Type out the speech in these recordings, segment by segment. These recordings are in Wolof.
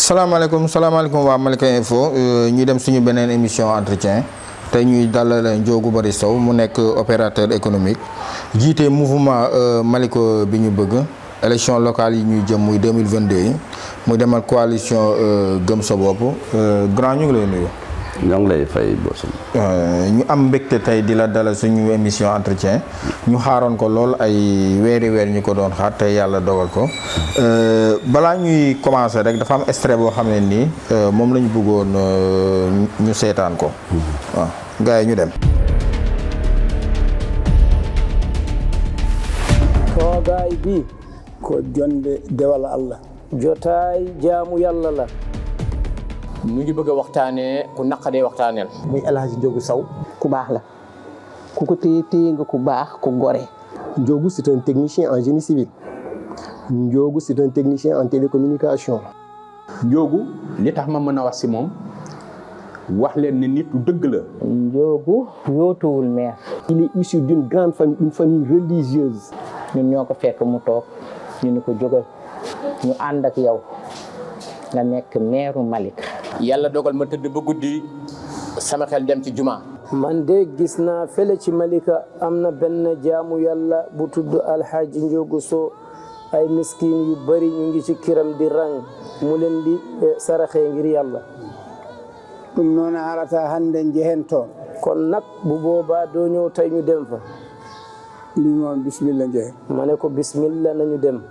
salaamaaleykum waa Malika Info ñu dem suñu beneen émission entretien tey ñuy dalal Ndiogou Bary Sow mu nekk opérateur économique jiite mouvement Malika bi ñu bëgg élection locale yi ñuy jëm muy 2022 yi muy demal coalition gëm sa bopp grand ñu ngi lay nuyu. ñoo ngi lay fay bosom. ñu am mbégte tey di la dalal suñu émission entretien ñu xaaroon ko lool ay weer ñu ko doon xaar tey yàlla dogal ko balaa ñuy commencer rek dafa am extrait boo xam ne nii moom lañu bëggoon ñu seetaan ko waaw gars yi ñu dem. toogaay bi ko jonde dewal Allah jotaay jaamu yàlla la. ñu ngi bëgg a waxtaanee ku naqadee waxtaaneel. muy El Hadj Ndiogou Sow ku baax la ku ko téye nga ku baax ku gore. Ndiogou c'est un technicien en génie civil. Ndiogou c'est un technicien en télécommunication. Ndiogou li tax ma mën a wax si moom wax leen ne nit dëgg la. Ndiogou yootuwul meer. Il est issu d'une grande famille, une famille religieuse. ñun ñoo ko fekk mu toog ñu ni ko jógal ñu ànd ak yow nga nekk meeru Malika. yàlla dogal ma tëdd ba guddi sama xel dem ci juma. man de gis naa fële ci Malika am na benn jaamu yàlla bu tudd Alhaji Ndiogou Sow ay miskin yu bari ñu ngi ci kiram di rang mu leen di saraxee ngir yàlla. ɗum noon arata hannde njehen toon. kon nag bu boobaa doo ñëw tey ñu dem fa. mbimi on bisimilla njehen. ma ne ko bismillah nañu dem.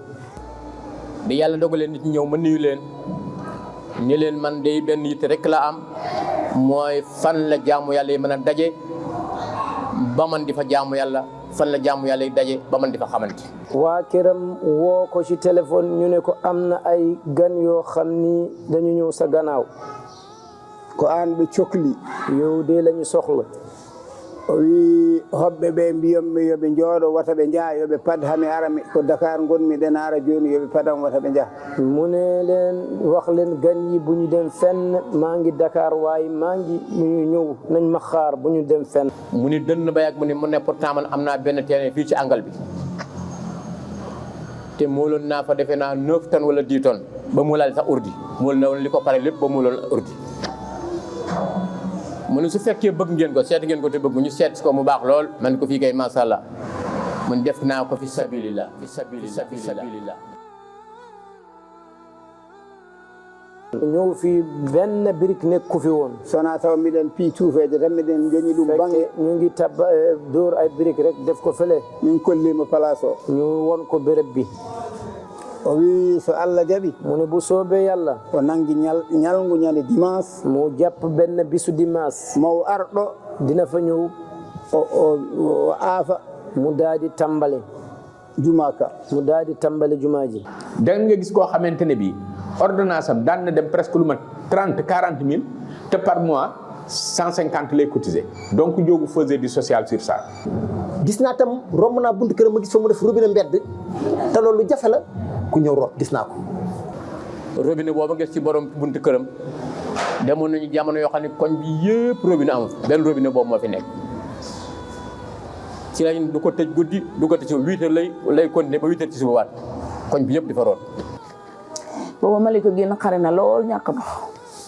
bi yàlla dogalee nit ñëw ma nuyu leen. ni leen man de benn yitte rek la am mooy fan la jaamu yàlla yi mën a daje ba man di fa jaamu yàlla fan la jaamu yàlla yi daje ba man di fa xamante. waa këram woo ko ci téléphone ñu ne ko am na ay gan yoo xam ni dañu ñëw sa gannaaw. ko aan ɓe cohli. yow de lañu soxla. o wi hoɓɓe ɓe mbiyonɓe yoɓe njooɗo wata ɓe njaha yoɓe pad hami arami ko Dakar gonmi ɗen ara joni yoɓe padam wata ɓe njaha. mu ne leen wax leen gan yi bu ñu dem fenn maa ngi Dakar waaye maa ngi ñëw nañ ma xaar bu ñu dem fenn. mu ni dënn ba yàgg mu ne pourtant man am naa benn terrain fii ci angal bi te mooloon naa fa defe naa 9 tonnes wala 10 tonnes ba mu laal sax urdi mool na woon li ko pare lépp ba mu loon urdi. mu ne su fekkee bëgg ngeen ko seet ngeen ko te bëgg ñu seet ko mu baax lool man ko fii kay macha allah man def naa ko fi sabilillah fi sabilillah. ñëw fii benn birik nekku fi woon. sona taw miɗen pii tuufeede tan miɗen joñi ɗum bange. ñu ngi tabba dóor ay birik rek def ko fële. min kollima place o. ñu won ko béréb bi. o wi so Allah jaɓi. mu ne bu soobee yàlla. o nangi ñalngu ñande dimanche. mu jàpp benn bisu dimanche. maw arɗo. dina fa ñëw. o aafa. mu daal di tàmbale. jumaka. mu daal di tàmbale jumaa ji. da nga gis koo xamante ne bii ordonnance am daan na dem presque lu mat 30-40 mille te par mois 150 lay cotiser donc Ndiogou faisait du social sur ça. gis naa tam romb naa buntu këram ma gis fa mu def robinet mbedd te loolu lu jafe la ku ñëw root gis naa ko. robinet boobu nga ci borom buntu këram demoon nañu jamono yoo xam ne koñ bi yëpp robinet amul benn robinet boobu moo fi nekk. ci lañ du ko tëj guddi du ko tëj suba 8 heures lay continuer ba 8 heures ci suba waat koñ bi yëpp di fa root. booba Malika génn xare na lool ñàkk ndox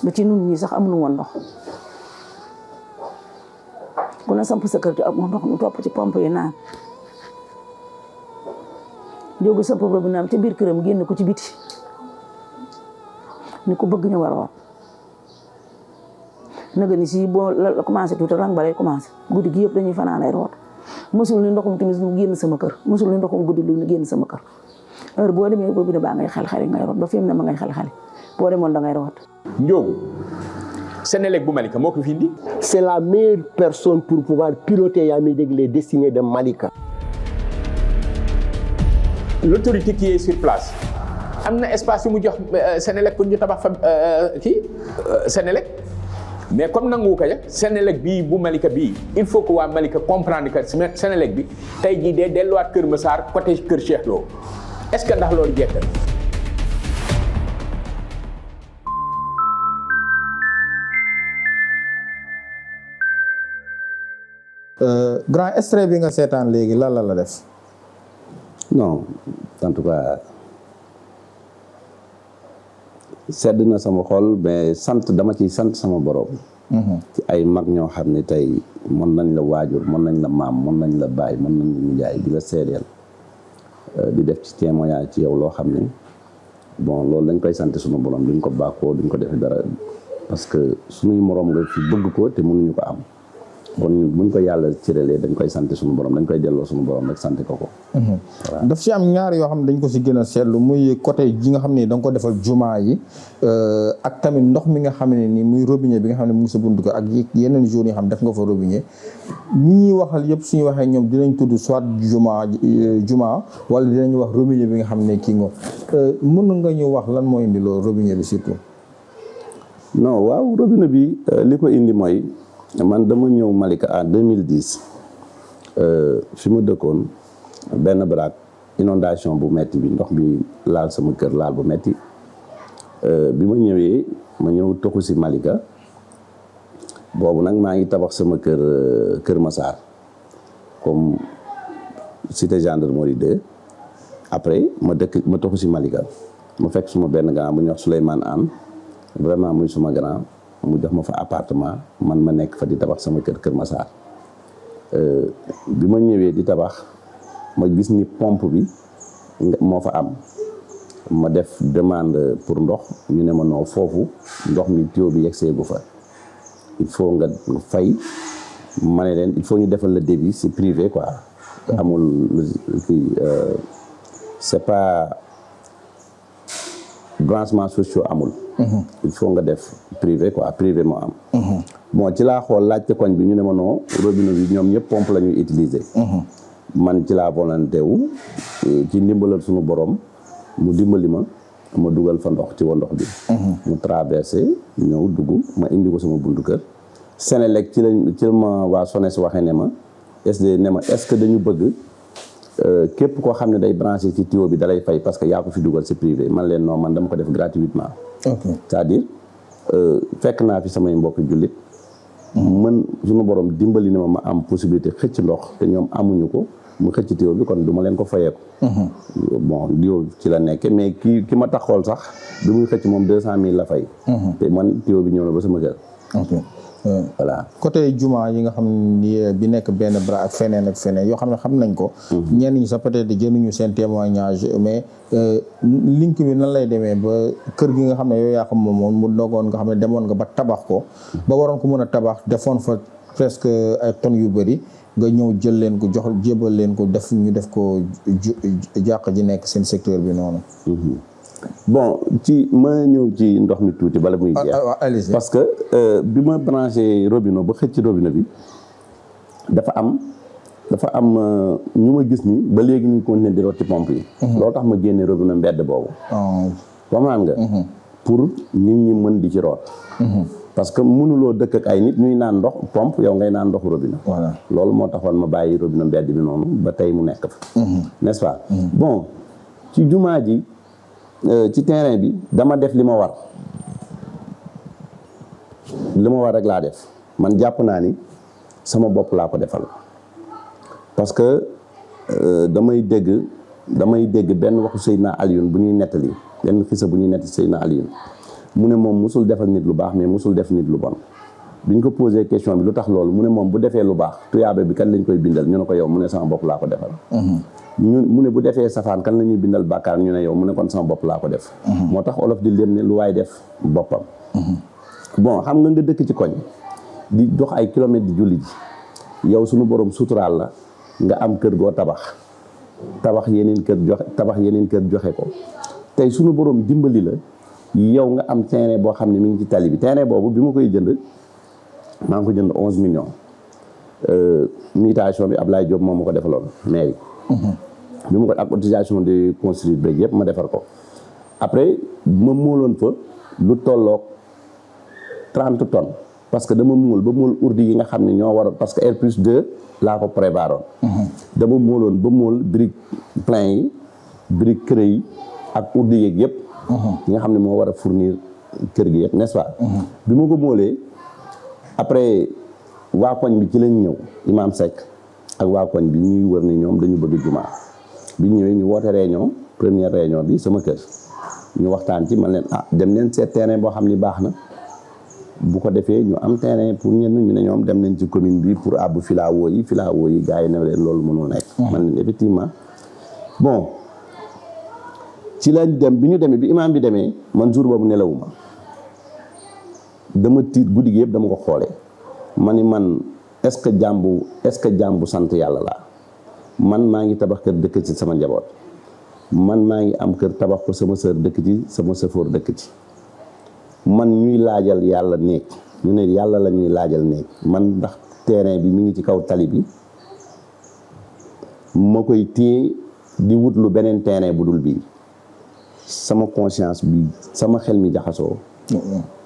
ba ci nun ñi sax amuñu woon ndox ku ne samp sa kër te amoo ndox mu topp ci pompe yi naan. Ndiogou samp robinet am ci biir këram génn ko ci biti ni ko bëgg ñu war a woon naga ni si boo la commencé tuuti rang ba lay commencé guddi gi yëpp dañuy fanaan ay root mosul ni ndoxum timis lu génn sama kër mosul ni ndoxum guddi lu génn sama kër heure boo demee robinet baa ngay xel-xeli ngay root ba fi mu ne ma ngay xel-xeli boo demoon da ngay root. Ndiogou Sénélec bu Malika moo ko fi indi. C'est la meilleure personne pour pouvoir piloter yaa mi dégg les destinées de Malika. L'autorité qui est sur place am na espace yu mu jox Sénélec pour ñu tabax fa Sénélec mais comme nangu ko ya Sénélec bii bu Malika bii il faut que waa Malika comprendre que Sénélec bi tey jii dee delluwaat Kër Massar côté Kër Cheikh Lo est-ce que ndax loolu jekk na. grand extrait bi nga seetaan léegi lan la def. non en tout cas sedd na sama xol mais dama ciy sant sama borom. ci ay mag ñoo xam ne tey mën nañ la waajur mën nañ la maam mën nañ la baay mën nañ la nijaay di la seedeel di def ci témoignage ci yow loo xam ne bon loolu dañ koy sant suñu borom duñ ko bàkkoo duñ ko defe dara parce que suñuy moroom nga fi bëgg ko te mënuñu ko am kon buñ ko yàlla cëralee dañ koy sant suñu borom dañ koy delloo suñu borom rek sant ko. daf ci am ñaar yoo xam ne dañ ko si gën a seetlu muy côté ji nga xam ne da nga ko defal jumaa yi ak tamit ndox mi nga xam ne ni muy robinet bi nga xam ne mu ngi sa buntu ko ak yeneen jours yi nga xam ne def nga fa robinet ñi ñuy waxal yëpp suñu waxee ñoom dinañ tudd soit jumaa wala dinañ wax robinet bi nga xam ne kii nga mën nga ñu wax lan moo indi loolu robinet bi surtout. non waaw robinet bi li ko indi mooy. man dama ñëw Malika en 2010 fi ma dëkkoon benn baraak inondation bu metti bi ndox bi laal sama kër laal bu metti bi ma ñëwee ma ñëw toxu si Malika boobu nag maa ngi tabax sama kër Massar comme cité gendarmerie 2 après ma toxu si Malika ma fekk suma benn grand bu ñuy wax Souleymane Anne vraiment muy suma grand mu jox ma fa appartement man ma nekk fa di tabax sama kër Massar bi ma ñëwee di tabax ma gis ni pompe bi moo fa am ma def demande pour ndox ñu ne ma noo foofu ndox mi tuyau bi yegsee gu fa il faut nga fay ma ne leen il faut ñu defal le débit c'est privé quoi amul kii c'est pas branchement sociaux amul. il faut nga def privé quoi privé moo am. bon ci laa xool laajte koñ bi ñu ne ma non robinet bi ñoom ñëpp pompe la ñuy utiliser. man ci laa volonté wu ci ndimbalal suñu borom mu dimbali ma dugal fa ndox ci wa ndox bi. mu traversé ñëw dugg ma indi ko sama buntu kër. Senelec ci ma waa SONES waxee ne ma SD ne ma est-ce que dañu bëgg. képp koo xam ne day branché ci tuyau bi dalay fay parce que yaa ko fi dugal c'est privé man leen non man dama ko def gratuitement. c'est-à-dire fekk naa fi samay mbokk jullit man suñu borom dimbali na ma am possibilité xëcc ndox te ñoom amuñu ko mu xëcc tuyau bi kon du ma leen ko fayee ko. bon tuyau ci la nekke mais ki ma taxool sax bi muy xëcc moom 200 000 la fay. te man tuyau bi ñëw na ba sama kër. voilà côté juma yi nga xam ni bi nekk benn bras ak feneen yoo xam ne xam nañ ko. ñenn ñi sax peut-être jënuñu seen témoignage mais link bi nan lay demee ba kër gi nga xam ne yow yaa xam moom mu dogoon nga xam ne demoon nga ba tabax ko ba waroon ko mën a tabax defoon fa presque ay tonnes yu bëri nga ñëw jël leen ko jox jébal leen ko ñu def ko jàq ji nekk seen secteur bi noonu. bon ma ñëw ci ndox mi tuuti bala muy jeex parce que bi ma branché robinet ba xëcc robinet bi dafa am ñu ma gis ni ba léegi ñu continuer di root ci pompe yi. loolu tax ma génne robinet mbedd boobu. comprendre nga. pour nit ñi mën di ci root. parce que mënuloo dëkk ak ay nit ñuy naan ndox pompe yow ngay naan ndoxu robinet. voilà loolu moo taxoon ma bàyyi robinet mbedd bi noonu ba tey mu nekk fa. n'est-ce pas. bon ci jumaa ji. ci terrain bi dama def li ma war rek laa def man jàpp naa ni sama bopp laa ko defal parce que damay dégg benn waxu Seydina Alioune bu ñuy nettali benn xisa bu ñuy nettali Seydina Alioune mu ne moom musul defal nit lu baax mais musul def nit lu bon biñ ko posé question bi lu tax loolu mu ne moom bu defee lu baax tuyaabe bi kan lañ koy bindal ñu ne ko yow mu ne sama bopp laa ko defal. mu ne bu defee safaan kan la ñuy bindal bàkkaar ñu ne yow mu ne kon sama bopp laa ko def. moo tax olof di léem ne lu waay def boppam. bon xam nga dëkk ci koñ di dox ay kilomètres di julli ji yow suñu borom suturaal la nga am kër goo tabax yeneen kër joxe ko tey suñu borom dimbali la yow nga am terrain boo xam ne mi ngi ci tali bi terrain boobu bi ma koy jënd maa ngi ko jënd 11 millions mutation bi Ablaye Diop moom ma ko defaloon mairie. bi ma ko ak autorisation de construire beeg yëpp ma defar ko après ma móoloon fa lu tolloog 30 tonnes parce que dama móol ba móol urdi yi nga xam ne ñoo war parce que R+2 laa ko préparoon. dama móoloon ba móol brique plein yi brique creux yi ak urdi yeeg yëpp. yi nga xam ne moo war a fournir kër gi yëpp n'est-ce pas. bi ma ko móolee après waa koñ bi ci lañ ñëw Imam Seck ak waa koñ bi ñuy wër ni ñoom dañu bëgg jumaa bi ñëwee ñu woote réunion première réunion bi sama kër ñu waxtaan ci man leen dem leen seet terrain boo xam ni baax na bu ko defee ñu am terrain pour ñenn ñu ne ñoom dem nañ ci commune bi pour àbb filao yi gars yi ne leen loolu mënul nekk. man leen effectivement bon ci lañ dem bi ñu demee bi imaam bi demee man jour boobu nelawuma dama tiit guddi gi yëpp dama ko xoolee ma ni man est-ce que jàmbu sant yàlla laa man maa ngi tabax kër dëkk ci sama njaboot man maa ngi am kër tabax ko sama sœur dëkk ci sama sëfoor dëkk ci man ñuy laajal yàlla néeg ñu ne yàlla la ñuy laajal néeg man ndax terrain bi mi ngi ci kaw tali bi ma koy téye di wut lu beneen terrain bu dul bii sama conscience bi sama xel mi jaxasoo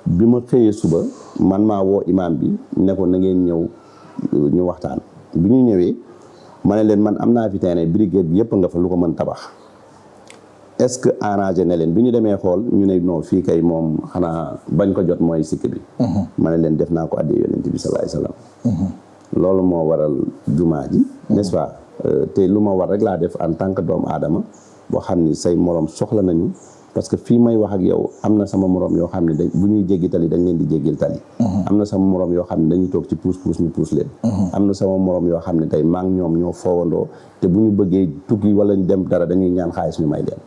bi ma xëyee suba man maa woo imaam bi ne ko na ngeen ñëw ñu waxtaan bi ñu ñëwee ma ne leen man am naa fi terrain brigade bi yëpp nga fa lu ko mën tabax est-ce que arrangé na leen bi ñu demee xool ñu ne non fii kay moom xanaa bañ ko jot mooy sikk bi ma ne leen def naa ko addi yonent bi sallallahu alayhi wasallam loolu moo waral jumaa ji n'est-ce pas te lu ma war rek laa def en tant que doomu aadama boo xam ni say morom soxla nañu parce que fii may wax ak yow am na sama morom yoo xam ne bu ñuy jéggi tali dañ leen di jéggil tali am na sama morom yoo xam ne dañuy toog ci puus ñu puus leen am na sama morom yoo xam ne tey maa ngi ñoom ñoo foowandoo te bu ñu bëggee tukki wala ñu dem dara dañuy ñaan xaalis ñu may dem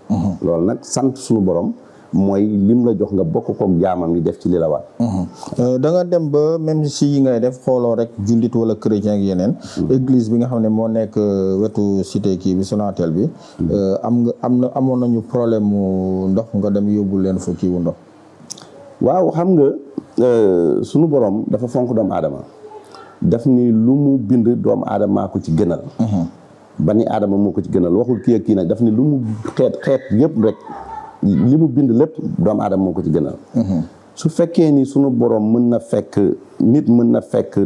loolu nag sant suñu borom mooy lim la jox nga bokk koog jaamam yi def ci li la war. da nga dem ba même si yi ngay def xooloo rek jullit wala chrétien ak yeneen. église bi nga xam ne moo nekk wetu cité kii bi Sonatel bi. amoon nañu problème mu ndox nga dem yóbbu leen fa kii wu ndox. waaw xam nga sunu borom dafa fonk doomu aadama daf ni lu mu bind doomu aadama ko ci gënal. ba ni aadama moo ko ci gënal waxul kii ak kii nag daf ni lu mu xeet yëpp rek. li mu bind lépp doomu aadama moo ko ci gënal su fekkee ni sunu borom mën na fekk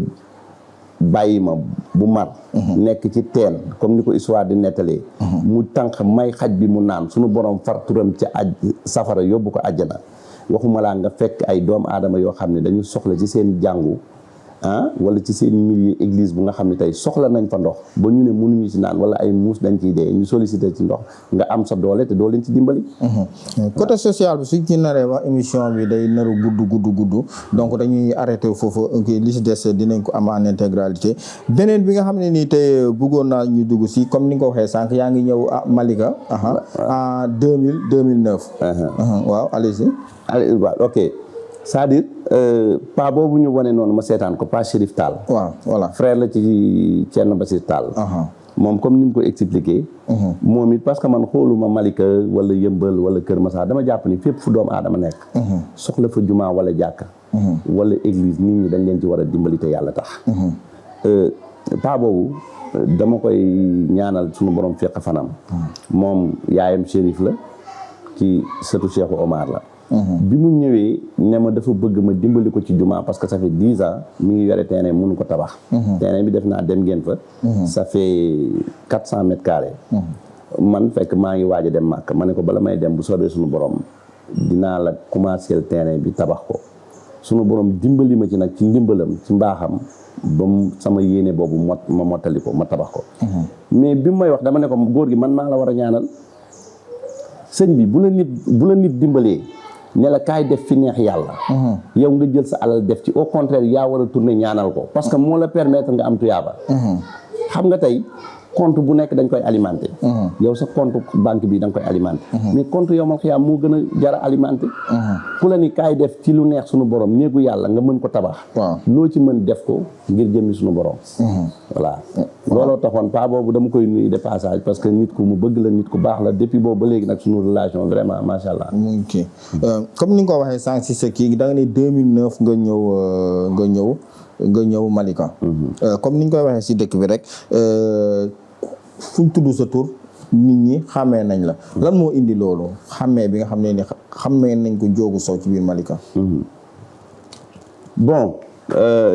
bàyyi ma bu mar nekk ci teen comme ni ko histoire di nettalee mu tànq may xaj bi mu naan sunu borom far turam ci safara yóbbu ko àjjana waxuma laa nga fekk ay doomu aadama yoo xam ne dañu soxla ci seen jàngu wala ci seen milieu église bu nga xam ne tey soxla nañ fa ndox ba ñu ne mënuñu ci naan wala ay muus dañ ciy dee ñu sollicité ci ndox nga am sa doole te doo leen ci dimbali. côté social bi suñ ci naree wax émission bi day naru gudd donc dañuy arrêté foofu li ci des dinañ ko am en intégralité beneen bi nga xam ne nii tey bëggoon naa ñu dugg si comme ni nga ko waxee sànq yaa ngi ñëw Malika en 2009 waaw allez-y waaw ok c'est-à-dire pa boobu ñu wane noonu ma seetaan ko pa Chérif Tall. waaw voilà frère la ci Thierno Bassir Tall. moom comme ni mu ko expliqué. moom it parce que man xooluma Malika wala Yëmbal wala Kër Massar dama jàpp ni fépp fu doomu aadama nekk. soxla fa jumaa wala jàkka. wala église nit ñi dañ leen ci war a dimbali te yàlla tax. pa boobu dama koy ñaanal suñu borom fekk fanam. moom yaayam Chérif la ci sëtu Cheikh Omar la. bi mu ñëwee ne ma dafa bëgg ma dimbali ko ci jumaa parce que ça fait 10 ans mi ngi yore terrain mënu ko tabax. terrain bi def naa dem ngeen fa. ça fait 400 mètres carrés. man fekk maa ngi waaj a dem Màkka ma ne ko bala may dem bu soobee suñu borom dinaa la commencer terrain bi tabax ko suñu borom dimbali ma ci nag ci ndimbalam ci mbaaxam ba sama yéene boobu ma mottali ko ma tabax ko. mais bi mu may wax dama ne ko góor gi man maa la war a ñaanal sëñ bi bu la nit dimbalee. ne la kaay def fi neex yàlla yow nga jël sa alal def ci au contraire yaa war a tourner ñaanal ko parce que moo la permettre nga am tuyaaba xam nga tey compte bu nekk dañ koy alimenter yow sa compte banque bi da nga koy alimenter mais compte yow mal xiyaam moo gën a jara alimenter ku la ni kaay def ci lu neex suñu borom néegu yàlla nga mën ko tabax loo ci mën def ko ngir jëmmi suñu borom voilà looloo taxoon pa boobu dama koy nuyu de passage parce que nit ku mu bëgg la nit ku baax la depuis boobu ba léegi nag suñu relation vraiment macha allah ok comme ni nga ko waxee sànq si sa kii da nga ne 2009 nga ñëw Malika comme ni ñu koy waxee si dëkk bi rek fuñ tudd sa tur nit ñi xàmmee nañ la lan moo indi loolu xàmmee bi nga xam ne ni xàmmee nañ ko Ndiogou Sow ci biir Malika bon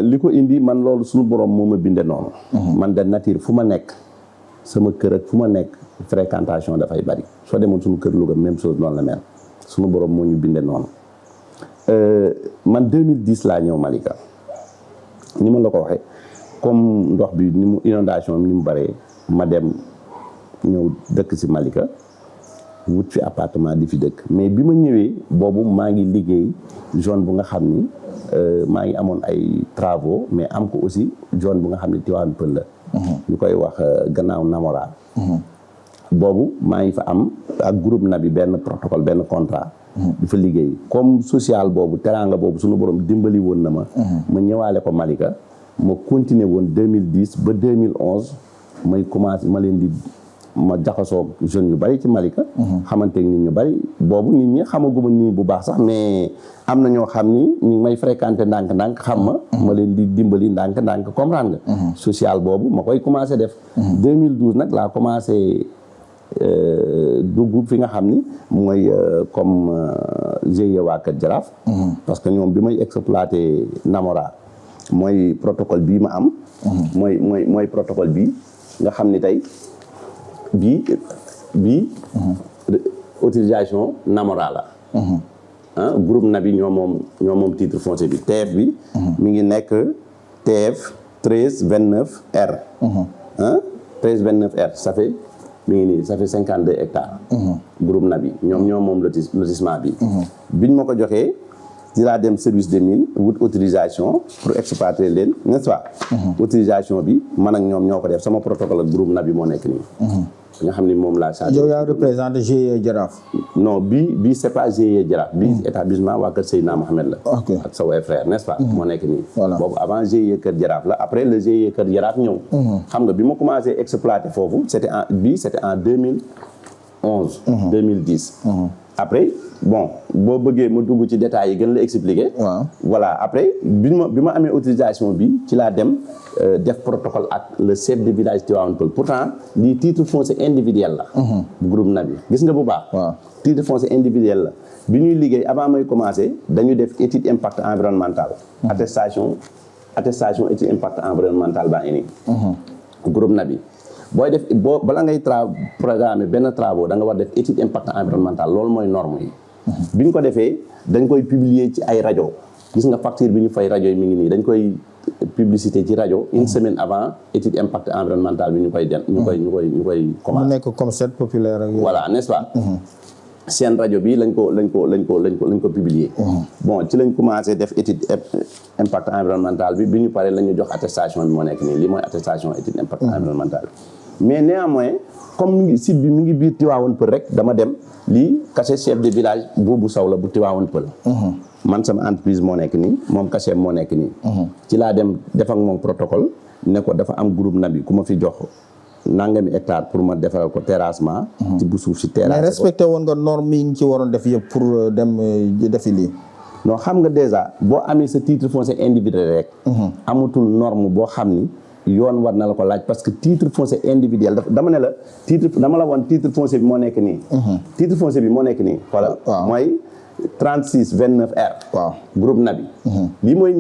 li ko indi man loolu suñu borom moo ma binde noonu man de nature fu ma nekk sama kër ak fu ma nekk fréquentation dafay bari soo demoon suñu kër Louga même chose noonu la mel suñu borom moo ñu binde noonu man 2010 laa ñëw Malika ni ma la ko waxee comme ndox bi ni mu inondation ni mu bëree ma dem ñëw dëkk si Malika wut fi appartement di fi dëkk mais bi ma ñëwee boobu maa ngi liggéey zone bu nga xam ni maa ngi amoon ay travaux mais am ko aussi zone bu nga xam ne Tivaouane Peulh la ñu koy wax gannaaw Namora boobu maa ngi fa am ak groupe Nabi benn protocole benn contrat di fa liggéey comme social boobu teraanga boobu suñu borom dimbali woon na ma ma ñëwaale ko Malika ma continuer woon 2010 ba 2011 may commencé ma jaxasoo jeunes yu bari ci Malika xamante nit ñu bari boobu nit ñi xamaguma nii bu baax sax mais am na ñoo xam ni ñu may fréquenté ndànk-ndànk xam ma leen di dimbali ndànk-ndànk comprendre nga social boobu ma koy commencé def 2012 nag laa commencé dugg fi nga xam ni mooy comme GIE waa Kër Jaraaf parce que ñoom bi may exploité Namora mooy protocole bii ma am mooy protocole bii nga xam ni tey bii autorisation Namora la groupe Nabi ñoo moom titre foncier bi TF bi mi ngi nekk TF 1329R 1329R ça fait mi ngi nii ça fait 52 hectares groupe Nabi ñoo moom lotissement bi biñ ma ko joxee di laa dem service des mines wut autorisation pour exploiter leen n'est-ce pas autorisation bi man ak ñoom ñoo ko def sama protocole ak groupe Nabi moo nekk nii nga xam ni moom laa chargé. yow yaa représenté GIE Jaraaf. non bii c'est pas GIE Jaraaf. bii établissement waa kër Seydina Mohamed la. ak sa way frère n'est-ce pas. moo nekk nii. voilà boobu avant GIE Kër Jaraaf la après le GIE Kër Jaraaf ñëw. xam nga bi ma commencé exploiter foofu c'était en 2011. 2010. après bon boo bëggee ma dugg ci détails yi gën la expliquer. waaw voilà après bi ma amee autorisation bi ci laa dem def protocole ak le chef de village Tivaouane Peulh pourtant lii titre foncier individuel la. bu groupe Nabi gis nga bu baax. waaw titre foncier individuel la bi ñuy liggéey avant may commencer dañu def étude impact environnemental. attestation étude impact environnemental baa ngi nii. groupe Nabi. bala ngay programmer benn travaux da nga war def étude impact environnemental loolu mooy norme yi bi ñu ko defee dañ koy publier ci ay rajo gis nga facture bi ñu fay rajo yi mi ngi nii dañ koy publicité ci rajo une semaine avant étude impact environnemental bi ñu koy commencer. mu nekk comme cette populaire ak voilà n'est-ce pas seen rajo bi lañ ko publier bon ci lañ commencé def étude impact environnemental bi ñu paree la ñu jox attestation bi moo nekk nii lii mooy attestation étude impact environnemental bi mais néanmoins comme site bi mi ngi biir Tivaouane Peulh rek dama dem lii cachet chef de village Boubou Sow la bu Tivaouane Peulh man sama entreprise moo nekk nii moom cachet moo nekk nii ci laa dem def ak moom protocole ne ko dafa am groupe Nabi ku ma fi jox nangami hectare pour ma defal ko terrassement. ci bu suuf si terrasse. mais respecté woon nga norme yi nga ci waroon def yëpp pour dem defi lii. non xam nga déjà boo amee sa titre foncier individuel rek. amatul norme boo xam ni yoon war na la ko laaj parce que titre foncier individuel dama ne la dama la woon titre foncier bi moo nekk nii. titre foncier bi moo nekk nii. voilà mooy 36 29R. waaw groupe Nabi. lii mooy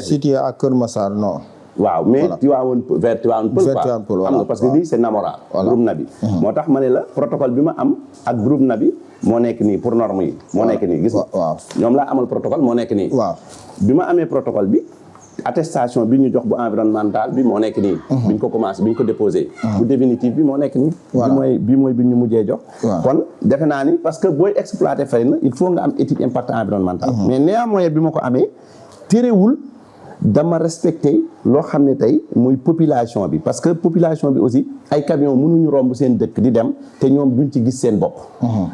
situé à Kër Massar non. waaw mais Tivaouane vers Tivaouane Peulh quoi xam nga parce que lii c'est Namora groupe Nabi moo tax ma ne la protocole bi ma am ak groupe Nabi moo nekk nii pour norme yi moo nekk nii gis nga ñoom laa amal protocole moo nekk nii waaw bi ma amee protocole bi attestation bi ñu jox bu environnemental bi moo nekk nii bi ñu ko commencé bi ñu ko déposé bu définitif bi moo nekk nii bi mooy bi ñu mujjee jox kon defe naa ni parce que booy exploiter fay na il faut nga am étude impact environnemental mais néanmoins bi ma ko amee terewul dama respecté loo xam ne tey muy population bi parce que population bi aussi ay camion mënuñu romb seen dëkk di dem te ñoom duñ ci gis seen bopp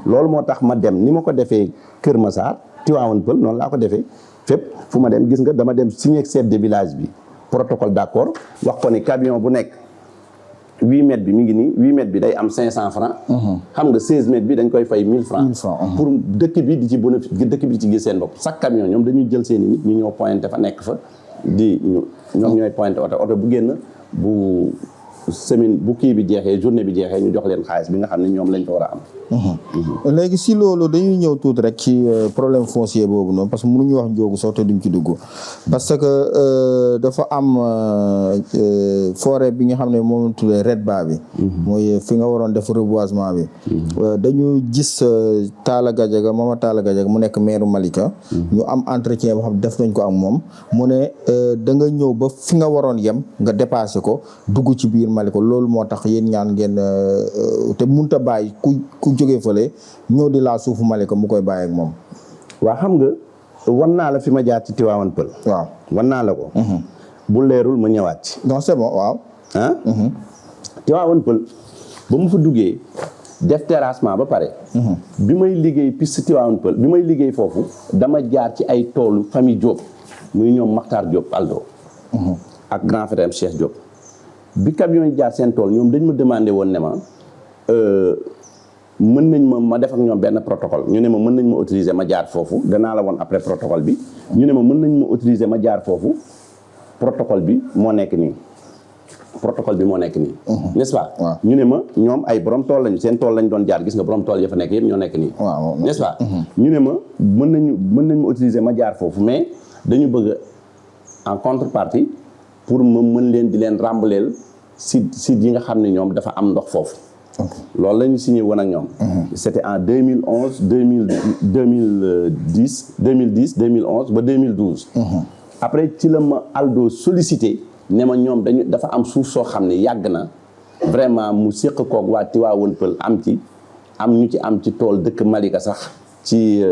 loolu moo tax ma dem ni ma ko defee Kër Massar Tivaouane Peulh noonu laa ko defee fépp fu ma dem gis nga dama dem signer chef de village bi protocole d'accord wax ko ni camion bu nekk 8 mètres bi mi ngi nii 8 mètres bi day am 500 francs xam nga 16 mètres bi dañ koy fay 1000 francs pour dëkk bi di ci bénéfice dëkk bi di ci gis seen bopp chaque camion ñoom dañuy jël seen i nit ñu ñëw pointé fa nekk fa ñoom ñooy pointé oto bu génn bu semaine bu kii bi jeexee journée bi jeexee ñu jox leen xaalis bi nga xam ne ñoom lañ ko war a am. léegi si loolu dañuy ñëw tuuti rek ci problème foncier boobu noonu parce que mënuñu wax Ndiogou Sow te duñ ci dugg parce que dafa am forêt bi nga xam ne moom tuddee Redba bi. mooy fi nga waroon def reboisement bi. dañu gis Talla Gadiaga Mama Talla Gadiaga mu nekk maire Malika. ñu am entretien boo xam def nañ ko ak moom mu ne da nga ñëw ba fi nga waroon yem nga dépassé ko dugg ci biir Malika loolu moo tax yéen ñaan ngeen te munta bàyyi ku jógee fële ñëw di laa suufu Malika mu koy bàyyi ak moom. waa xam nga wan naa la fi ma jaar ci Tivaouane Peulh. waaw wan naa la ko. bu leerul ma ñëwaat ci. non c'est bon waaw. ah. Tivaouane Peulh ba mu fa duggee def terrassement ba pare. bi may liggéey piste Tivaouane Peulh bi may liggéey foofu dama jaar ci ay toolu famille Diop muy ñoom Makhtar Diop Aldo. ak grand frère Cheikh Diop. bi camion yi jaar seen tool ñoom dañ ma demandé woon ne ma mën nañ ma def ak ñoom benn protocole ñu ne ma mën nañ ma autoriser ma jaar foofu danaa la woon après protocole bi ñu ne ma mën nañ ma autoriser ma jaar foofu protocole bi moo nekk nii. protocole bi moo nekk nii. n'est-ce pas. ñu ne ma ñoom ay borom tool lañu seen tool lañ doon jaar gis nga borom tool ya fa nekk yëpp ñoo nekk nii. n'est-ce pas. ñu ne ma mën nañ ma autoriser ma jaar foofu mais dañu bëgg en contrepartie pour ma mën leen di leen remblayel site yi nga xam ne ñoom dafa am ndox foofu. loolu la ñu signé woon ak ñoom. c'était en 2011 2010 2011 ba 2012. après ci la ma Aldo sollicité. ne ma ñoom dafa am suuf soo xam ne yàgg na vraiment mu séq koog waa Tivaouane Peulh am ñu ci am ci tool dëkk Malika sax ci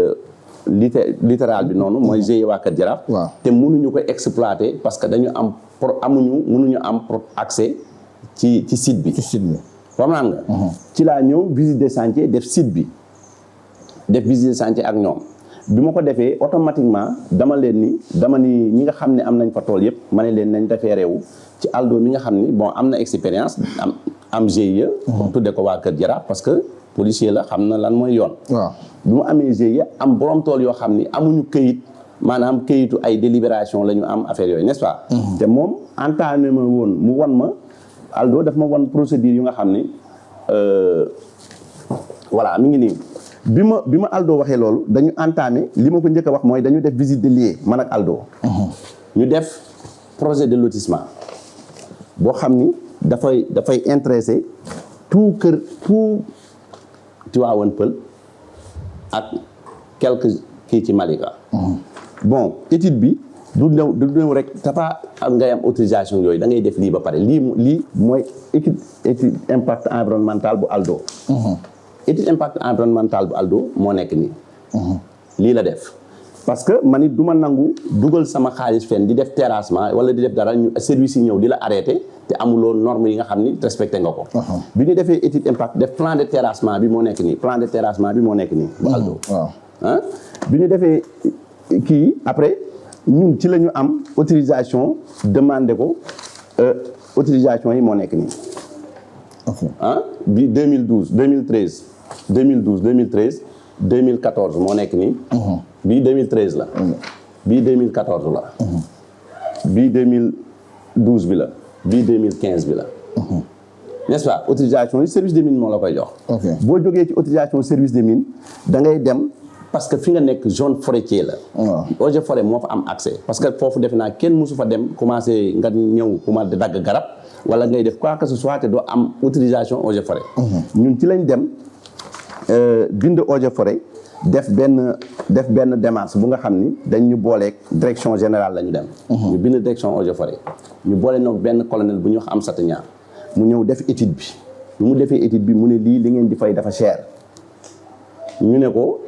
littoral bi noonu mooy GIE waa Kër Jaraaf. te mënuñu ko exploiter parce que dañu am mënuñu am accès ci site bi. xam nga ci laa ñëw visite de chantier def site bi def visite de chantier ak ñoom. bi ma ko defee automatiquement dama ni ñi nga xam ne am nañ fa tool yëpp ma ne leen nañ defee réew ci Aldo mi nga xam ni bon am na expérience am GIE. tudde ko waa Kër Jaraaf parce que policier la xam na lan mooy yoon. bi mu amee GIE am borom tool yoo xam ni amuñu këyit maanaam këyitu ay délibération la ñu am affaire yooyu n'est-ce pas. te moom entamé ma woon mu wan ma Aldo daf ma wan procédure yu nga xam ni voilà mi ngi nii. bi ma Aldo waxee loolu dañu entamé li ma ko njëkk a wax mooy dañu def visite de lieu man ak Aldo. ñu def projet de lotissement boo xam ni dafay intéressé tout Tivaouane Peulh ak quelques kii ci Malika. bon étude bi du ñëw rek dafa ngay am autorisation yooyu da ngay def lii ba pare lii mooy étude impact environnemental bu Aldo. étude impact environnemental bu Aldo moo nekk nii. lii la def parce que man it du ma nangu dugal sama xaalis fenn di def terrassement wala di def dara ñu service yi ñëw di la arrêté te amuloo norme yi nga xam ni respecté nga ko. bi ñu defee étude impact def plan de terrassement bi moo nekk nii plan de terrassement bi moo nekk nii. bu Aldo bi ñu defee kii après ñun ci la ñu am autorisation demandé ko autorisation yi moo nekk nii. bi 2012 2013 2014 moo nekk nii. bii 2013 la. bii 2014 la. bii 2012 bi la. bii 2015 bi la. n'est-ce pas autorisation yi service des mines moo la koy jox. boo jógee ci autorisation service des mines da ngay dem parce que fi nga nekk zone forestier la. eaux et forêt moo fa am accès parce que foofu defe naa kenn mosu fa dem commencé nga ñëw commencé dagg garab. wala ngay def quoi que ce soit te doo am autorisation eaux et forêt. ñun ci lañ dem bind eaux et forêt def benn démarche bu nga xam ni dañ ñu booleeg direction générale la ñu dem. ñu bind direction eaux et forêt ñu boole noog benn colonel bu ñuy wax Amsatou Niang mu ñëw def étude bi mu defee étude bi mu ne lii li ngeen di fay dafa cher ñu ne ko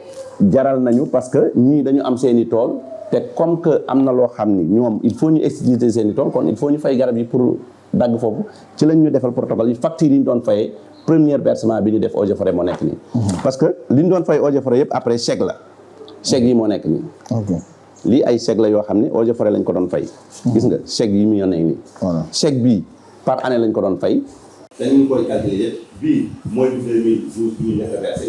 jaral nañu parce que ñii dañu am seeni tool te comme que am na loo xam ni ñoom il faut ñu expliciter seeni tool kon il faut ñu fay garab yi pour dagg foofu ci lañ ñu defal protocole yi facture yi ñu doon fayee premier versement bi ñu def eaux et forêt moo nekk nii. parce que li ñu doon fay eaux et forêt yëpp après chèque la chèque yi moo nekk nii. lii ay chèque la yoo xam ne eaux et forêt lañ ko doon fay. gis nga chèque yi mu nekk nii. chèque bii par année lañ ko doon fay. dañu koy calculer bii mooy bu 2012 bi ñu njëkk a versé.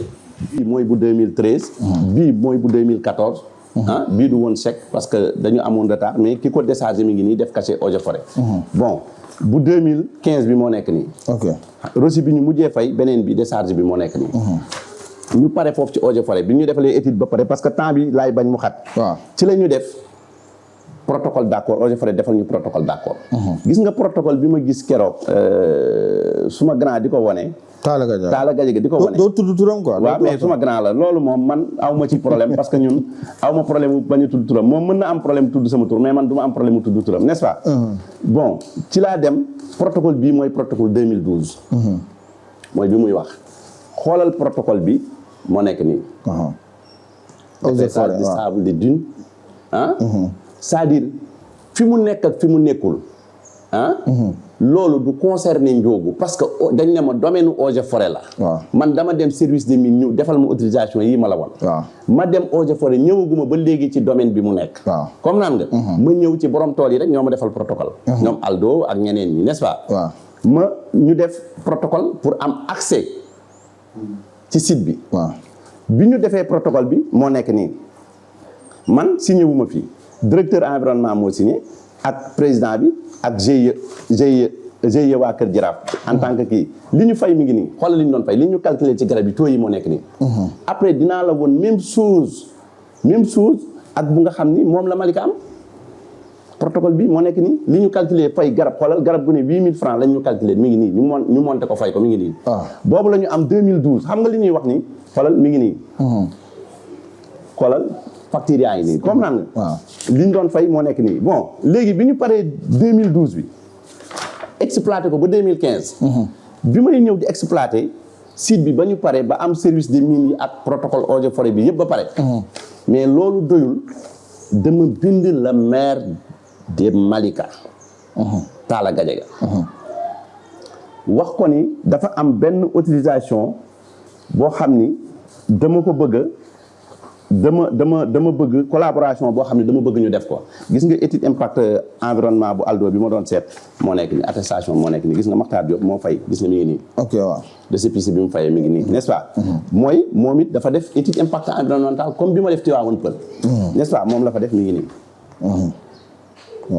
bii mooy bu 2013. bii mooy bu 2014. bii du woon chèque parce que dañu amoon retard mais ki ko déchargé mi ngi nii def cachet eaux et forêt. bon bu 2015 bi moo nekk nii. reçu bi ñu mujjee fay beneen bi décharge bi moo nekk nii. ñu pare foofu ci eaux et forêt bi ñu defalee étude ba pare parce que temps bi laay bañ mu xat. ci la ñu def protocole d'accord eaux et forêt defal ñu protocole d'accord. gis nga protocole bi ma gis keroog suma grand di ko wane. Talla Gadiaga di ko wane. doo tudd turam quoi. waaw mais suma grand la loolu moom man aw ma ci problème parce que ñun aw ma problème mu bañ a tudd turam moom mën na am problème tudd sama tur mais man du ma am problème mu tudd turam n'est-ce pas. bon ci laa dem protocole bii mooy protocole 2012. mooy bi muy wax xoolal protocole bi moo nekk nii. Eaux-et-Forêts de sable de dune ah. c'est-à-dire fi mu nekk ak fi mu nekkul ah. loolu du concerner Ndiogou parce que dañ ne ma domaine eaux et forêt la. waaw man dama dem service des mines ñu defal ma autorisation yi ma la wan. waaw ma dem eaux et forêt ñëwaguma ba léegi ci domaine bi mu nekk. waaw comme naan nga. ma ñëw ci borom tool yi rek ñoo ma defal protocole. ñoom Aldo ak ñeneen ñi n'est-ce pas. waaw ma ñu def protocole pour am accès ci site bi. waaw bi ñu defee protocole bi moo nekk nii man signé wu ma fii directeur environnement moo signé ak président bi ak GIE waa Kër Jaraaf en tant que kii li ñu fay mi ngi nii xoolal li ñu doon fay li ñu calculé ci garab yi taux yi moo nekk nii. après dinaa la woon même chose ak bu nga xam ni moom la Malika am protocole bi moo nekk nii li ñu calculé fay garab xoolal garab gu ne 8000 francs lañ ñu calculé mi ngi nii ñu monté ko fay ko mi ngi nii. boobu la ñu am 2012 xam nga li ñuy wax ni xoolal mi ngi nii. xoolal facture yaa ngi nii comme naan nga. li ñu doon fay moo nekk nii bon léegi bi ñu paree 2012 bi exploité ko ba 2015. bi may ñëw di exploité site bi ba ñu paree ba am service des mines yi ak protocole eaux et forêt bi yëpp ba pare. mais loolu doyul dama bind la maire de Malika. Talla Gadiaga. wax ko ni dafa am benn autorisation boo xam ni dama ko bëgg dama bëgg collaboration boo xam ne dama bëgg ñu def ko gis nga étude impact environnement bu Aldo bi ma doon seet moo nekk ni attestation moo nekk ni gis nga Makhtar Diop moo fay gis nga mi ngi nii. ok waaw récépissé bi mu fayee mi ngi nii n'est-ce pas. mooy moom it dafa def étude impact environnemental comme bi ma def Tivaouane Peulh. n'est-ce pas moom la fa def mi ngi nii.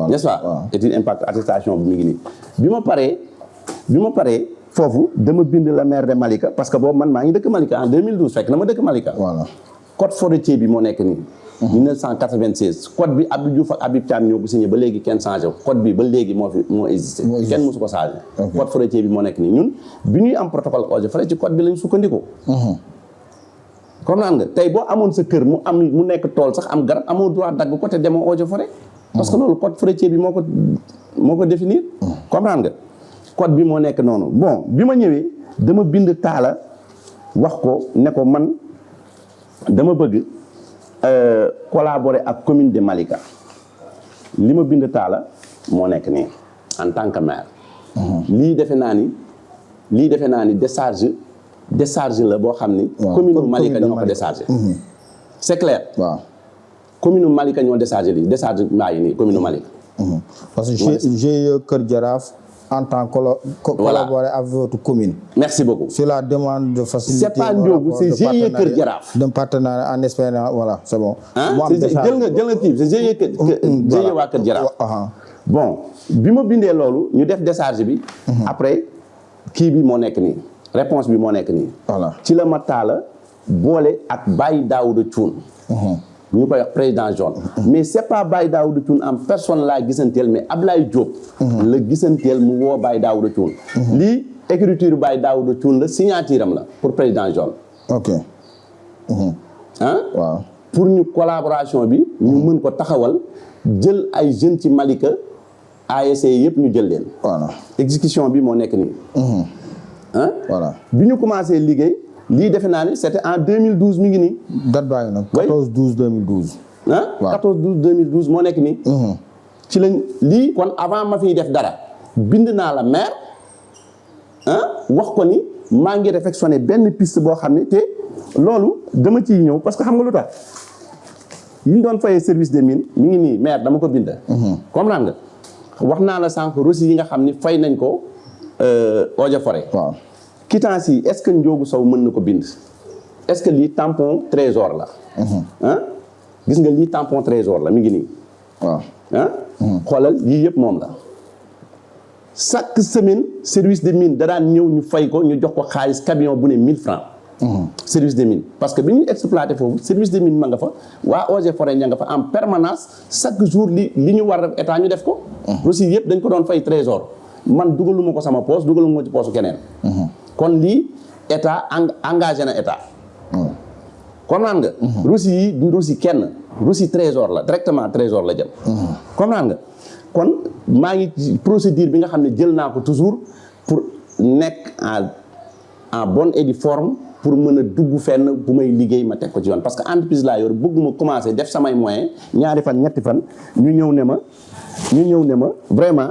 n'est-ce pas étude impact attestation bi mi ngi nii bi ma paree foofu dama bind la maire de Malika parce que boobu man maa ngi dëkk Malika en 2012 fekk na ma dëkk Malika. voilà code forestier bi moo nekk nii. 1996 code bi Abdou Diouf ak Habib Thiam ñoo ko signé ba léegi kenn changé ko code bi ba léegi moo existé. kenn mosu ko changé. code forestier bi moo nekk nii ñun bi ñuy am protocole eaux et forêt ci code bi lañ sukkandiku. comme naan nga tey boo amoon sa kër mu nekk tool sax am garab amoo droit dagg ko te demoo eaux et forêt. parce que loolu code forestier bi moo ko définir. comprendre nga code bi moo nekk noonu bon bi ma ñëwee dama bind Talla wax ko ne ko man dama bëgg collaborer ak commune de Malika li ma bind Talla moo nekk nii en tant que maire. lii defe naa ni décharge la boo xam ni. commune Malika ñoo ko déchargé. c'est clair. waaw commune Malika ñoo déchargé lii décharge maa ngi nii commune Malika. parce que GIE Kër Jaraaf en tant que collaborer avec votre commune. merci beaucoup. sur la demande de facilité. c'est pas Ndiogou c'est GIE Kër Jaraaf. d'un partenariat en espérant voilà c'est bon. jël nga kii c'est GIE waa Kër Jaraaf. bon bi ma bindee loolu ñu def décharge bi. après kii bi moo nekk nii réponse bi moo nekk nii. voilà ci la ma Talla boole ak Baye Daouda Thioune. ñu koy wax président jaune. mais c'est pas Baye Daouda Thioune en personne laa gisanteel mais Ablaye Diop. la gisanteel mu woo Baye Daouda Thioune. lii écriture Baye Daouda Thioune la signature am la pour président jaune. ok. waaw pour ñu collaboration bi. ñu mën ko taxawal jël ay jeunes ci Malika ASC yëpp ñu jël leen. voilà exécution bi moo nekk nii. voilà bi ñu commencé liggéey. lii defe naa ni c'était en 2012 mi ngi nii. date baa ngi nag 14/12/2012. 14/12/2012 moo nekk nii. ci lañ lii kon avant ma fiy def dara bind naa la maire wax ko ni maa ngi réflexionné benn piste boo xam ne te loolu dama ciy ñëw parce que xam nga lu tax yi ñu doon fayee service des mines mi ngi nii maire dama ko bind. comprendre nga wax naa la sànq reçu yi nga xam ni fay nañ ko eaux et forêt. waaw. quittance yi est-ce que Ndiogou Sow mën na ko bind est-ce que lii tampon trésor la. gis nga lii tampon trésor la mi ngi nii. waaw xoolal yii yëpp moom la. chaque semaine service des mines da daan ñëw ñu fay ko ñu jox ko xaalis camion bu ne 1000 francs service des mines parce que bi ñuy exploité foofu service des mines ma nga fa waa eaux et forêts ña nga fa en permanence chaque jour li ñu war a def état ñu def ko aussi yëpp dañ ko doon fay trésor man dugaluma ko sama poche dugaluma ci poche keneen kon lii état engagé na état comprendre nga Russie yi du Russie kenn Russie trésor la directement trésor la jëm comprendre nga kon maa ngi ci procédure bi nga xam ne jël naa ko toujours pour nekk en bonne et due forme pour mën a dugg fenn bu may liggéey ma teg ko ci yoon parce que entreprise laa yor bëgguma commencer def samay moyens ñaari fan ñetti fan ñu ñëw ne ma vraiment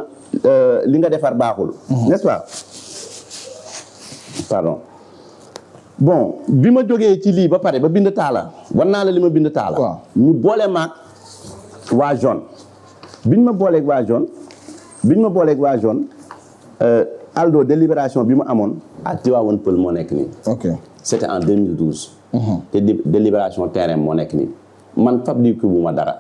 li nga defar baaxul n'est-ce pas pardon bon bi ma jógee ci lii ba pare ba bind taala war naa la li ma bind taala ñu boole maag waa zone biñ ma booleeg waa zone Aldo délibération bi ma amoon à Tivaouane Peulh moo nekk nii. ok c'était en 2012. te délibération terrain moo nekk nii man fabrique bu ma dara.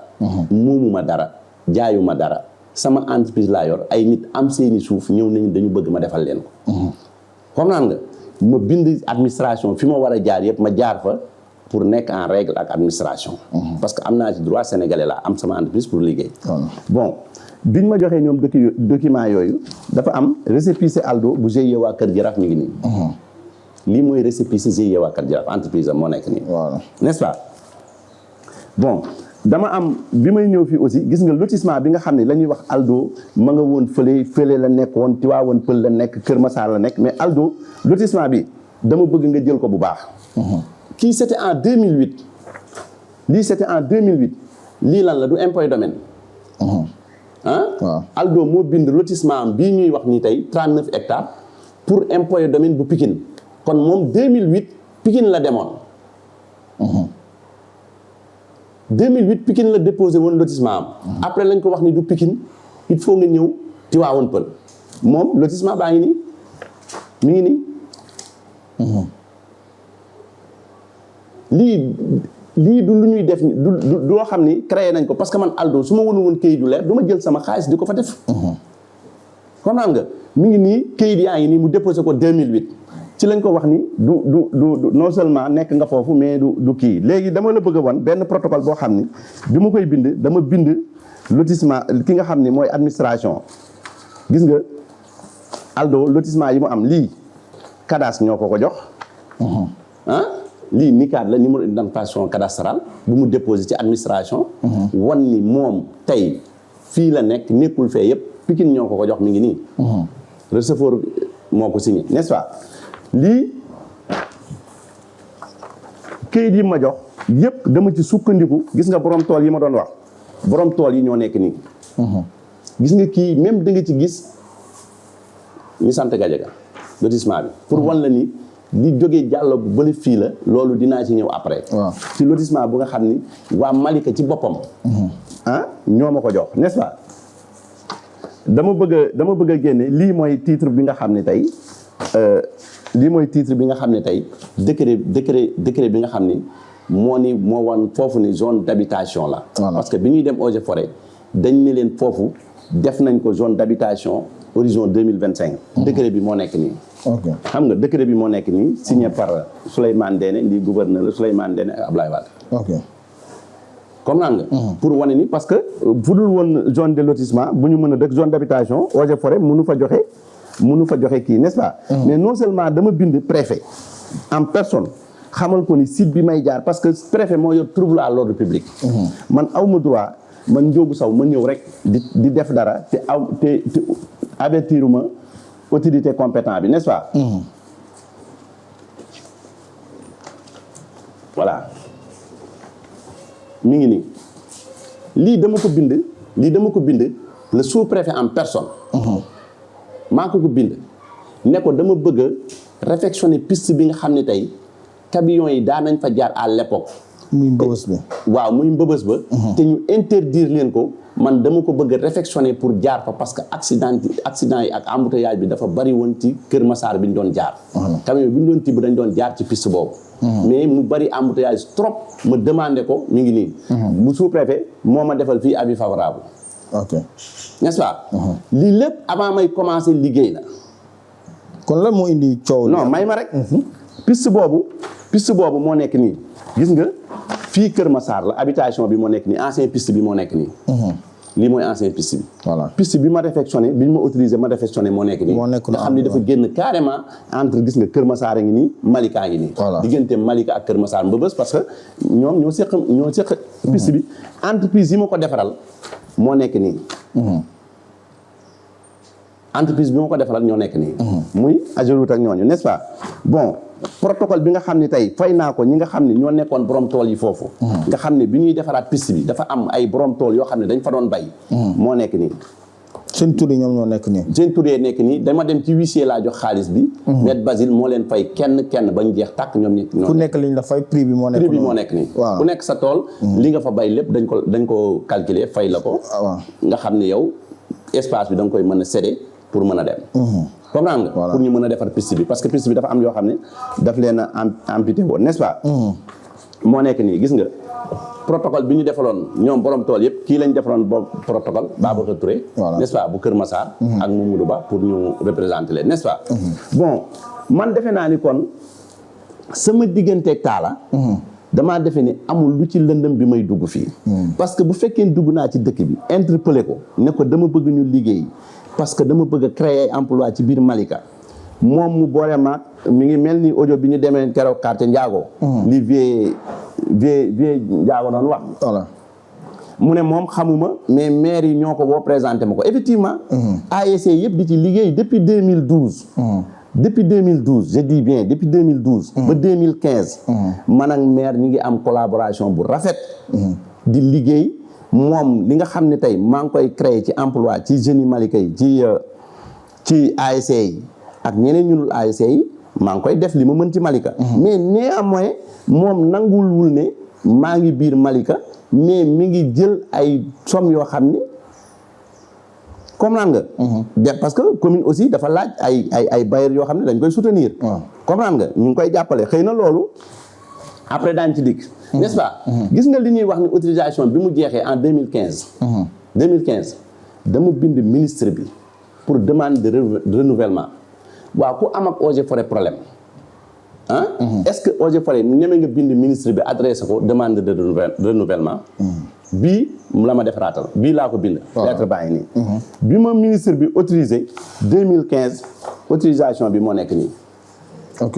muumu ma dara jaayu ma dara sama entreprise laa yor ay nit am seeni suuf ñëw nañu dañu bëgg ma defal leen ko. comprendre nga ma bind administration fi ma war a jaar yëpp ma jaar fa pour nekk en règle ak administration. parce que am naa ci droit sénégalais laa am sama entreprise pour liggéey. bon. biñ ma joxee ñoom document yooyu dafa am récépissé Aldo bu GIE waa Kër Jaraaf mi ngi nii. lii mooy récépissé GIE waa Kër Jaraaf entreprise am moo nekk nii. n'est-ce pas bon dama am bi may ñëw fii aussi gis nga lotissement bi nga xam ne la ñuy wax Aldo ma nga woon fële la nekk woon Tivaouane Peulh la nekk Kër Massar la nekk mais Aldo lotissement bi dama bëgg nga jël ko bu baax. kii c'était en 2008 lii c'était en 2008 lii lan la du impôt domaine. Aldo moo bind lotissement am bii ñuy wax nii tey 39 hectares pour impôt et domaine bu Pikine kon moom 2008 Pikine la demoon. 2008 Pikine la déposé woon lotissement am. après lañ ko wax ni du Pikine il faut nga ñëw Tivaouane Peulh moom lotissement baa ngi nii mi ngi nii. lii du lu ñuy def du loo xam ni créé nañ ko parce que man Aldo su ma wonu woon këyit du leer du ma jël sama xaalis di ko fa def. comprendre nga mi ngi nii këyit yaa ngi nii mu déposé ko 2008 ci lañ ko wax ni du non seulement nekk nga foofu mais du kii léegi dama la bëgg a wan benn protocole boo xam ni bi ma koy bind dama bind lotissement ki nga xam ni mooy administration gis nga Aldo lotissement yi mu am lii CADAS ñoo ko jox. lii NICAD la numéro d'identification cadastrale bu mu déposé ci administration. wan ni moom tey fii la nekkul fee yëpp Pikine ñoo ko jox mi ngi nii. receveur moo ko signé n'est-ce pas lii këyit yi ma jox yëpp dama ci sukkandiku gis nga borom tool yi ma doon wax borom tool yi ñoo nekk nii. gis nga kii même da nga ci gis ñu sant Gadiaga lotissement bi pour wan la ni. li jógee jàllo bu bële fii la loolu dinaa ci ñëw après. ci lotissement bu nga xam ni waa Malika ci boppam. ñoo ma ko jox n'est-ce pas dama bëgg a génne lii mooy titre bi nga xam ne tey décret bi nga xam ni moo wan foofu ni zone d'habitation la. parce que bi ñuy dem eaux et forêts dañ ne leen foofu def nañ ko zone d'habitation horizon 2025. décret bi moo nekk nii. xam nga décret bi moo nekk nii signé par Souleymane Ndéné lii gouverneur Souleymane Ndéné ak Ablaye Wade. comprendre nga. pour wane ni parce que bu dul woon zone de lotissement bu ñu mën a dëkk zone d'habitation eaux et forêts mënu fa joxe kii n'est-ce pas. mais non seulement dama bind préfet en personne xamal ko ni site bi may jaar parce que préfet moo yor trouble à l'ordre public. man awma droit man Ndiogou Sow ma ñëw rek di def dara te avertiruma autorité compétent bi n'est-ce pas. voilà mi ngi nii lii dama ko bind le sous-préfet en personne. maa ko bind ne ko dama bëgg a réfectionner piste bi nga xam ne tey camions yi daan nañ fa jaar à l'époque. muy mbëbës ba. waaw muy mbëbës ba. te ñu interdire leen ko man dama ko bëgg a réfectionner pour jaar fa parce que accident yi ak embouteillage bi dafa bari woon ci Kër Massar bi ñu doon jaar. camion bi ñu doon tibb dañ doon jaar ci piste boobu. mais mu bari embouteillage trop ma demandé ko mi ngi nii. mu sous-préfet moo ma defal fii avis favorable. ok n'est-ce pas. lii lépp avant may commencer liggéey la. kon lan moo indi coow. non may ma rek. piste boobu piste boobu moo nekk nii gis nga fii Kër Massar la habitation bi moo nekk nii ancien piste bi moo nekk nii. lii mooy ancien piste bi. voilà piste bi ma réfectionné bi ñu ma autorisé ma réfectionné moo nekk nii. moo nekk nga xam ni dafa génn carrément entre gis nga Kër Massar a ngi nii Malika ngi nii. voilà diggante Malika ak Kër Massar Mbëbës parce que ñoom ñoo seq piste bi entreprise yi ma ko defaral moo nekk nii. entreprise bi ma ko defaral ñoo nekk nii. muy Ageroute ak ñooñu n'est-ce pas bon. protocole bi nga xam ne tey fay naa ko ñi nga xam ne ñoo nekkoon borom tool yi foofu. nga xam ne bi ñuy defaraat piste bi dafa am ay borom tool yoo xam ne dañ fa doon bay. moo nekk nii. seen tur yi ñoom ñoo nekk nii. seen tur yi nekk nii dama dem ci huissier laa jox xaalis bi. Maître Basile moo leen fay kenn bañ jeex tàkk ñoom ñi. ku nekk liñ la fay prix bi moo nekk. prix bi moo nekk nii. waaw ku nekk sa tool. li nga fa bay lépp dañ ko calculer fay la ko. nga xam ne yow espace bi da nga koy mën a céder pour mën a dem. comprendre nga pour ñu mën a defar piste bi parce que piste bi dafa am yoo xam ne daf leen a amputé woon n'est-ce pas. moo nekk nii gis nga protocole bi ñu defaloon ñoom borom tool yëpp kii lañ defaloon protocole Babacar Touré. n'est-ce pas bu Kër Massar. ak Mamadou Ba pour ñu représenter leen n'est-ce pas. bon man defe naa ni kon sama digganteeg Talla. damaa defe ni amul lu ci lëndëm bi may dugg fii. parce que bu fekkee dugg naa ci dëkk bi interpellé ko ne ko dama bëgg ñu liggéey. parce que dama bëgg a créer emploi ci biir Malika moom mu boole maag mi ngi mel ni audio bi ñu demee keroog quartier Ndiago. li vie Ndiago doon wax. voilà mu ne moom xamuma mais maire yi ñoo ko boo présenté ma ko effectivement. ASC yëpp di ci liggéey depuis 2012. depuis 2012 je dis bien depuis 2012. ba 2015. man ak maire ñi ngi am collaboration bu rafet. di liggéey. moom li nga xam ne tey maa ngi koy créer ci emploi ci jeunes yi Malika yi ci ASC yi ak ñeneen ñu dul ASC yi maa ngi koy def li ma mën ci Malika. mais néanmoins moom nanguwul ne maa ngi biir Malika mais mi ngi jël ay somme yoo xam ni comprendre nga. parce que commune aussi dafa laaj ay bailleurs yoo xam ne dañ koy soutenir. comprendre nga ñu ngi koy jàppale xëy na loolu après daañu ci dikk. n'est-ce pas. gis nga li ñuy wax ni autorisation bi mu jeexee en 2015. 2015 dama bind ministre bi pour demande de renouvellement waaw ku am ak eaux et forêt problème ah. est-ce que eaux et forêt ñeme nga bind ministre bi adressé ko demande de renouvellement. bii la ma defaraatal bii laa ko bind. lettre baa ngi nii. bi ma ministre bi autorisé 2015 autorisation bi moo nekk nii. ok.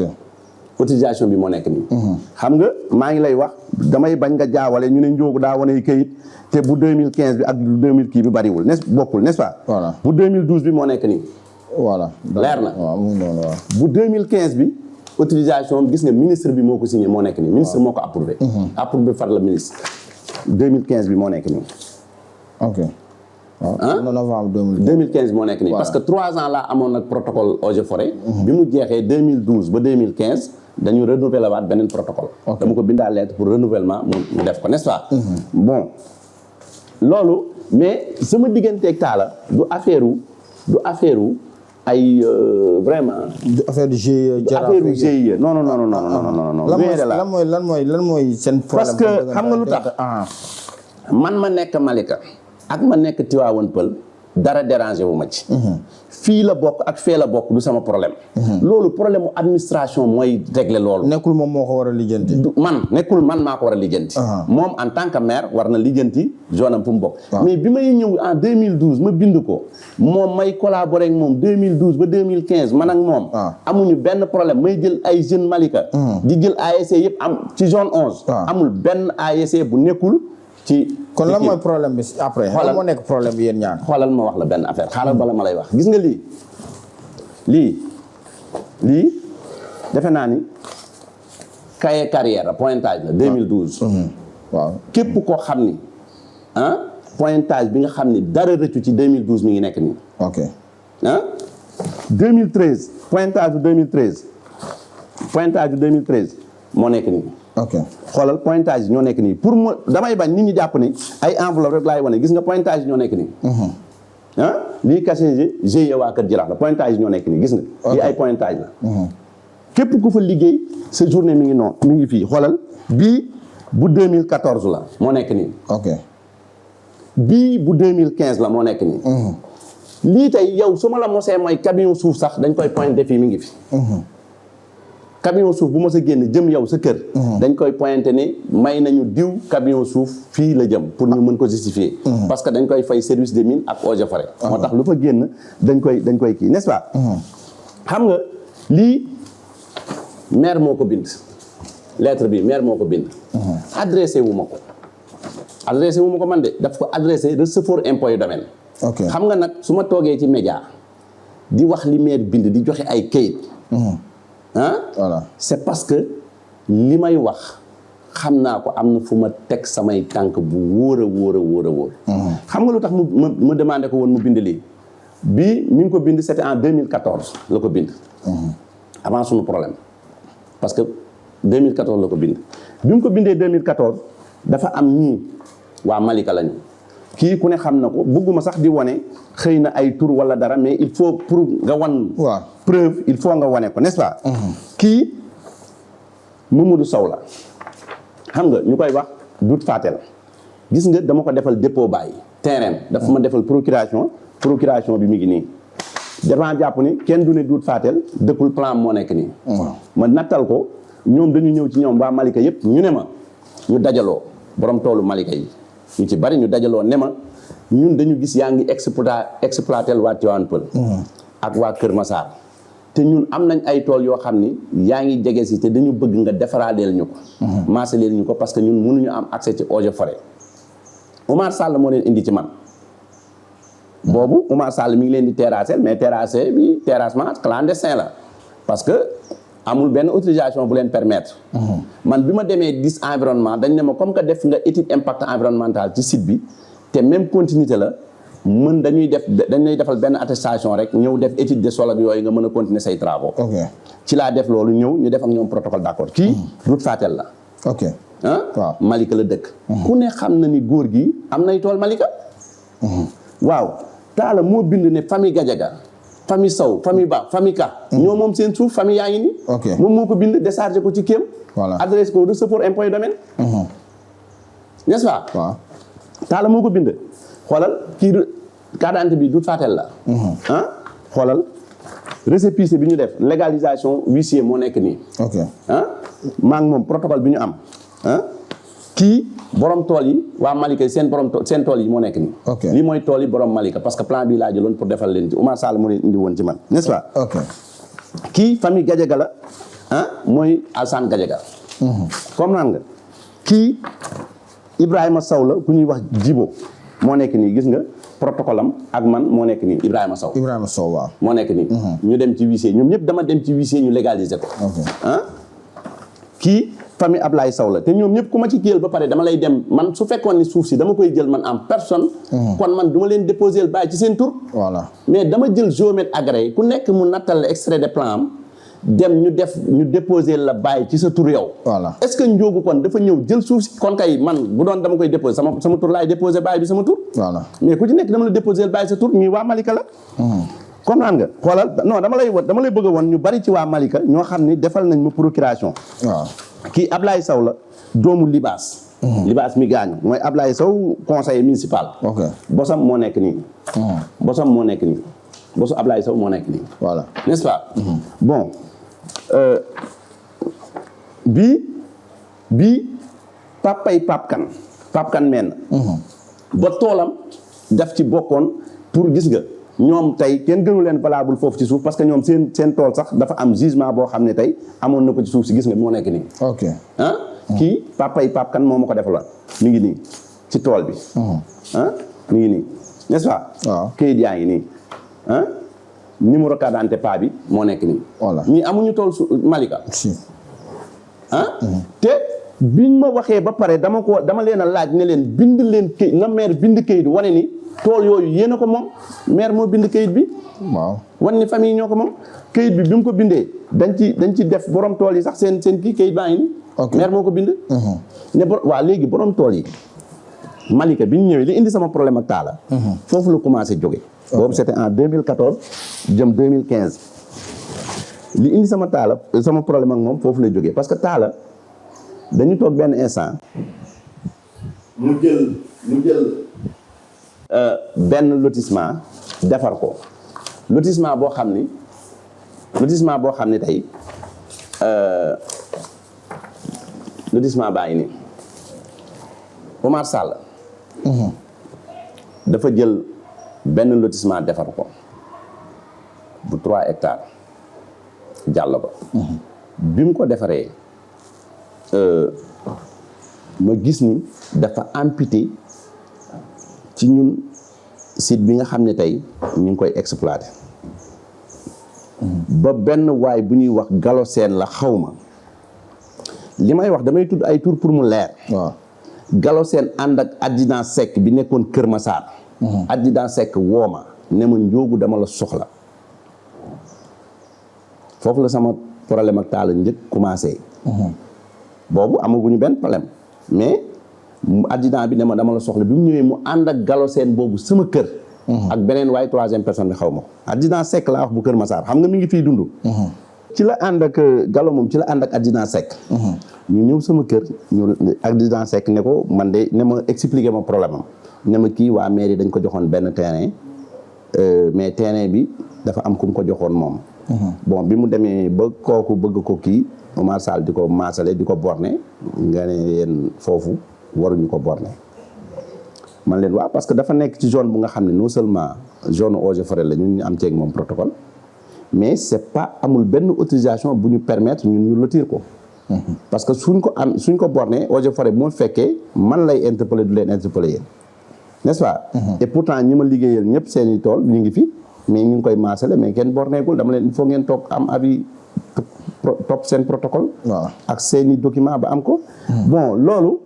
autorisation bi moo nekk nii. xam nga maa ngi lay wax damay bañ nga jaawale ñu ne Ndiogou daa wane këyit te bu 2015 bi ak 2000 kii bi bariwul bokkul n'est-ce pas. voilà bu 2012 bi moo nekk nii. voilà leer na waaw mu noonu waaw. bu 2015 bi autorisation gis nga ministre bi moo ko signé moo nekk nii. ministre moo ko approuvé. approuvé par le ministre. 2015 bi moo nekk nii. ok. waaw novembre 2015 moo nekk nii. parce que 3 ans laa amoon nag protocole eaux et forêt. bi mu jeexee 2012 ba 2015 dañu renouveler waat beneen protocole. dama ko bindaa lettre pour renouvellement mu def ko n'est-ce pas. bon loolu mais sama digganteeg Talla du affaire ay vraiment. du affaire du GIE. affaire du GIE non. lan mooy seen problème. parce que xam nga lu tax. man ma nekk Malika. ak ma nekk Tivaouane Peulh dara dérangé wu ma ci. fii la bokk ak fee la bokk du sama problème. loolu problème mu administration mooy régler loolu. nekkul moom moo ko war a lijjanti. nekkul man maa ko war a lijjanti. moom en tant que maire war na lijjanti zone am fu mu bokk. mais bi may ñëw en 2012 ma bind ko moom may collaborer ak moom 2012 ba 2015 man ak moom. amuñu benn problème may jël ay jeunes Malika. di jël ASC yëpp am ci zone 11. amul benn ASC bu nekkul. kon lan mooy problème bi après. lan moo nekk problème bi yéen ñaar. xoolal ma wax la benn affaire xaaral bala ma lay wax gis nga lii defe naa ni cahier carrière pointage la 2012. waaw képp koo xam ni pointage bi nga xam ni dara rëccu ci 2012 mi ngi nekk nii. ok 2013 pointage bu 2013 moo nekk nii. ok xoolal pointage yi ñoo nekk nii pour ma damay bañ nit ñi jàpp ni ay enveloppe rek laay wane gis nga pointage yi ñoo nekk nii. lii cachet GIE waa Kër Jaraaf la pointage yi ñoo nekk nii gis nga. lii ay pointage la. képp ku fa liggéey sa journée mi ngi fii xoolal bii bu 2014 la moo nekk nii. ok bii bu 2015 la moo nekk nii. lii tey yow su ma la mosee mooy camion suuf sax dañ koy pointé fii mi ngi fi. camion suuf bu ma sa génn jëm yow sa kër. dañ koy pointé ne may nañu diw camion suuf fii la jëm pour ñu mën ko justifier. parce que dañ koy fay service des mines ak eaux et forêts. moo tax lu fa génn dañ koy kii n'est-ce pas. xam nga lii maire moo ko bind lettre bi maire moo ko bind. adressé wu ma ko man de daf ko adressé receveur impôt et domaine. ok xam nga nag su ma toogee ci média di wax li maire bind di joxe ay kayit. voilà c'est parce que li may wax xam naa ko am na fu ma teg samay tànk bu wóor a wóor. xam nga lu tax mu demandé ko woon mu bind lii bii mi ngi ko bind c'était en 2014 la ko bind. avant suñu problème parce que 2014 la ko bind. bi mu ko bindee 2014 dafa am ñii waa Malika lañu kii ku ne xam na ko bëgguma sax di wane xëy na ay tur wala dara mais il faut pour nga wan. waaw preuve il faut nga wane ko n'est-ce pas. kii Mamadou Sow la xam nga ñu koy wax Dout Fatel gis nga dama ko defal dépôt bàyyi terrain dafa ma defal procuration bi mi ngi nii. damaa jàpp ni kenn du ne Dout Fatel dëkkul plan moo nekk nii. ma nattal ko ñoom dañu ñëw ci ñoom waa Malika yëpp ñu ne ma ñu dajaloo borom toolu Malika yi ñu ci bari ñu dajaloo ne ma ñun dañu gis yaa ngi exploité waa Tivaouane Peulh ak waa Kër Massar te ñun am nañ ay tool yoo xam ni yaa ngi jege si te dañu bëgg nga defaraadeel ñu ko. maasaleel ñu ko parce que ñun mënuñu am accès ci eaux et forêts. Oumar Sall moo leen indi ci man. boobu Oumar Sall mi ngi leen di terrasser mais terrassement clandestin la parce que amul benn autorisation bu leen permettre. man bi ma demee gis environnement dañ ne ma comme que def nga étude impact environnemental ci site bi te même continuité la dañuy defal benn attestation rek ñëw def étude de sol ak yooyu nga mën a continuer say travaux. ci laa def loolu ñëw ñu def ak ñoom protocole d'accord kii Dout Fatel la. ok waaw Malika la dëkk. ku ne xam na ni góor gi am nay tool Malika. waaw Talla moo bind ne famille Gadiaga famille Sow famille Ba famille Ka. ñoo moom seen suuf famille yaa ngi nii. ok moom moo ko bind déchargé ko ci kéem. voilà adresse ko receveur impôt et domaine. n'est-ce pas. waaw Talla moo ko bind. xoolal kii carte d'identité bi Dout Fatel la. xoolal récépissé bi ñu def légalisation huissier moo nekk nii. ok maa ngi moom protocole bi ñu am. kii borom tool yi waa Malika seen tool yi moo nekk nii. ok lii mooy tool yi borom Malika parce que plan bi laa jëloon pour defal leen ci Oumar Sall moo leen indi woon ci man n'est-ce pas. ok kii famille Gadiaga la mooy Alsane Gadiaga. comprendre nga kii Ibrahima Sow la ku ñuy wax Djibo moo nekk nii gis nga protocole am ak man moo nekk nii Ibrahima Sow. Ibrahima Sow waaw. moo nekk nii. ñu dem ci huissier ñoom ñëpp dama dem ci huissier ñu légaliser ko. kii famille Ablaye Sow la te ñoom ñëpp ku ma ci kiyal ba pare dama lay dem man su fekkoon ni suuf si dama koy jël man en personne. kon man du ma leen déposer bàyyi ci seen tur. voilà mais dama jël géomètre agréé ku nekk mu nattal extrait de plan am dem ñu déposer la bàyyi ci sa tur yow. voilà est-ce que Ndiogou kon dafa ñëw jël suuf si kon kay man bu doon dama koy déposer sama tur laay déposer bàyyi bi sama tur. voilà mais ku ci nekk dama la déposer bàyyi sa tur ñii waa Malika la. comprendre nga xoolal non dama lay bëgg a woon ñu bari ci waa Malika ñoo xam ni defal nañ ma procuration. waaw kii Ablaye Sow la doomu Libaas. Libaas mi gaañu mooy Ablaye Sow conseiller municipal. ok bosam moo nekk nii. bosam moo nekk nii bosu Ablaye Sow moo nekk nii. voilà n'est-ce pas. bon bii papay Pape Kane meen ba toolam daf ci bokkoon pour gis nga ñoom tey kenn gënu leen valable foofu ci suuf parce que ñoom seen tool sax dafa am jugement boo xam ne tey amoon na ko ci suuf si gis nga moo nekk nii. ok kii papay Pape Kane moo ma ko defaloon mi ngi nii ci tool bi. mi ngi nii n'est-ce pas. waaw kayit yaa ngi nii numéro carte d'identité pa bi moo nekk nii. voilà ñii amuñu tool su Malika. si te biñ ma waxee ba pare dama leen a laaj ne leen bind leen kayit na maire bind kayit wane ni tool yooyu yéen a ko moom maire moo bind kayit bi. waaw wan ni famille ñoo ko moom kayit bi mu ko bindee dañ ci def borom tool yi sax seen kii kayit baa ngi nii. ok maire moo ko bind. ne waa léegi borom tool yi Malika bi ñu ñëwee li indi sama problème ak Talla. foofu la commencé jóge. boobu c'était en 2014 jëm 2015 li indi sama problème ak moom foofu la jógee parce que Talla dañu toog benn instant mu jël benn lotissement defar ko lotissement boo xam ni tey lotissement baa ngi nii Omar Sall dafa jël benn lotissement defar ko bu 3 hectares jàll ko bi mu ko defaree ma gis ni dafa amputé ci ñun site bi nga xam ne tey ñu ngi koy exploité ba benn waay bu ñuy wax Galoseen la xaw ma li may wax damay tudd ay tur pour mu leer. waaw Galoseen ànd ak adjudant Seck bi nekkoon Kër Massar. adjudant Seck woo ma ne ma Ndiogou dama la soxla foofu la sama problème ak Talla njëkk commencé. boobu amaguñu benn problème mais adjudant bi ne ma dama la soxla bi mu ñëwee mu ànd ak Galoseen boobu sama kër. ak beneen waaye 3e personne bi xaw ma ko. adjudant Seck laa wax bu Kër Massar xam nga mi ngi fiy dund. ci la ànd ak Gallo moom ci la ànd ak adjudant Seck. ñu ñëw sama kër ñu adjudant Seck ne ko man de ne ma expliqué ma problème am ne ma kii waa mairie dañ ko joxoon benn terrain mais terrain bi dafa am ku mu ko joxoon moom. bon bi mu demee ba kooku bëgg ko kii Omar Sall di ko maasale di ko borné nga ne yéen foofu waruñu ko borné. man leen waaw parce que dafa nekk ci zone bu nga xam ne non seulement zone eaux et forêts la ñun ñu am ceeg moom protocole mais c'est pas amul benn autorisation bu ñu permettre ñun ñu lotir ko. parce que suñ ko borné eaux et forêts bu ma fekkee man lay interpeller du leen interpeller yéen n'est-ce pas. et pourtant ñi ma liggéeyal ñëpp seeni tool ñu ngi fi mais ñu ngi koy maasale mais kenn bornéegul dama leen il faut ngeen toog am avis topp seen protocole. waaw ak seeni document ba am ko. bon loolu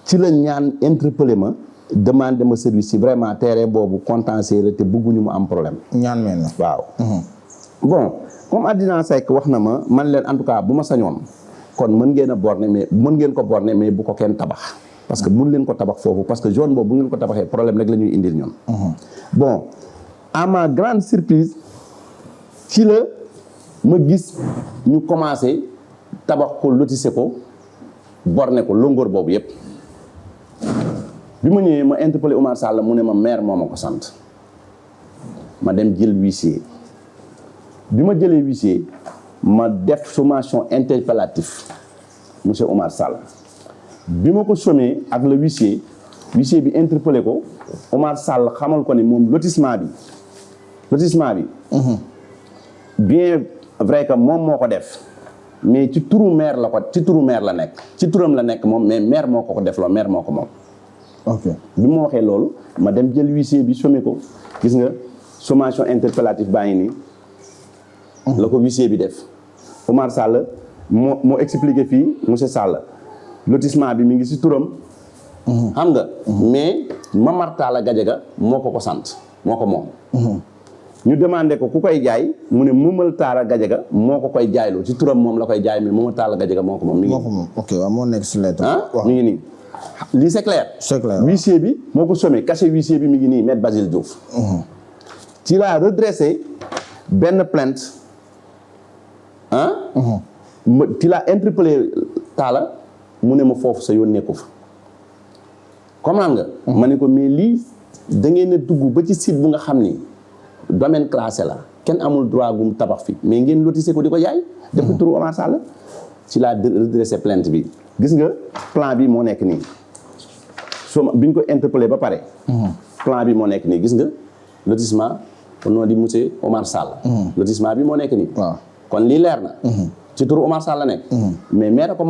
ci la ñaan interpeller ma. demande ma service yi vraiment terrain boobu contentieux la te bëgguñu mu am problème. ñaan mel na waaw. bon comme adjudant Seck wax na ma man leen en tout cas bu ma sañoon kon mën ngeen a borné mais mën ngeen ko borné mais bu ko kenn tabax. parce que mun leen ko tabax foofu parce que zone boobu bu ngeen ko tabaxee problème rek la ñuy indil ñoom. bon à ma grande surprise ci la ma gis ñu commencé tabax ko lotissé ko borné ko longueur boobu yépp bi ma ñëwee ma interpellé Omar Sall mu ne ma maire moo ma ko sant ma dem jël huissier bi ma jëlee huissier ma def sommation interpellative monsieur Omar Sall bi ma ko sommé ak le huissier bi interpellé ko Omar Sall xamal ko ne moom lotissement bi bien vrai que moom moo ko def mais ci turu maire la nekk ci turam la nekk moom mais maire moo ko def loo maire moo ko moom. ok bi ma waxee loolu ma dem jël huissier bi sommé ko gis nga sommation interpellative baa ngi nii. la ko huissier bi def. Omar Sall moo expliqué fii monsieur Sall lotissement bi mi ngi ci turam. xam nga. mais Mamar Talla Gadiaga moo ko sant moo ko moom. ñu demandé ko ku koy jaay mu ne Mamal Talla Gadiaga moo ko koy jaayloo ci turam moom la koy jaay mais Mamal Talla Gadiaga moo ko moom. mi ngi ok waaw moo nekk ci lettre. mi ngi nii. lii c'est clair. c'est clair huissier bi moo ko sommé cachet huissier bi mi ngi nii maître Basile Diouf. ci laa redressé benn plainte ci laa interpellé Talla mu ne ma foofu sa yoon nekku fa. comprendre nga. ma ne ko mais lii da ngeen a dugg ba ci site bu nga xam ni domaine classé la kenn amul droit gum tabax fi mais ngeen lotissé ko di ko jaay. def ko turu Omar Sall. ci laa redressé plainte bi. gis nga plan bi moo nekk nii bi ñu ko interpellé ba pare. plan bi moo nekk nii gis nga lotissement au nom di monsieur Omar Sall. lotissement bi moo nekk nii. waaw kon lii leer na. ci turu Omar Sall la nekk. mais maire ko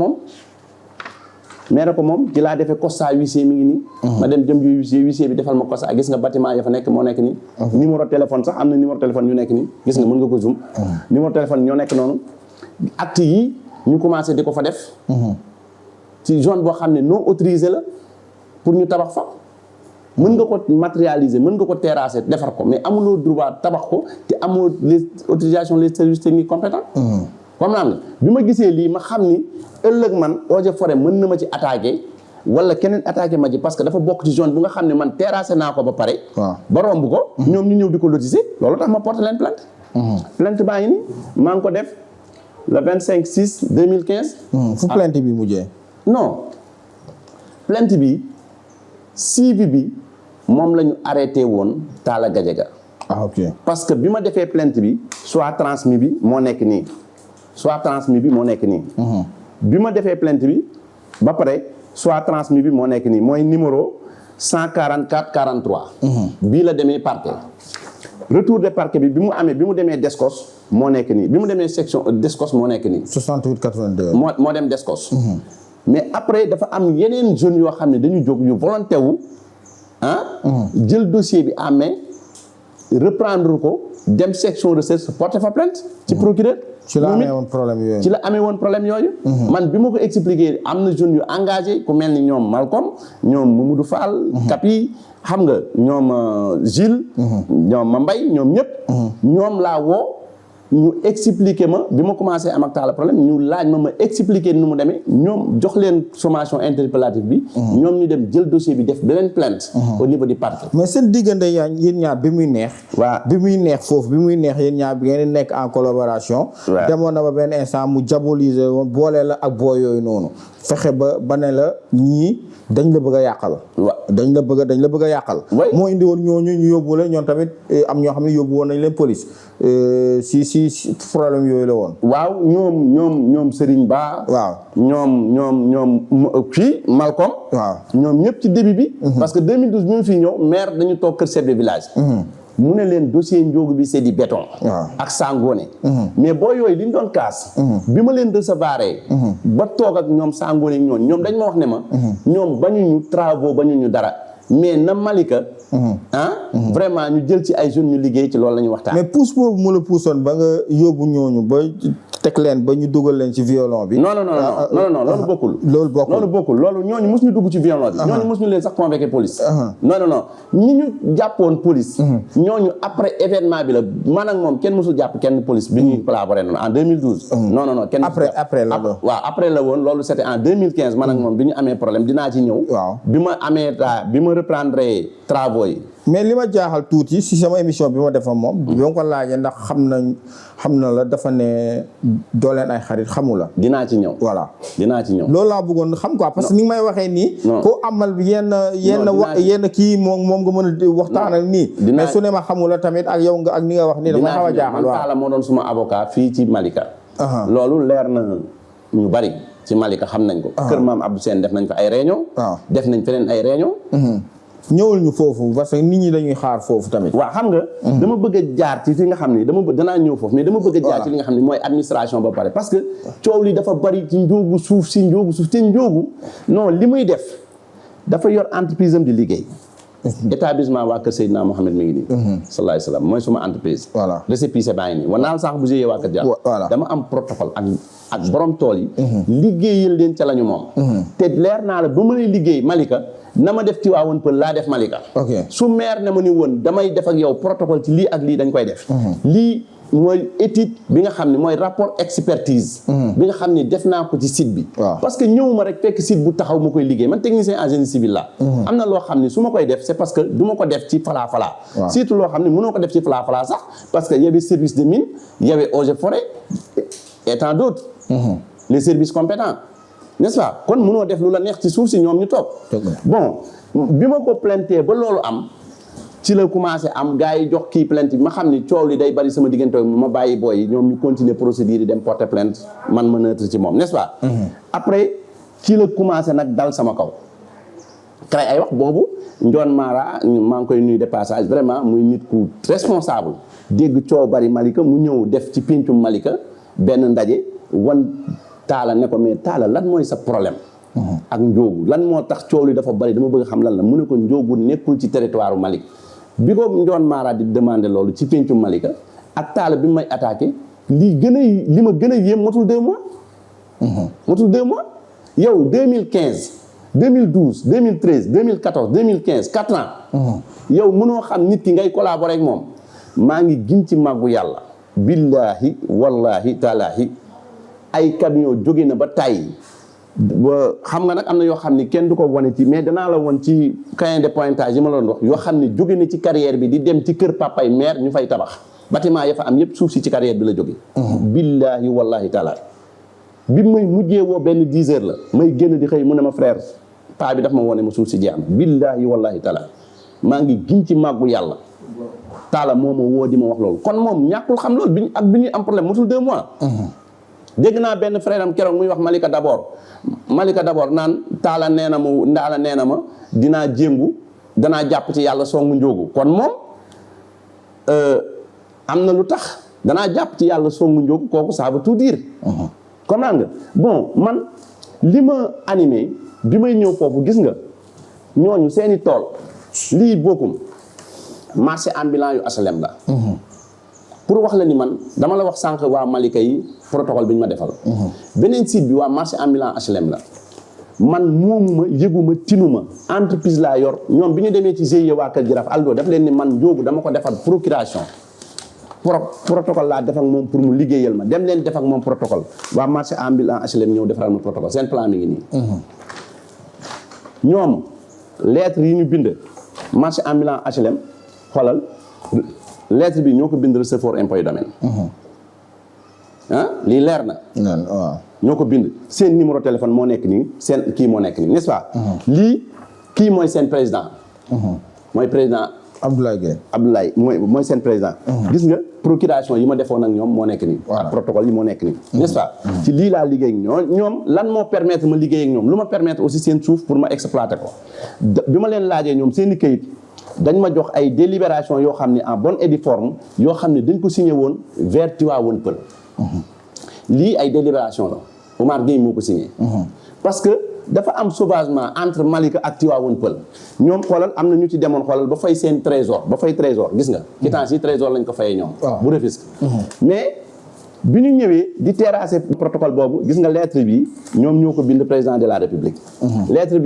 moom ci laa defee constat huissier mi ngi nii. ma dem jëm yu huissier bi defal ma constat gis nga bâtiment ya fa nekk moo nekk nii. numéro téléphone sax am na numéro téléphone yu nekk nii gis nga mën nga ko zoom. numéro téléphone ñoo nekk noonu acte yi ñu commencé di ko fa def. ci zone boo xam ne non autorisé la pour ñu tabax fa mën nga ko matérialiser mën nga ko terrasser defar ko mais amuloo droit tabax ko te amoo les autorisations les services techniques compétents. comme naan nga bi ma gisee lii ma xam ni ëllëg man eaux et forêts mën na ma ci attaqué wala keneen attaqué ma ci parce que dafa bokk ci zone bu nga xam ne man terrassé naa ko ba pare. ba romb ko. ñoom ñu ñëw di ko lotisser loolu tax ma porté leen plainte. plainte baa ngi nii maa ngi ko def le 25/6/2015. fu plainte bi mujjee. non plainte bi suivi bi moom la ñu arrêté woon Talla Gadiaga. ok parce que bi ma defee plainte bi soit transmis bi moo nekk nii soit transmis bi moo nekk nii. bi ma defee plainte bi ba pare soit transmis bi moo nekk nii mooy numéro 144 43. bii la demee parquet. retour de parquet bi mu demee Descos moo nekk nii bi mu demee section Descos moo nekk nii. 68 82. moo dem Descos. mais après dafa am yeneen jeunes yoo xam ne dañu jóg yu volonté wu jël dossier bi en main reprendre ko dem section recherche porter fa plainte ci procureur. ci la amee woon problème yooyu. ci la amee woon problème yooyu. man bi ma ko expliqué am na jeunes yu engagé ku mel ni ñoom Malcolm ñoom Mamadou Fall. Kapi xam nga ñoom Gilles. ñoom Mambay ñoom ñëpp. ñoom laa woo ñu expliqué ma bi ma commencé am ak Talla problème ñu laaj ma expliqué nu mu demee ñoom jox leen sommation interpellative bi. ñoom ñu dem jël dossier bi def beneen plainte. au niveau du parquet. mais seen diggante yéen ñaar bi muy neex. waaw bi muy neex foofu bi muy neex yéen ñaar bi ngeen nekk en collaboration. demoon na ba benn instant mu diaboliser woon boole la ak boo yooyu noonu fexe ba ne la ñii dañ la bëgg a yàqal. waaw dañ la bëgg a yàqal. moo indi woon ñooñu ñu yóbbu la ñoom tamit am ñoo xam ne yóbbu woon nañ leen police si problème yooyu la woon. waaw ñoom Serigne Ba. waaw ñoom fii Malcolm. waaw ñoom ñëpp ci début bi. parce que 2012 bi mu fi ñëw maire dañu toog kër chef de village. mu ne leen dossier Ndiogou bi c'est du béton. ak Sangone. mais boo yooyu li ñu doon kaas. bi ma leen recevoir ba toog ak ñoom Sangone ak ñoom dañ ma wax ne ma. ñoom bañuñu travaux bañuñu dara mais na Malika. vraiment ñu jël ci ay jeunes ñu liggéey ci loolu la ñu waxtaan. mais pousse boobu mu la puusoon ba nga yóbbu ñooñu ba teg leen ba ñu dugal leen ci violon bi. non loolu bokkul. loolu ñooñu mos ñu dugg ci violon bi. ñooñu mos ñu leen sax convoqué police. non ñi ñu jàppoon police. ñooñu après événement bi la man ak moom kenn mosul jàpp kenn police bi ñuy collaboré noonu en 2012. non kenn après la woon. waaw après la woon loolu c'était en 2015 man ak moom bi ñu amee problème dinaa ci ñëw. waaw bi ma reprendre travaux yi. mais li ma jaaxal tuuti si sama émission bi ma defa moom bi ma ko laajee ndax xam na la dafa ne doo leen ay xarit xamu la. dinaa ci ñëw. voilà dinaa ci ñëw. loolu laa bëggoon xam quoi parce que ni nga may waxee nii. ko amal yenn kii moom nga mën a waxtaanal nii. mais su ne ma xamu la tamit ak yow nga ak ni nga wax nii dafa xaw a jaaxal. waaw Talla moo doon suma avocat fii ci Malika. loolu leer na ñu bari ci Malika xam nañ ko. kër maam Abdou Sène def nañ fa ay réunion. def nañ feneen ay réunion. ñëwul ñu foofu parce que nit ñi dañuy xaar foofu tamit. waaw xam nga. dama bëgg a jaar ci fi nga xam ni danaa ñëw foofu mais dama bëgg a jaar ci li nga xam ni mooy administration ba pare parce que coow li dafa bari ci njóogu suuf te njóogu non li muy def dafa yor entreprise am di liggéey. établissement waa Kër Seydina Mohamed mi ngi nii. sallallahu alayhi wa sallam mooy suma entreprise. voilà récépissé baa ngi nii war naa sax bu jiyee waa Kër Diallo. voilà dama am protocole ak borom tool yi. liggéeyal leen ca la ñu moom. te leer naa la ba ma lay liggéey Malika. na ma def Tivaouane Peulh laa def Malika. su maire ne ma ni woon damay def ak yow protocole ci lii ak lii dañ koy def. lii mooy étude bi nga xam ne mooy rapport expertise. bi nga xam ne def naa ko ci site bi. parce que ñëwuma rek fekk site bu taxaw ma koy liggéey man technicien en génie civil la. am na loo xam ne su ma koy def c'est parce que du ma ko def ci falaa surtout loo xam ne mënoo ko def ci falaa sax parce que y avait service de mine y avait eaux et forêt et tant d'autres. les services compétents. n'est-ce pas kon mënoo def lu la neex ci suuf si ñoom ñu toog. bon bi ma ko plainté ba loolu am ci la commencé am gars yi jox kii plainte bi ma xam ni coow li day bari sama diggante ma bàyyi booy yi ñoom ñu continuer procédure yi dem porter plainte man ma neutre ci moom n'est-ce pas. après ci la commencé nag dal sama kaw. créé ay wax boobu Ndione Mara maa ngi koy nuyu de passage vraiment muy nit ku responsable dégg coow bari Malika mu ñëw def ci péncum Malika benn ndaje wan. Talla ne ko mais Talla lan mooy sa problème. ak Ndiogou lan moo tax coow li dafa bari dama bëgg xam lan la mu ne ko Ndiogou nekkul ci territoire Malika bi ko Ndione Mara di demander loolu ci pencu Malika ak Talla bi may attaqué li ma gën a yéem motul 2 mois. motul 2 mois yow 2015 2012 2013 2014 2015 4 ans. yow mënoo xam nit ki ngay collaborer ak moom maa ngi gin ci màggu yàlla. billahi wallahi taalaahi ay camion jóge na ba tàyyi ba xam nga nag am na yoo xam ni kenn du ko wane ci mais danaa la woon ci cahier de pointage yi ma la doon wax yoo xam ne jóge na ci carrière bi di dem ci kër papay maire ñu fay tabax bâtiment ya fa am yëpp suuf si ci carrière bi la jóge billahi wallahi taala bi may mujjee woo benn 10 heures la may génn di xëy mu ne ma frère paa bi daf ma wone ma suuf si jeex na billahi wallahi taala maa ngi giñ ci màggu yàlla Talla moo ma woo di ma wax loolu kon moom ñàkkul xam loolu bi ñuy am problème mosul 2 mois dégg naa benn frère am keroog muy wax Malika d'abord naan taala nee na ma ndaala nee na ma dinaa jéngu danaa jàpp ci yàlla songu njóogu kon moom am na lu tax danaa jàpp ci yàlla songu njóogu kooku ça veut tout dire comprendre nga bon man li ma animé bi may ñëw foofu gis nga ñooñu seeni tool lii bokkum marché ambulant yu HLM la pour wax la ni man dama la wax sànq waa Malika yi protocole bi ñu ma defal beneen site bi waa marché ambulant HLM la man moomuma yëguma tinuma entreprise laa yor ñoom bi ñu demee ci GIE waa Kër Jaraaf Aldo daf leen ni man Ndiogou dama ko defal procuration protocole laa def ak moom pour mu liggéeyal ma dem leen def ak moom protocole waa marché ambulant HLM ñëw defaral ma protocole seen plan mi ngi nii ñoom lettre yi ñu bind marché ambulant HLM xoolal lettre bi ñoo ko bind receveur impôt et domaine lii leer na waaw ñoo ko bind seen numéro téléphone moo nekk nii seen kii moo nekk nii n'est-ce pas lii kii mooy seen président mooy président Abdoulaye Gueye mooy seen président gis nga procuration yi ma defoon ak ñoom moo nekk nii protocole yi moo nekk nii n'est-ce pas ci lii laa liggéey ak ñoom lan moo permettre ma liggéey ak ñoom lu ma permettre aussi seen suuf pour ma exploiter ko bi ma leen laajee ñoom seen i këyit dañ ma jox ay délibération yoo xam ne en bonne et due forme yoo xam ne dañ ko signé woon vers Tivaouane Peulh lii ay délibération la Omar Gueye moo ko signé parce que dafa am sauvagement entre Malika ak Tivaouane Peulh ñoom xoolal am na ñu ci demoon xoolal ba fay seen trésor gis nga quittance yi trésor lañ ko fayee ñoom bu Rufisque mais bi ñu ñëwee di terrasser protocole boobu gis nga lettre bi ñoom ñoo ko bind président de la République lettre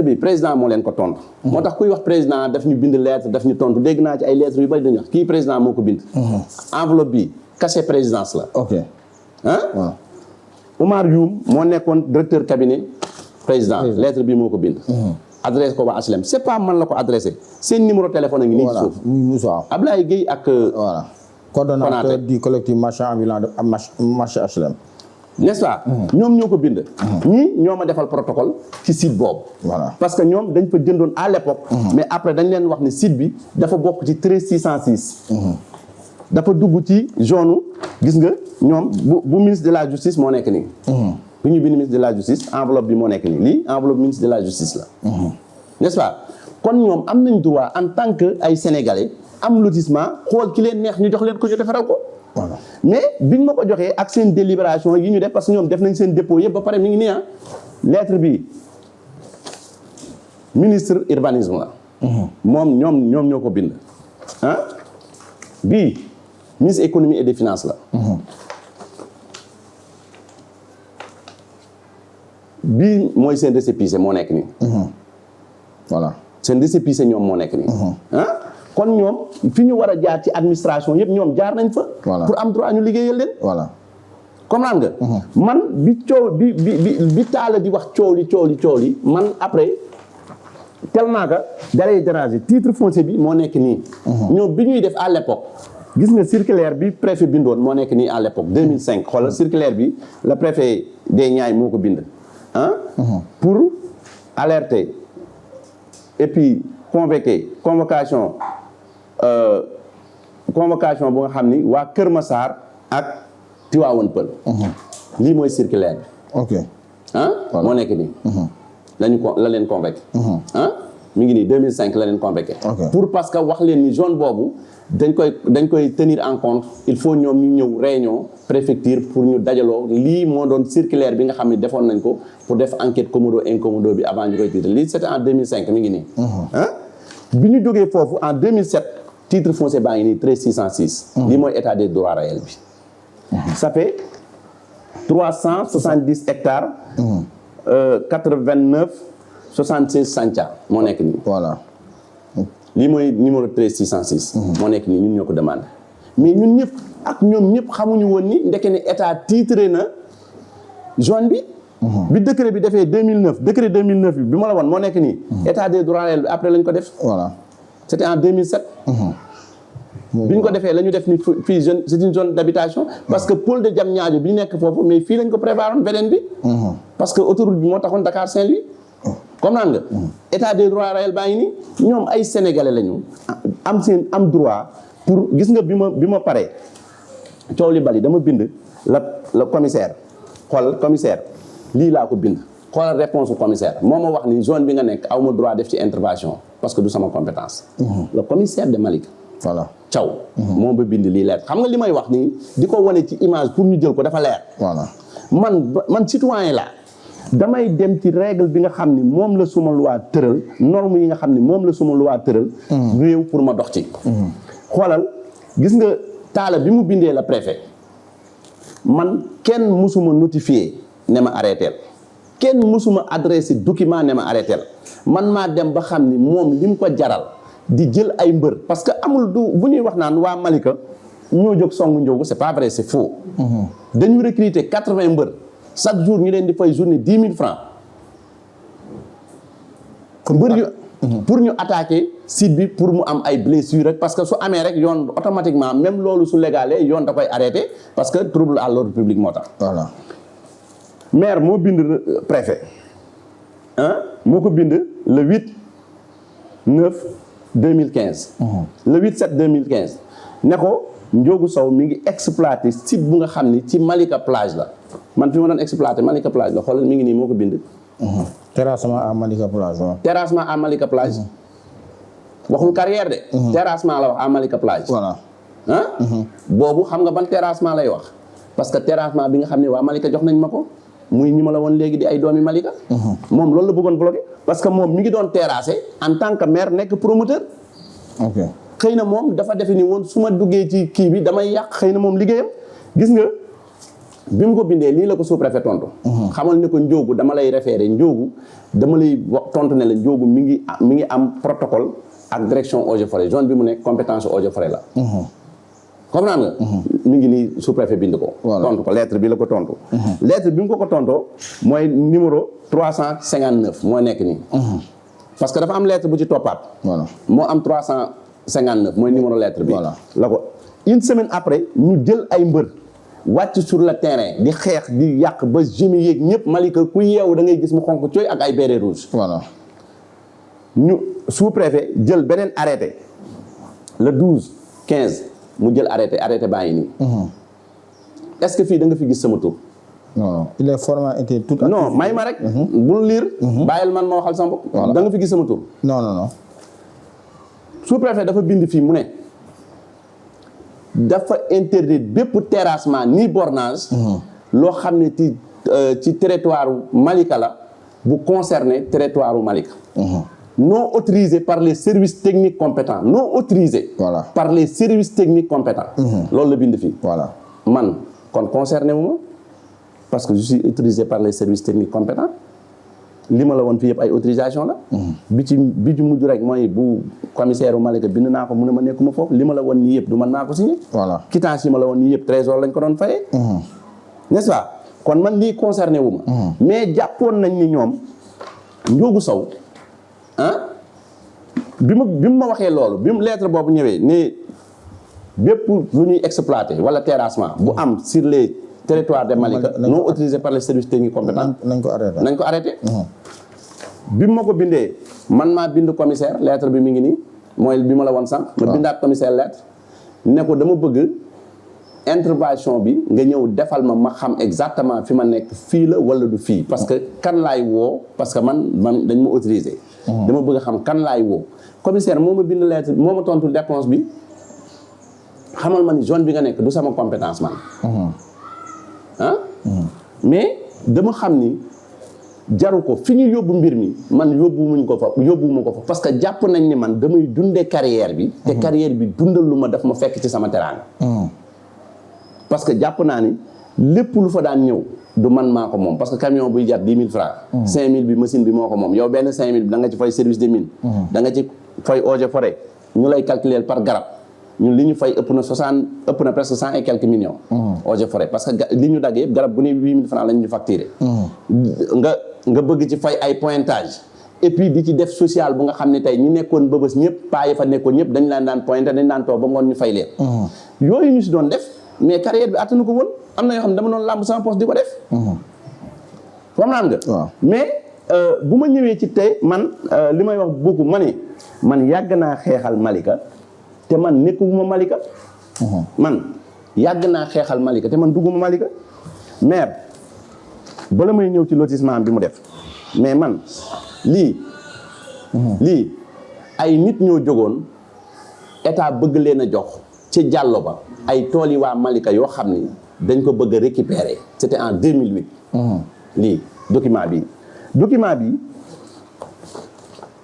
bi président moo leen ko tontu moo tax kuy wax président daf ñu bind lettre daf ñu tontu dégg naa ci ay lettres yu bari dañu wax kii président moo ko bind enveloppe bi cachet présidence la ok Oumar Youm moo nekkoon directeur cabinet président lettre bi moo ko bind adresse ko waa HLM c'est pas man la ko adressé seen numéro téléphone a ngi nii ci suuf Ablaye Gueye ak voilà coordonnateur du collectif marchand ambulant de marché HLM n'est-ce pas ñoom ñoo ko bind ñii ñoo ma defal protocole ci site boobu voilà parce que ñoom dañ fa jëndoon à l'époque mais après dañ leen wax ne site bi dafa bokk ci 13606 dafa dugg ci zone gis nga ñoom bu ministre de la justice moo nekk nii bu ñu bind ministre de la justice enveloppe bi moo nekk nii lii enveloppe ministre de la justice la n'est-ce pas kon ñoom am nañ droit en tant que ay sénégalais am lotissement xool ki leen neex ñu jox leen ko ñu defaral ko voilà mais biñ ma ko joxee ak seen délibération yi ñu def parce que ñoom def nañ seen dépôt yëpp ba pare mi ngi nii lettre bi ministre urbanisme la moom ñoom ñoo ko bind bii ministre économie et des finances la bii mooy seen récépissé moo nekk nii voilà seen récépissé ñoom moo nekk nii kon ñoom fi ñu war a jaar ci administration yëpp ñoom jaar nañ fa pour am droit ñu liggéeyal leen voilà comprendre nga man bi coow bi taala di wax coow li man après tellement que dalay déranger titre foncier bi moo nekk nii ñoom bi ñuy def à l'époque gis nga circulaire bi préfet bindoon moo nekk nii à l'époque 2005 xoolal circulaire bi le préfet des Niayes moo ko bind pour alerter et puis convocation bu nga xam ni waa Kër Massar ak Tivaouane Peulh lii mooy circulaire bi ok moo nekk nii la leen convoqué mi ngi nii 2005 la leen convoqué pour parce que wax leen ni zone boobu dañ koy tenir en compte il faut ñoom ñu ñëw réunion préfecture pour ñu dajaloo lii moo doon circulaire bi nga xam ne defoon nañ ko pour def enquête commodo incommodo bi avant ñu koy titre lii c'était en 2005 mi ngi nii bi ñu jógee foofu en 2007 titre foncier baa ngi nii 13606 lii mooy état des droits réels bi ça fait 370 hectares 89 76 santia moo nekk nii voilà lii mooy numéro 13606 moo nekk nii ñun ñoo ko demandé mais ñun ñëpp ak ñoom ñëpp xamuñu woon ni ndeke ne état titré na zone bi bi décret bi defee 2009 décret 2009 bi ma la woon moo nekk nii état des droits réels bi après lañ ko def voilà c'était en 2007 bi ñu ko defee la ñu def ni fii jeune c'est une zone d'habitation parce que pôle de Diamniadio bi nekk foofu mais fii lañ ko préparé woon beneen bi parce que autoroute bi moo taxoon Dakar Saint-Louis comme naan nga état des droits réels baa ngi nii ñoom ay sénégalais lañu am droit pour gis nga bi ma paree coow li bali dama bind la le commissaire xoolal commissaire lii laa ko bind xoolal réponse au commissaire moo ma wax ni zone bi nga nekk aw ma droit def ci intervention parce que du sama compétence. le commissaire de Malika. voilà Thiaw. moo ba bind lii leer xam nga li may wax nii di ko wane ci image pour ñu jël ko dafa leer. voilà man citoyen la damay dem ci règle bi nga xam ni moom la suma loi tëral norme yi nga xam ni moom la suma loi tëral. réew pour ma dox ci. xoolal gis nga taala bi mu bindee la préfet man kenn mësuma notifié ne ma arrêté kenn mësuma adressé document ne ma arrêté man maa dem ba xam ni moom li mu ko jaral di jël ay mbër parce que amul du bu ñuy wax naan waa Malika ñoo jóg songu Ndiogou c'est pas vrai c'est faux. dañu recruter 80 mbër chaque jour ñu leen di fay journée 10 000 francs pour ñu attaquer site bi pour mu am ay blessures rek parce que su amee rek yoon automatiquement même loolu su légalee yoon da koy arrêté parce que trouble à l'ordre public moo tax. voilà maire moo bind préfet moo ko bind le 8/9/2015. le 8/7/2015 ne ko Ndiogou Sow mi ngi exploité site bu nga xam ni ci Malika plage la man fi ma doon exploité Malika plage la xoolal mi ngi nii moo ko bind. terrassement à Malika plage waaw. terrassement à Malika plage. waxul carrière de. terrassement la wax à Malika plage. voilà boobu xam nga ban terrassement lay wax parce que terrassement bi nga xam ne waa Malika jox nañ ma ko muy ñi ma la woon léegi di ay doomi Malika. moom loolu la bëggoon bloqué parce que moom mi ngi doon terrassé en tant que maire nekk promoteur. ok xëy na moom dafa defe ni woon su ma duggee ci kii bi damay yàq xëy na moom liggéeyam gis nga bi mu ko bindee lii la ko sous-préfet tontu. xamal ne ko Ndiogou dama lay référé Ndiogou dama lay wax tontu ne la Ndiogou mi ngi am protocole ak direction eaux et forêts zone bi mu nekk compétence eaux et forêts la. comprendre nga. mi ngi nii sous-préfet bind ko. tontu ko lettre bi la ko tontu. lettre bi mu ko tontoo mooy numéro 359 moo nekk nii. parce que dafa am lettre bu ci toppaat. voilà moo am 359 mooy numéro lettre bi. voilà la ko une semaine après ñu jël ay mbër wàcc sur le terrain di xeex di yàq ba jeunes yeeg ñëpp Malika ku yeewu da ngay gis mu xonk cooy ak ay béret rouge. voilà ñu sous-préfet jël beneen arrêté le 12/15 mu jël arrêté baa ngi nii. est-ce que fii da nga fi gis sama tur. non il est formellement été tout. non may ma rek. bul liir. bàyyil man ma waxal sama bopp. da nga fi gis sama tur. non. sous-préfet dafa bind fii mu ne dafa interdire bépp terrassement ni bornage. loo xam ne ci territoire Malika la bu concerné territoire Malika. non autorisé par les services techniques compétents non autorisé. voilà par les services techniques compétents. loolu la bind fii. voilà man kon concerné wu ma parce que je suis autorisé par les services techniques compétents li ma la woon fii yëpp ay autorisation la. bi ci mujj rek mooy bu commissaire u Malika bind naa ko mu ne ma nekkuma foofu li ma la woon nii yëpp du man naa ko signé. voilà quittance yi ma la woon nii yëpp trésor lañ ko doon fayee. n'est-ce pas kon man lii concerné wu ma. mais jàppoon nañ ni ñoom Ndiogou Sow bi mu ma waxee loolu bi mu lettre boobu ñëwee ni bépp lu ñuy exploité wala terrassement bu am sur les territoires de Malika non autorisé par les services techniques compétents nañ ko arrêté bi ma ko bindee man maa bind commissaire lettre bi mi ngi nii mooy bi ma la woon sànq ma bindaat commissaire lettre ne ko dama bëgg intervention bi nga ñëw defal ma xam exactement fi ma nekk fii la wala du fii parce que kan laay woo parce que man dañ ma autorisé dama bëgg a xam kan laay woo commissaire moo ma bind lettre moo ma tontu réponse bi xamal ma ni zone bi nga nekk du sama compétence man mais dama xam ni jaru ko fi ñu yóbbu mbir mi man yóbbuwuma ko fa parce que jàpp nañ ni man damay dundee carrière bi te carrière bi dundal lu ma daf ma fekk ci sama teraanga parce que jàpp naa ni lépp lu fa daan ñëw du man maa ko moom parce que camion buy jar 10 000 francs 5 000 bi machine bi moo ko moom yow benn 5 000 bi da nga ci fay service des mines da nga ci fay eaux et forêts ñu lay calculer par garab ñun li ñu fay ëpp na presque 100 et quelques millions eaux et forêts parce que li ñu dagg yëpp garab bu ne 8 000 francs la ñu facturé nga bëgg ci fay ay pointage et puis di ci def social bu nga xam ne tey ñi nekkoon bëbës ñëpp paa yi fa nekkoon ñëpp dañ laan daan pointé dañ daan toog ba ngoon ñu fay leen yooyu ñu si doon def mais carrière bi attanu ko woon am na yoo xam ne dama doon làmb sama poste di ko def xam naan nga mais bu ma ñëwee ci tey man li may wax beaucoup man yàgg naa xeexal Malika te man nekkuma Malika man yàgg naa xeexal Malika te man dugguma Malika maire bala may ñëw ci lotissement bi mu def mais man lii ay nit ñoo jógoon état bëgg leen a jox ci jàllo ba ay tool yi waa Malika yoo xam ni dañ ko bëgg a récupérer c'était en 2008 lii document bi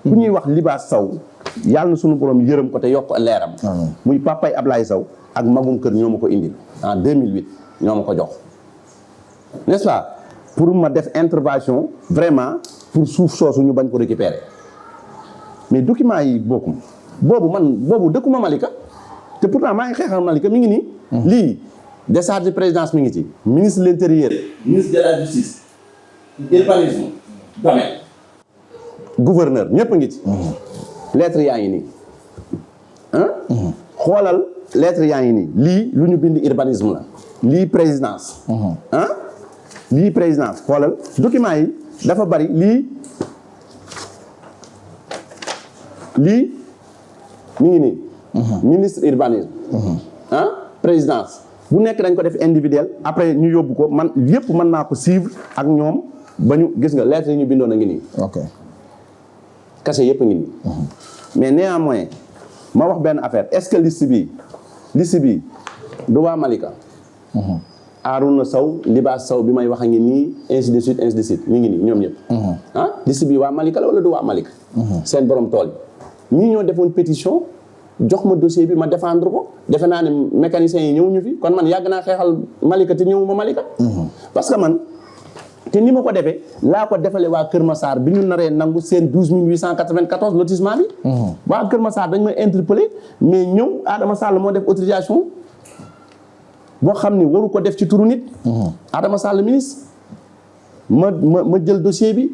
ku ñuy wax Libaas Sow yàlla na suñu borom yërëm ko te yokk leeram muy papay Ablaye Sow ak magum kër ñoo ma ko indil en 2008 ñoo ma ko jox n'est-ce pas pour ma def intervention vraiment pour suuf soosu ñu bañ ko récupérer mais document yi boobu dëkkuma Malika te pourtant maa ngi xeexal Malika mi ngi nii lii décharge de présidence mi ngi ci ministre de l'intérieur ministre de la justice urbanisme domaine gouverneur ñëpp a ngi ci lettre yaa ngi nii xoolal lettre yaa ngi nii lii lu ñu bind urbanisme la lii présidence lii présidence xoolal document yi dafa bari lii mi ngi nii ministre urbanisme présidence bu nekk dañ ko def individuel après ñu yóbbu ko man yëpp mën naa ko suivre ak ñoom ba ñu gis nga lettre yi ñu bindoon a ngi nii cachet yëpp a ngi nii mais néanmoins ma wax benn affaire est-ce que liste bi du waa Malika Arouna Sow Libaas Sow bi may wax a ngi nii ainsi de suite mi ngi nii ñoom ñëpp liste bi waa Malika la wala du waa Malika seen borom tool yi ñii ñoo defoon pétition jox ma dossier bi ma défendre ko defe naa ne mécaniciens yi ñëw ñu fi kon man yàgg naa xeexal Malika te ñëwuma Malika parce que man te ni ma ko defee laa ko defale waa Kër Massar bi ñu naree nangu seen 12894 lotissement bi waa Kër Massar dañ ma interpellé mais ñëw Adama Sall moo def autorisation boo xam ni waru ko def ci turu nit Adama Sall ministre ma jël dossier bi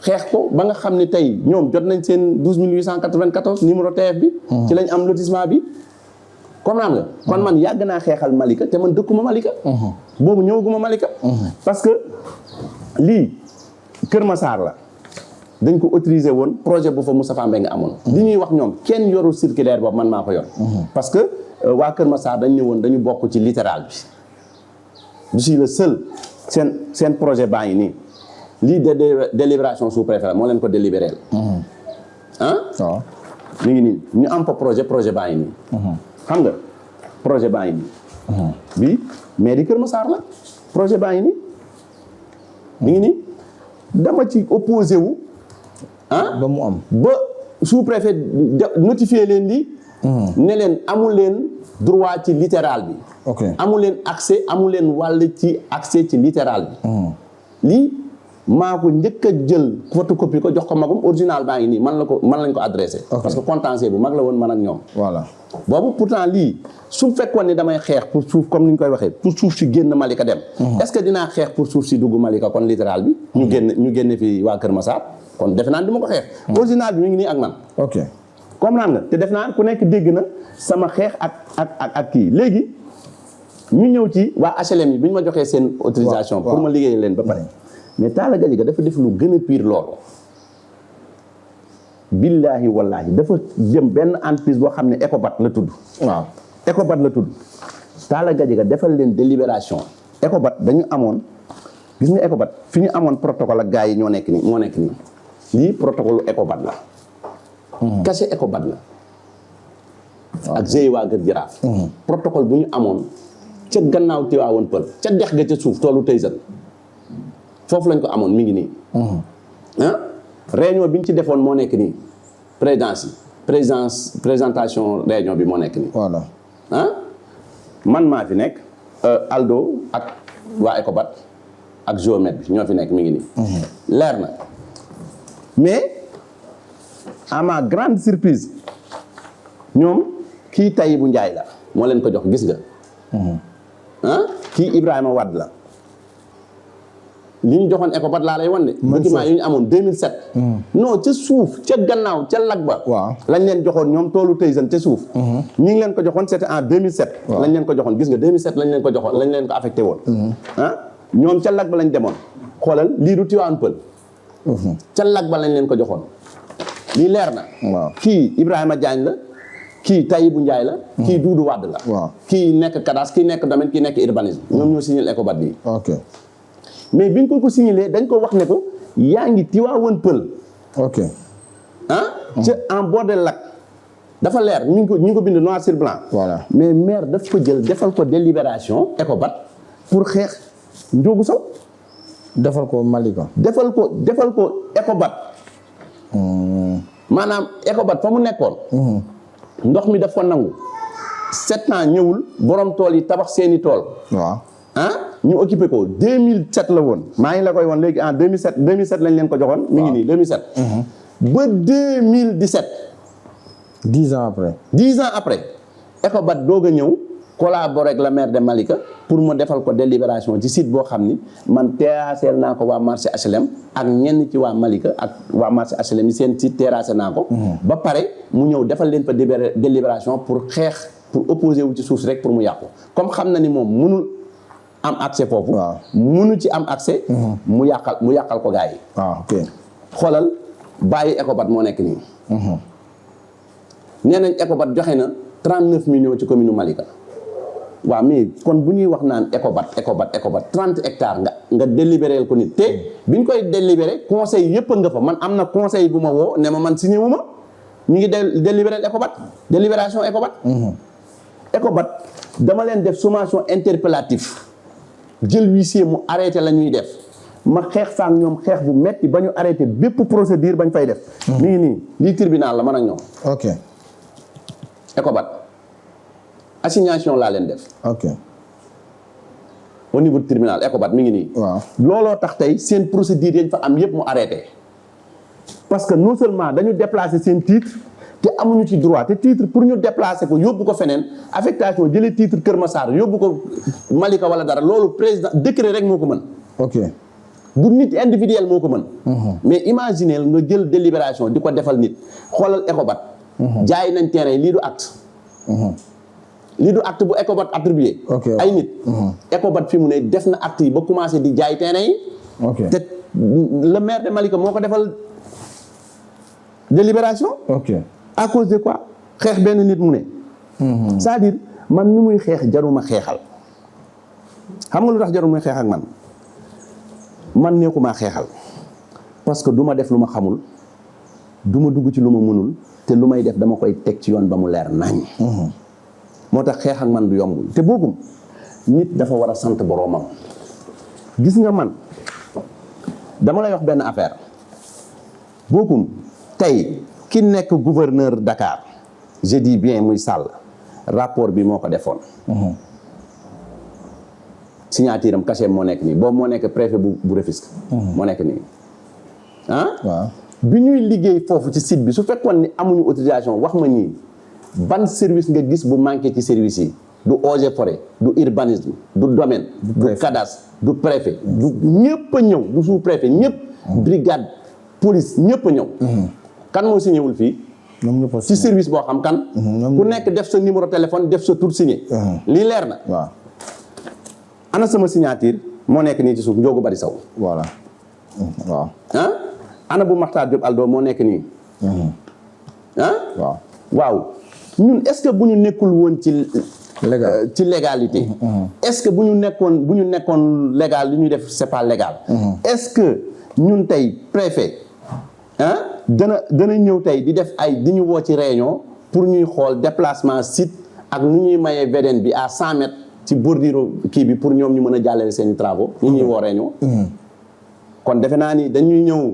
xeex ko ba nga xam ne tey ñoom jot nañ seen 12894 numéro TF bi ci lañ am lotissement bi comprendre nga kon man yàgg naa xeexal Malika te man dëkkuma Malika boobu ñëwaguma Malika parce que lii Kër Massar la dañ ko autorisé woon projet bu fa Moustapha Mbengue nga amoon li ñuy wax ñoom kenn yorul circulaire boobu man maa ko yor parce que waa Kër Massar dañ ne woon dañu bokk ci littoral bi je suis le seul seen projet baa ngi nii lii de délibération sous-préfet moo leen ko délibéré mi ngi nii ñu am fa projet baa ngi nii xam nga projet baa ngi nii bii mais di Kër Massar la projet baa ngi nii mi ngi nii dama ci opposé wu ba mu am ba sous-préfet notifié leen lii ne leen amul leen droit ci littoral bi amul leen accès amul leen wàll ci accès ci littoral bi lii maa ko njëkk a jël photocopie ko jox ko magum original baa ngi nii man lañ ko adressé parce que contentieux bu mag la woon man ak ñoom voilà boobu pourtant lii su fekkoon ni damay xeex pour suuf comme ni ñu koy waxee pour suuf si génn Malika dem est-ce que dinaa xeex pour suuf si dugg Malika kon littoral bi ñu génne fi waa Kër Massar kon defe naa du ma ko xeex original bi mi ngi nii ak man comprendre nga te def naa ku nekk dégg na sama xeex ak kii léegi ñu ñëw ci waa HLM yi bi ñu ma joxee seen autorisation pour ma liggéey leen ba pare mais Talla Gadiaga dafa def lu gën a pire loolu billaahi wallaahi dafa jëm benn entreprise boo xam ne Ecobat la tudd Ecobat la tudd Talla Gadiaga defal leen délibération Ecobat dañu amoon gis nga Ecobat fi ñu amoon protocole ak gars yi moo nekk nii lii protocole Ecobat la cachet Ecobat la ak GIE waa Kër Jaraaf protocole bu ñu amoon ca gannaaw Tiwaawoon Pël ca dex ga ca suuf toolu Taysan foofu lañ ko amoon mi ngi nii réunion bi ñu ci defoon moo nekk nii présentation réunion bi moo nekk nii voilà man maa fi nekk Aldo ak waa Ecobat ak géomètre bi ñoo fi nekk mi ngi nii leer na mais à ma grande surprise ñoom kii Tahibou Ndiaye la moo leen ko jox gis nga kii Ibrahima Wade la li ñu joxoon Ecobat laa lay wan de document yi ñu amoon 2007 non ca suuf ca gannaaw ca lag ba lañ leen joxoon ñoom toolu Taysan ca suuf ñi ngi leen ko joxoon c'était en 2007 lañ leen ko joxoon gis nga 2007 lañ leen ko joxoon lañ leen ko affecté woon ñoom ca lag ba lañ demoon xoolal lii du Tivaouane Peulh ca lag ba lañ leen ko joxoon lii leer na kii Ibrahima Diagne la kii Tahibou Ndiaye la. kii Doudou Wade la. waaw kii nekk cadastre kii nekk domaine kii nekk urbanisme. ñoom ñoo signé Ecobat bi. ok mais biñ ko signé dañ ko wax ne ko yaa ngi Tivaouane Peulh. ok ca en bord de lac. dafa leer ñu ngi ko bind noir sur blanc. voilà mais maire daf ko jël defal ko délibération Ecobat pour xeex Ndiogou Sow. defal ko Malika. defal ko Ecobat. maanaam Ecobat fa mu nekkoon. ndox mi daf ko nangu. 7 ans ñëwul borom tool yi tabax seeni tool. waaw ñu occupé ko 2007 la woon. maa ngi la koy woon léegi en 2007 lañ leen ko joxoon. mi ngi nii 2007. ba 2017. 10 ans après. 10 ans après Ecobat doog a ñëw collaborer avec le maire de Malika pour mu defal ko délibération ci site boo xam ni man terrassé naa ko waa marché HLM ak ñenn ci waa Malika ak waa marché HLM yi seen site terrassé naa ko. ba pare mu ñëw defal leen fa délibération pour xeex pour opposer wu ci suuf si rek pour mu yàqu comme xam na ni moom mënul am accès foofu. waaw mënu ci am accès. mu yàqal ko gars yi. waaw ok xoolal bàyyi Ecobat moo nekk nii. nee nañ Ecobat joxe na 39 millions ci commune Malika waaw mais kon bu ñuy wax naan Ecobat 30 hectares nga délibéré ko nit te biñ koy délibéré conseil yëpp nga fa man am na conseil bu ma woo ne ma man signé wu ma ñu ngi délibéré Ecobat délibération Ecobat. Ecobat dama leen def sommation interpellative jël huissier mu arrêté la ñuy def ma xeex faak ñoom xeex bu metti ba ñu arrêté bépp procédure bañ fay def. mi ngi nii lii tribunal la man ak ñoom. ok Ecobat assignation laa leen def. ok au niveau du tribunal Ecobat mi ngi nii. waaw looloo tax tey seen procédure yañ fa am yëpp mu arrêté. parce que non seulement dañu déplacer seen titre te amuñu ci droit te titre pour ñu déplacer ko yóbbu ko feneen affectation jëlee titre Kër Massar yóbbu ko Malika wala dara loolu président décret rek moo ko mën. ok du nit individuel moo ko mën. mais imaginez nga jël délibération di ko defal nit xoolal Ecobat. jaay nañ terrain lii du acte. lii du acte bu Ecobat attribué. ay nit. Ecobat fi mu ne def na acte yi ba commencé di jaay terrain yi. te le maire de Malika moo ko defal délibération. ok à cause de quoi xeex benn nit mu ne. c'est-à-dire man ni muy xeex jaruma xeexal xam nga lu tax jaruma xeex ak man nekkuma xeexal parce que du ma def lu ma xamul du ma dugg ci lu ma mënul te lu may def dama koy teg ci yoon ba mu leer nañ. moo tax xeex ak man du yombul te boogum nit dafa war a sant boroomam. gis nga man dama lay wax benn affaire boogum tey ki nekk gouverneur Dakar je dis bien muy Sall rapport bi moo ko defoon. signature am cachet moo nekk nii boobu moo nekk préfet bu Rufisque. moo nekk nii waaw bi ñuy liggéey foofu ci site bi su fekkoon ni amuñu autorisation wax ma nii ban service nga gis bu manqué ci service yi du eaux et forêt du urbanisme du domaine du cadastre du préfet du ñëpp a ñëw du sous-préfet ñëpp brigade police ñëpp a ñëw kan moo signé wul fii ci service boo xam kan ku nekk def sa numéro téléphone def sa tur signé lii leer na waaw ana sama signature moo nekk nii ci suuf Ndiogou Bari Sow voilà waaw ana bu Makhtar Diop Aldo moo nekk nii waaw ñun est-ce que bu ñu nekkul woon ci légalité est-ce que bu ñu nekkoon légal li ñuy def c'est pas légal est-ce que ñun tey préfet dana ñëw tey di def di ñu woo ci réunion pour ñuy xool déplacement site ak nu ñuy mayee VDN bi à 100 mètres ci bordure kii bi pour ñoom ñu mën a jàllale seen travaux ñu ñuy woo réunion kon defe naa ni dañuy ñëw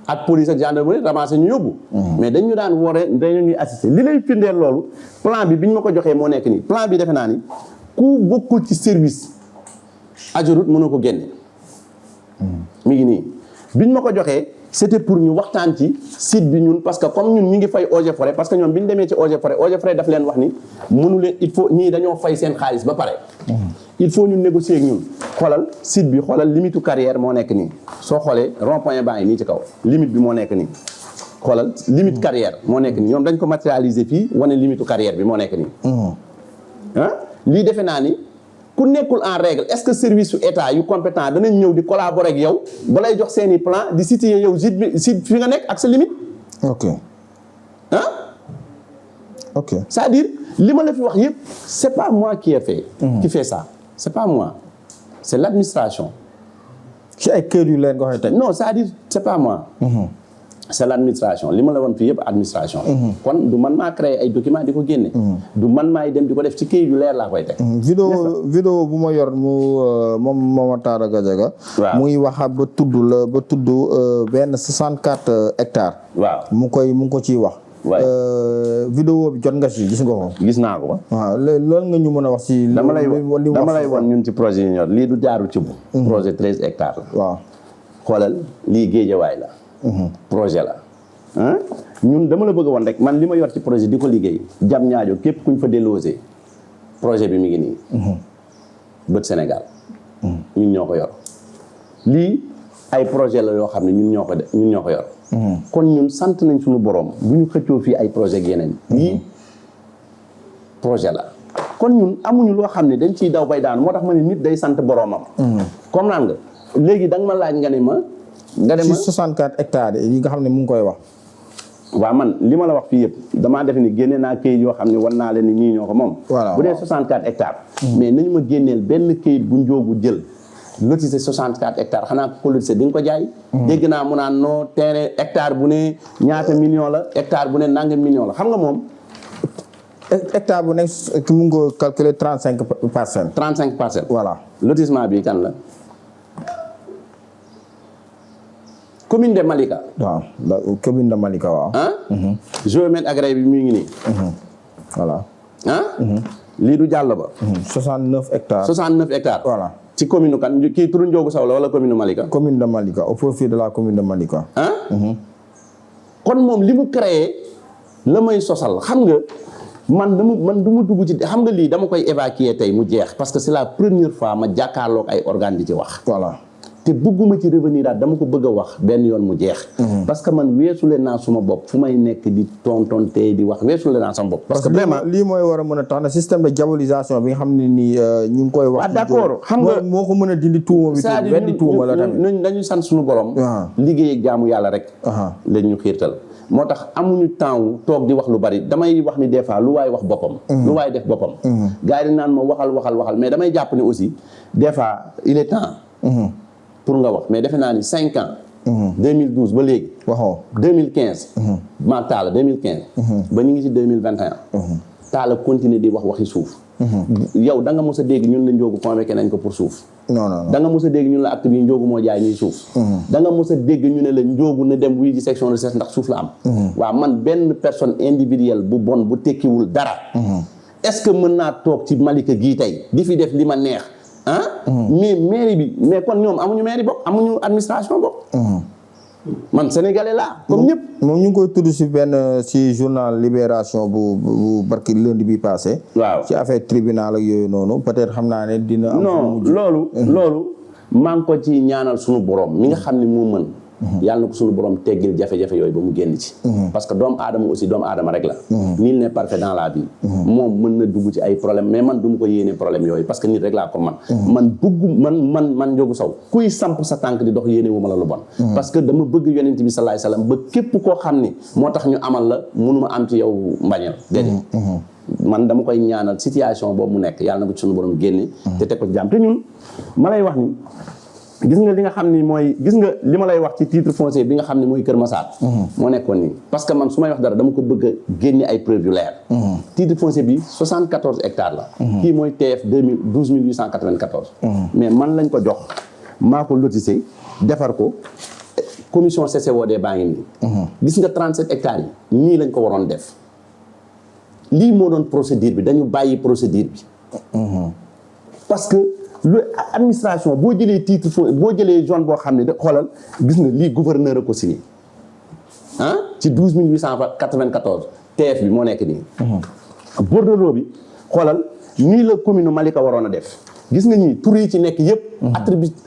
ak police ak gendarmerie ramasser ñu yóbbu mais dañu daan woore dañu ñuy assister li lay firndeel loolu plan bi ñu ma ko joxee moo nekk nii plan bi defe naa ni ku bokkul ci service Ageroute mënoo ko génne mi ngi nii biñ ma ko joxee c'était pour ñu waxtaan ci site bi ñun parce que comme ñun ñu ngi fay eaux et forêt parce que ñoom bi ñu demee ci eaux et forêt daf leen wax ni mënu leen il faut ñii dañoo fay seen xaalis ba pare il faut ñu négocier ak ñun xoolal site bi xoolal limite carrière moo nekk nii soo xoolee rond-point baa ngi nii ci kaw limite bi moo nekk nii xoolal limite carrière moo nekk nii ñoom dañ ko matérialiser fii wane limite carrière bi moo nekk nii lii defe naa ni ku nekkul en règle est-ce que service su état yu compétent danañ ñëw di collaborer ak yow balay jox seeni plan di situer yow site fi nga nekk ak sa limite ok ok c'est-à-dire li ma la fi wax yëpp c'est pas moi qui fait ça c'est pas moi c'est l'administration. ci ay kër yu leen nga waxee tey. non c'est-à-dire c'est pas moi. c'est l'administration li ma la woon fii yëpp administration. kon du man maa créé ay documents di ko génne. du man maay dem di ko def ci këyit yu leer laa koy teg. vidéo bu ma yor moom Mama Talla Gadiaga. waaw muy wax ba tudd benn 64 hectares. waaw mu ngi ko ciy wax. vidéo bi jot nga ci gis nga ko. gis naa ko. waaw loolu nga ñu mën a wax ci. dama lay won ñun ci projet yi ñor lii du jaarul ci bu. projet 13 hectares la. waaw xoolal lii Géejawaay la. projet la ñun dama la bëgg woon rek man li ma yor ci projet di ko liggéey jam ñaajo képp kuñ fa délosé projet bi mi ngi nii bët Sénégal ñun ñoo ko yor lii ay projet la yoo xam ne ñun ñoo ko yor kon ñun sant nañ suñu borom bu ñu xëccoo fii ay projet yeneen lii projet la kon ñun amuñu loo xam ne dañ ciy daw bay daanu moo tax ma ne nit day sant boromam comme naan nga léegi da nga ma laaj nga ne ma ci 64 hectares yi nga xam ne mu ngi koy wax. waaw man li ma la wax fii yëpp damaa defe ni génne naa këyit yoo xam ne wan naa leen ni ñii ñoo ko moom. voilà bu dee 64 hectares. mais nañu ma génneel benn këyit bu njoogu jël. lotissé 64 hectares xanaa ko lotissé di nga ko jaay. dégg naa mu naan non terrain hectare bu ne ñaata million la hectare bu ne nangam million la xam nga moom. hectare bu nekk mu ngi ko calculer 35 parcelles. 35 parcelles. voilà lotissement bi kan la. commune de Malika. waaw commune de Malika waaw. géomètre agréé bi mi ngi nii. voilà. lii du jàll ba. 69 hectares. 69 hectares. voilà. ci commune kan kii turu Ndiogou Sow la wala commune Malika. commune de Malika au profit de la commune de Malika. kon moom li mu créé la may sosal xam nga man du ma dugg ci xam nga lii dama koy évacuer tey mu jeex parce que c'est la première fois ma jàkkaarloog ay organes di ci wax. voilà. te bëgguma ci revenir daal dama ko bëgg a wax benn yoon mu jeex. parce que man weesule naa suma bopp fu may nekk di tontonte di wax weesule naa sama bopp. parce que vraiment lii mooy war a mën a tax na système de diabolisation bi nga xam ne nii ñu ngi koy wax. d'accord xam nga moo ko mën a dindi tuuma bi. c'est-à-dire benn tuuma la tamit. dañu sant suñu borom. liggéey ak jaamu yàlla rek. lañ ñu xiirtal moo tax amuñu temps wu toog di wax lu bari damay wax ni des fois lu waay wax boppam. lu waay def boppam. gars yi dañ naan ma waxal mais damay jàpp ne aussi des fois il est temps. pour nga wax mais defe naa ni 5 ans. 2012 ba léegi. waxoo 2015. maa Talla 2015. ba ñu ngi ci 2021. Talla continuer di waxi suuf. yow da nga mos a dégg ñun la Ndiogou convoqué nañ ko pour suuf. non. da nga mos a dégg ñun la acte bi Ndiogou moo jaay ñuy suuf. da nga mos a dégg ñu ne la Ndiogou na dem wuy ji section de recherche ndax suuf la am. waaw man benn personne individuelle bu bon bu tekkiwul dara. est-ce que mën naa toog ci Malika gii tey di fi def li ma neex. mais mairie bi mais kon ñoom amuñu mairie bopp amuñu administration bopp. man sénégalais laa comme ñëpp. moom ñu ngi koy tudd ci ci journal Libération bu barki lundi bi passé. waaw ci affaire tribunal ak yooyu noonu peut-être xam naa ne dina. am non loolu maa ngi ko ci ñaanal suñu borom mi nga xam ne moo mën. yàlla na ko suñu borom teggil jafe-jafe yooyu ba mu génn ci. parce que doomu aadama aussi doomu aadama rek la. nul n'est parfait dans la vie. moom mën na dugg ci ay problème mais man du ma ko yéene problème yooyu parce que nit rek laa ko man man Ndiogou Sow kuy samp sa tànk di dox yéene wu ma la lu bon. parce que dama bëgg yonent bi sallallahu alayhi wasallam ba képp koo xam ni moo tax ñu amal la mënuma am ci yow mbañeel déedéet. man dama koy ñaanal situation boobu mu nekk yàlla na ko ci suñu borom génne. te teg ko ci jàmm te ñun ma lay wax ni. gis nga li nga xam ni mooy gis nga li ma lay wax ci titre foncier bi nga xam ne mooy Kër Massar. moo nekkoon nii parce que man su may wax dara dama ko bëgg a génne ay preuves yu leer. titre foncier bi 74 hectares la. kii mooy TF 12894. mais man lañ ko jox maa ko lotissé defar ko commission CCOD baa ngi nii. gis nga 37 hectares yi nii lañ ko waroon def lii moo doon procédure bi dañu bàyyi procédure bi. parce que. lu administration boo jëlee titre boo jëlee zone boo xam ne da xoolal gis nga lii gouverneur a ko signé ci 12894 TF bi moo nekk nii. bordereau bi xoolal nii la commune Malika waroon a def gis nga ñii tur yi ci nekk yëpp.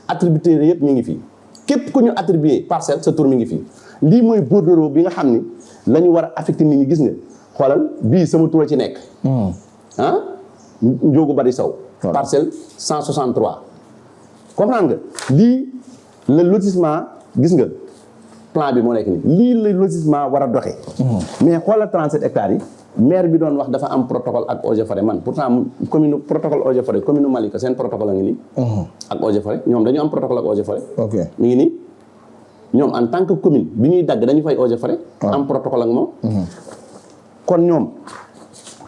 attributeur yëpp ñu ngi fii képp ku ñu attribué parcelle sa tur mi ngi fii lii mooy bordereau bi nga xam ni la ñu war a affecté nit ñi gis nga xoolal bii sama tur a ci nekk. Ndiogou Bari Sow. parcelle 163 comprendre nga lii le lotissement gis nga plan bi moo nekk nii lii la lotissement war a doxee. mais xoolal 37 hectares yi maire bi doon wax dafa am protocole ak eaux et forêt man pourtant commune protocole eaux et forêt commune Malika seen protocole a ngi nii. ak eaux et forêt ñoom dañu am protocole ak eaux et forêt. ok mi ngi nii ñoom en tant que commune bi ñuy dagg dañu fay eaux et forêt. am protocole ak moom. kon ñoom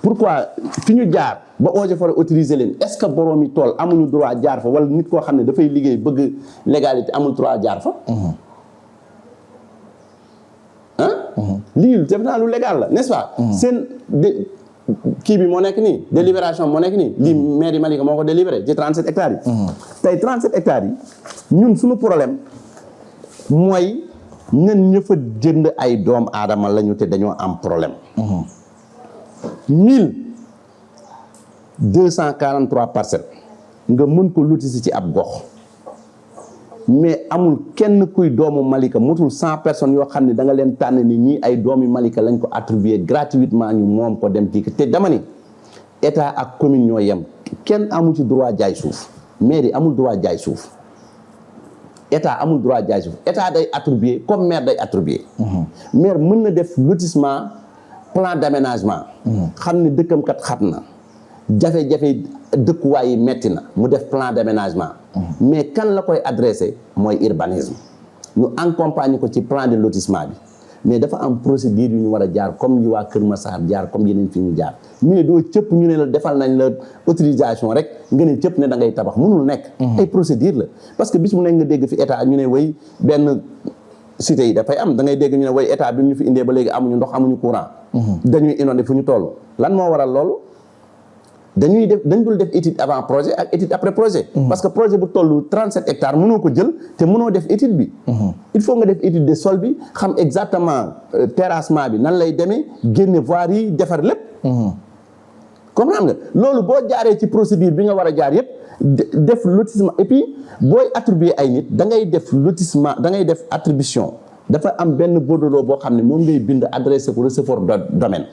pourquoi fi ñu jaar ba eaux et forêt autorisé leen est-ce que boroomi tool amuñu droit jaar fa wala nit koo xam ne dafay liggéey bëgg légalité amul droit jaar fa. lii def naa lu légal la n'est-ce pas. seen kii bi moo nekk nii délibération moo nekk nii lii mairie Malika moo ko délibéré ci 37 hectares yi. tey 37 hectares yi ñun suñu problème mooy ñun ñë fa jënd ay doom aadama lañu te dañoo am problème. 1243 parcelles nga mën ko lotissé ci ab gox. mais amul kenn kuy doomu Malika motul 100 personnes yoo xam ne da nga leen tànn ni ñii ay doomi Malika lañ ko attribué gratuitement ñu moom ko dem kii te dama ni état ak commune ñoo yem kenn amu ci droit jaay suuf mairie amul droit jaay suuf état amul droit jaay suuf état day attribué comme maire day attribué. maire mën na def lotissement plan d'aménagement. xam ne dëkkam kat xat na jafe-jafe dëkkuwaay yi metti na mu def plan d'aménagement. mais kan la koy adressé mooy urbanisme ñu accompagner ko ci plan de lotissement bi mais dafa am procédure yu ñu war a jaar comme yi waa Kër Massar jaar comme yeneen fi ñu jaar mais doo cëpp ñu ne la defal nañ la autorisation rek nga ne cëpp ne da ngay tabax mënul nekk. ay procédure la parce que bis mu nekk nga dégg fi état ñu ne way benn cité yi dafay am da ngay dégg ñu ne way état bi ñu fi indee ba léegi amuñu ndox amuñu courant. dañuy inondé fu ñu toll lan moo waral loolu. dañ dul def étude avant projet ak étude après projet. parce que projet bu tollu 37 hectares mënoo ko jël te mënoo def étude bi. il faut nga def étude de sol bi xam exactement terrassement bi nan lay demee génne voirie yi defar lépp. comprendre nga loolu boo jaaree ci procédure bi nga war a jaar yépp def lotissement et puis booy attribuer ay nit da ngay def lotissement da ngay def attribution dafa am benn bordereau boo xam ne moom ngay bind adressé ko receveur domaine.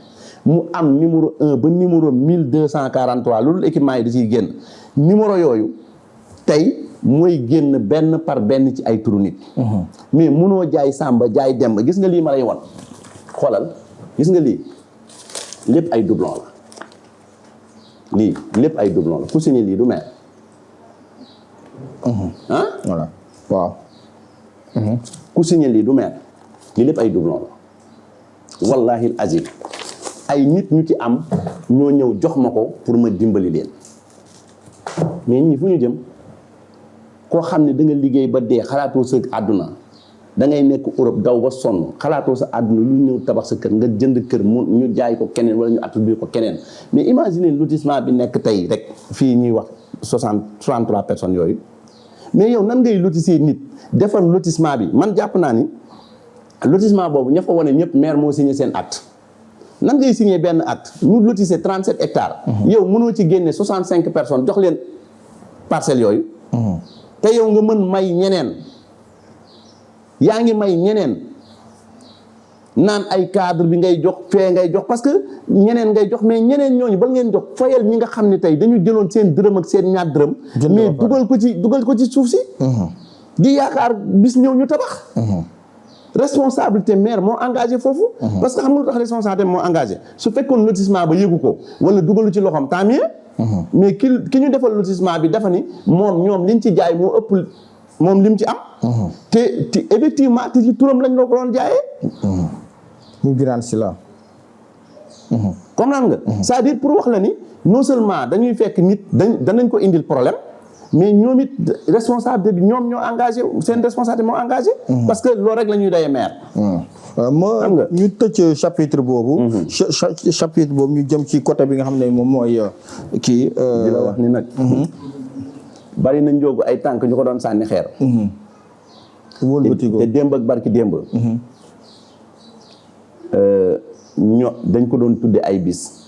mu am numéro 1 ba numéro 1243 loolu équipement yi da ciy génn numéro yooyu tey mooy génn benn par benn ci ay turu nit. mais munoo jaay Samba jaay Demba gis nga lii ma lay won xoolal gis nga lii lépp ay doublon la lii lépp ay doublon la ku signé lii du maire. voilà waaw. ku signé lii du maire lii lépp ay doublon la wallahi azim ay nit ñu ci am ñoo ñëw jox ma ko pour ma dimbali leen mais ñii fu ñu jëm koo xam ne da nga liggéey ba dee xalaatoo sa àdduna da ngay nekk Europe daw ba sonn xalaatoo sa àdduna lu ñëw tabax sa kër nga jënd kër mu ñu jaay ko keneen wala ñu attribuer ko keneen mais imaginez lotissement bi nekk tey rek fii ñuy wax 63 personnes yooyu mais yow nan ngay lotisser nit defal lotissement bi man jàpp naa ni lotissement boobu ña fa wane ñëpp maire moo signé seen acte. nan ngay signé benn acte ñu lotissé 37 hectares. yow mënoo ci génne 65 personnes jox leen parcelles yooyu. te yow nga mën may ñeneen yaa ngi may ñeneen naan ay cadre bi ngay jox fee ngay jox parce que ñeneen ngay jox mais ñeneen ñooñu bal ngeen jox fayal ñi nga xam ne tey dañu jëloon seen dërëm ak seen ñaar dërëm. mais dugal ko ci suuf si. di yaakaar bis ñëw ñu tabax. responsabilité maire moo engagé foofu. parce que xam nga lu tax responsabilité moo engagé su fekkoon lotissement ba yëgu ko wala dugalu ci loxoom tant mieux. mais ki ñu defal lotissement bi dafa ni moom ñoom liñ ci jaay moo ëpp moom lim ci am. te effectivement te ci turam lañ la ko doon jaayee. mu Birane Sylla. comprendre nga. c'est-à-dire pour wax la ni non seulement dañuy fekk nit danañ ko indil problème. mais ñoom it responsabilité bi ñoom ñoo engagé seen responsabilité moo engagé. parce que loolu rek la ñuy doyee maire. ma ñu tëj chapitre boobu. chapitre boobu ñu jëm ci côté bi nga xam ne moom mooy kii. di la wax ni nag. bari na njóogu ay tànk ñu ko doon sànni xeer. wëlbatiku te démb ak barki démb. dañ ko doon tudde ay bis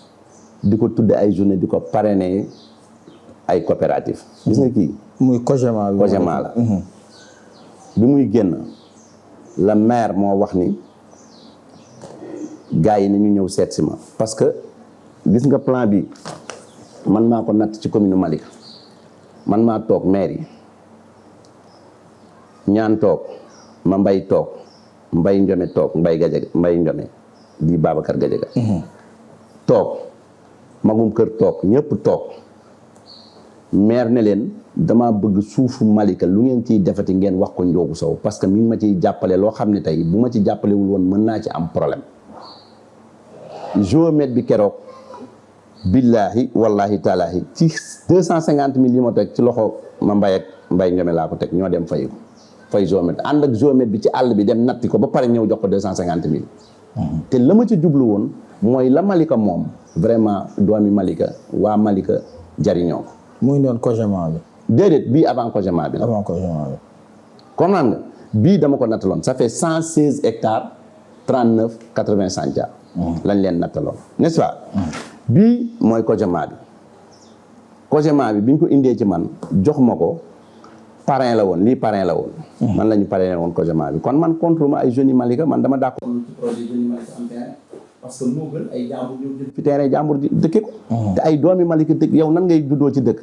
di ko tudde ay journée di ko parrainer ay coopérative gis nga kii. muy Cogema bi. Cogema la. bi muy génn la maire moo wax ni gars yi nañu ñëw seet si ma parce que gis nga plan bi man maa ko natt ci commune Malika man maa toog maire yi ñaan toog ma mbay toog Mbay Ndiome toog Mbay Ndiome di Babacar Gadiaga toog magum kër toog ñëpp toog maire ne leen dama bëgg suufu Malika lu ngeen ciy defati ngeen wax ko Ndiogou Sow parce que mi ngi ma ciy jàppale loo xam ne tey bu ma ci jàppalewul woon mën naa ci am problème géomètre bi keroog billaahi wallahi taalaahi ci 250 000 yi ma teg ci loxo ma Mbay Ndiome laa ko teg ñoo dem fay ko fay géomètre ànd ak géomètre bi ci àll bi dem natti ko ba pare ñëw jox ko 250 000 te la ma ci jublu woon mooy la Malika moom vraiment doomi Malika waa Malika jariñoo ko. muy doon cogement bi. déedéet bii avant cogement bi la. avant cogement bi. comprendre nga bii dama ko nattaloon ça fait 116 hectares 39 80 centimes. lañ leen nattaloon n'est-ce pas. bii mooy cogement bi. cogement bi biñ ko indee ci man jox ma ko parrain la woon lii parrain la woon. man la ñu parrainé woon cogement bi kon man contre ma ay jeunes yi Malika man dama d'accord ci projet jeunes yi Malika am terrain parce que moo gën ay jàmbur ñëw jël fi terrain jàmbur dëkke ko. te ay doomi Malika dëkk yow nan ngay juddoo ci dëkk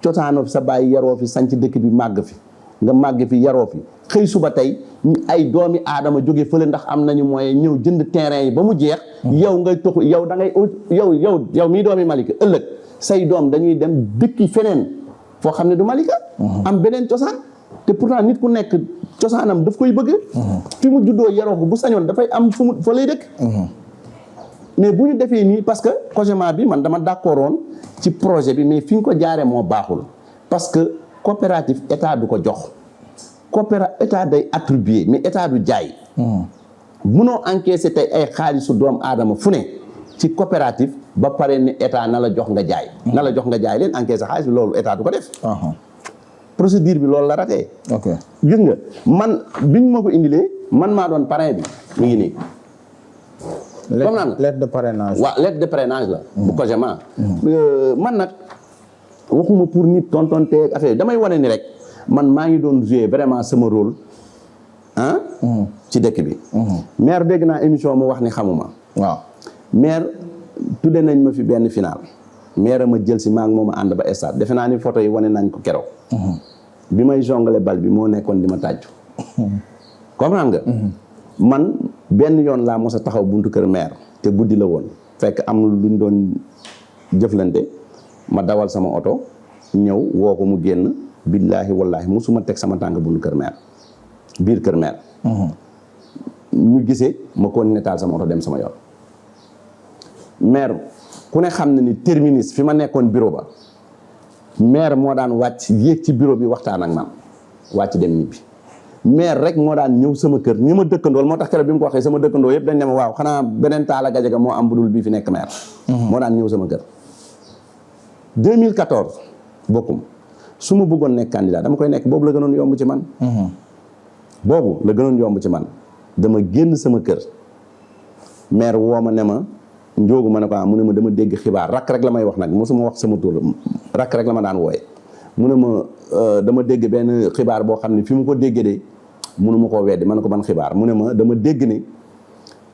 cosaanoo fi sa bàyyi yaroo fi sanc dëkk bi màgg fi nga màgg fi yaroo fi xëy suba tey ay doomi aadama jóge fële ndax am nañu moyen ñëw jënd terrain yi ba mu jeex. yow ngay toxu yow da ngay yow mii doomi Malika ëllëg say doom dañuy dem dëkki feneen foo xam ne du Malika. am beneen cosaan te pourtant nit ku nekk cosaanam daf koy bëgg. fi mu juddoo yaroo ko bu sañoon dafay am fu mu fa lay dëkk. mais bu ñu defee nii parce que cogement bi man dama d'accord woon ci projet bi mais fi ñu ko jaaree moo baaxul parce que coopérative état du ko jox état day attribuer mais état du jaay. munoo encaisser tey ay xaalisu doomu aadama fu ne ci coopérative ba pare ne état na la jox nga jaay. na la jox nga jaay leen encaisser xaalis bi loolu état du ko def. procédure bi loolu la ratee. ok gis nga man biñ ma ko indilee man maa doon parrain bi mi ngi nii. comme naan lettre de parrainage. waaw lettre de parrainage la. bu cogement. man nag waxuma pour nit tontonteeg affaire damay wane ni rek man maa ngi doon jouer vraiment sama rôle ah. ci dëkk bi. maire dégg naa émission mu wax ni xamuma. waaw maire tudde nañ ma fi benn final. maire ma jël si maa ngi moom a ànd ba stade defe naa ni photo yi wane nañ ko keroog. bi may jongale bal bi moo nekkoon di ma tàjju. comprendre nga. man benn yoon laa mos a taxaw buntu kër maire te guddi la woon fekk am luñ doon jëflante ma dawal sama oto ñëw woo ko mu génn billaahi wallaahi musuma teg sama tànk buntu kër maire biir kër maire. ñu gisee ma ko netaal sama oto dem sama yoon. maire ku ne xam na ni terminus fi ma nekkoon bureau ba maire moo daan wàcc yéeg ci bureau bi waxtaan ak man wàcc dem ñibbi. maire rek moo daan ñëw sama kër ñi ma dëkkandool moo tax keroog bi mu ko waxee sama dëkkandoo yëpp dañ ne ma waaw xanaa beneen Talla Gadiaga moo am budul bii fi nekk maire. moo daan ñëw sama kër. 2014 bokkum su ma bëggoon nekk candidat dama koy nekk boobu la gënoon yomb ci man. boobu la gënoon yomb ci man dama génn sama kër maire woo ma ne ma Ndiogou ma ne ko mu ne ma dama dégg xibaar rakk rek la may wax nag mosuma wax sama tur rakk rek la ma daan wooye mu ne ma dama dégg benn xibaar boo xam ne fi mu ko déggee de mënu ma koo weddi ma ne ko ban xibaar mu ne ma dama dégg ni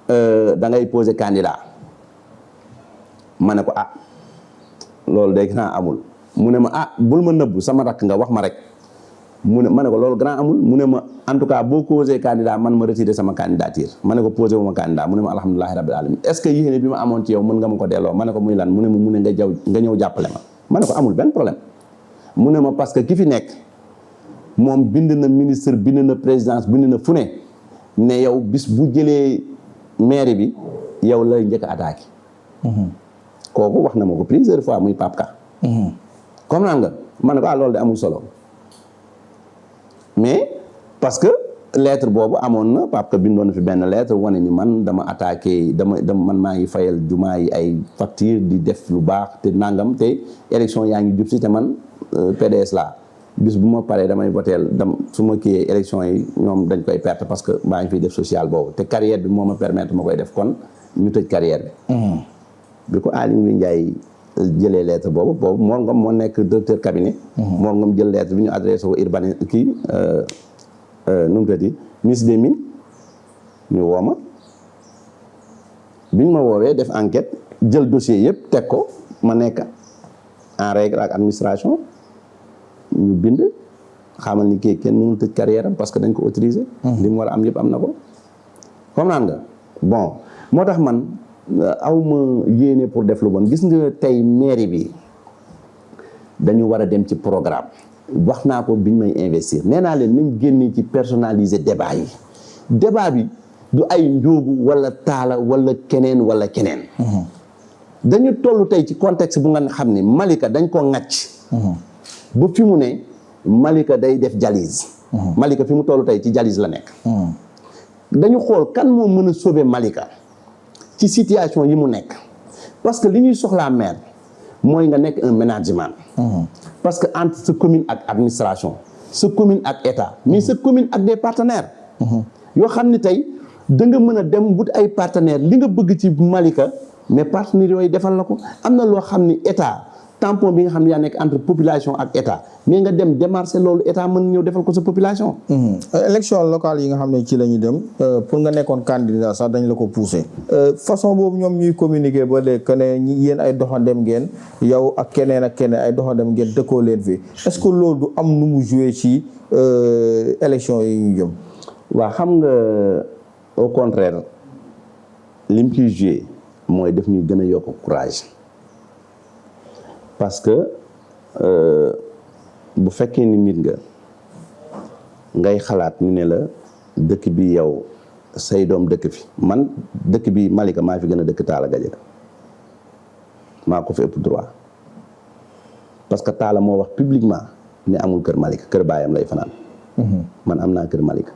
da ngay poser candidat ma ne ko loolu day grand amul mu ne ma bul ma nëbbu sama rakk nga wax ma rek mu ne ma ne ko loolu grand amul mu ne ma en tout cas boo posé candidat man ma retiré sama candidature ma ne ko posé wu ma candidat mu ne ma alhamdulilahi rabbil alamin est-ce que yéene bi ma amoon ci yow mën nga ma ko delloo ma ne ko muy lan mu ne nga ñëw jàppale ma ne ko amul benn problème mu ne ma parce que ki fi nekk moom bind na ministre bind na présidence bind na fu ne yow bis bu jëlee mairie bi yow lay njëkk a attaqué. kooku wax na ma ko plusieurs fois muy Pape Ka. comme naan nga ma ne ko loolu de amul solo mais parce que lettre boobu amoon na Pape Ka bindoon na fi benn lettre wane ni man dama attaqué man maa ngi fayal jumaa yi ay facture di def lu baax te nangam te élection yaa ngi jub si te man PDS laa bis bu ma paree damay voteel su ma kiiyee élection yi ñoom dañ koy perte parce que maa ngi fiy def social boobu te carrière bi moo ma permettre ma koy def kon ñu tëj carrière bi. bi ko Aly Ngouille Ndiaye jëlee lettre boobu Mor Ngom moo nekk directeur cabinet. Mor Ngom jël lettre bi ñu adressé ko urbanisme kii nu mu tuddati ministre des Mines ñu woo ma bi ñu ma woowee def enquête jël dossier yëpp teg ko ma nekk en règle ak administration ñu bind xamal ni kii kenn mënul tëj carrière am parce que dañ ko autorisé. li mu war a am yëpp am na ko comprendre nga bon moo tax man aw ma yéene pour def lu bon gis nga tey mairie bi dañu war a dem ci programme wax naa ko biñ may investir nee naa leen nañ génne ci personnaliser débat yi débat bi du ay njóogu wala taala wala keneen dañu toll tey ci contexte bu nga xam ni Malika dañ ko ŋàcc ba fi mu ne Malika day def dialyse Malika fi mu toll tey ci dialyse la nekk dañu xool kan moo mën a sauver Malika ci situation yi mu nekk parce que li ñuy soxlaa maire mooy nga nekk un management parce que entre sa commune ak administration sa commune ak état mais sa commune ak des partenaires yoo xam ni tey da nga mën a dem wut ay partenaires li nga bëgg ci Malika mais partenaires yooyu defal la ko am na loo xam ni état tampon bi nga xam ne yaa nekk entre population ak état mais nga dem démarcher loolu état mën ñëw defal ko sa population. élection locale yi nga xam ne ci la ñu dem pour nga nekkoon candidat sax dañ la ko poussé. façon boobu ñoom ñuy communiquer ba léegi que ne yéen ay doxandem ngeen yow ak keneen ay doxandem ngeen dëkkoo leen fi est-ce que loolu du am nu mu joué ci élection yi ñu jëm. waa xam nga au contraire lim ciy joué mooy def ñuy gën a yokk courage. parce que bu fekkee ni nit nga ngay xalaat ñu ne la dëkk bi yow say doom dëkk fi man dëkk bi Malika maa fi gën a dëkk Talla Gadiaga maa ko fi ëpp droit parce que Talla moo wax publiquement ne amul kër Malika kër baayam lay fanaan man am naa kër Malika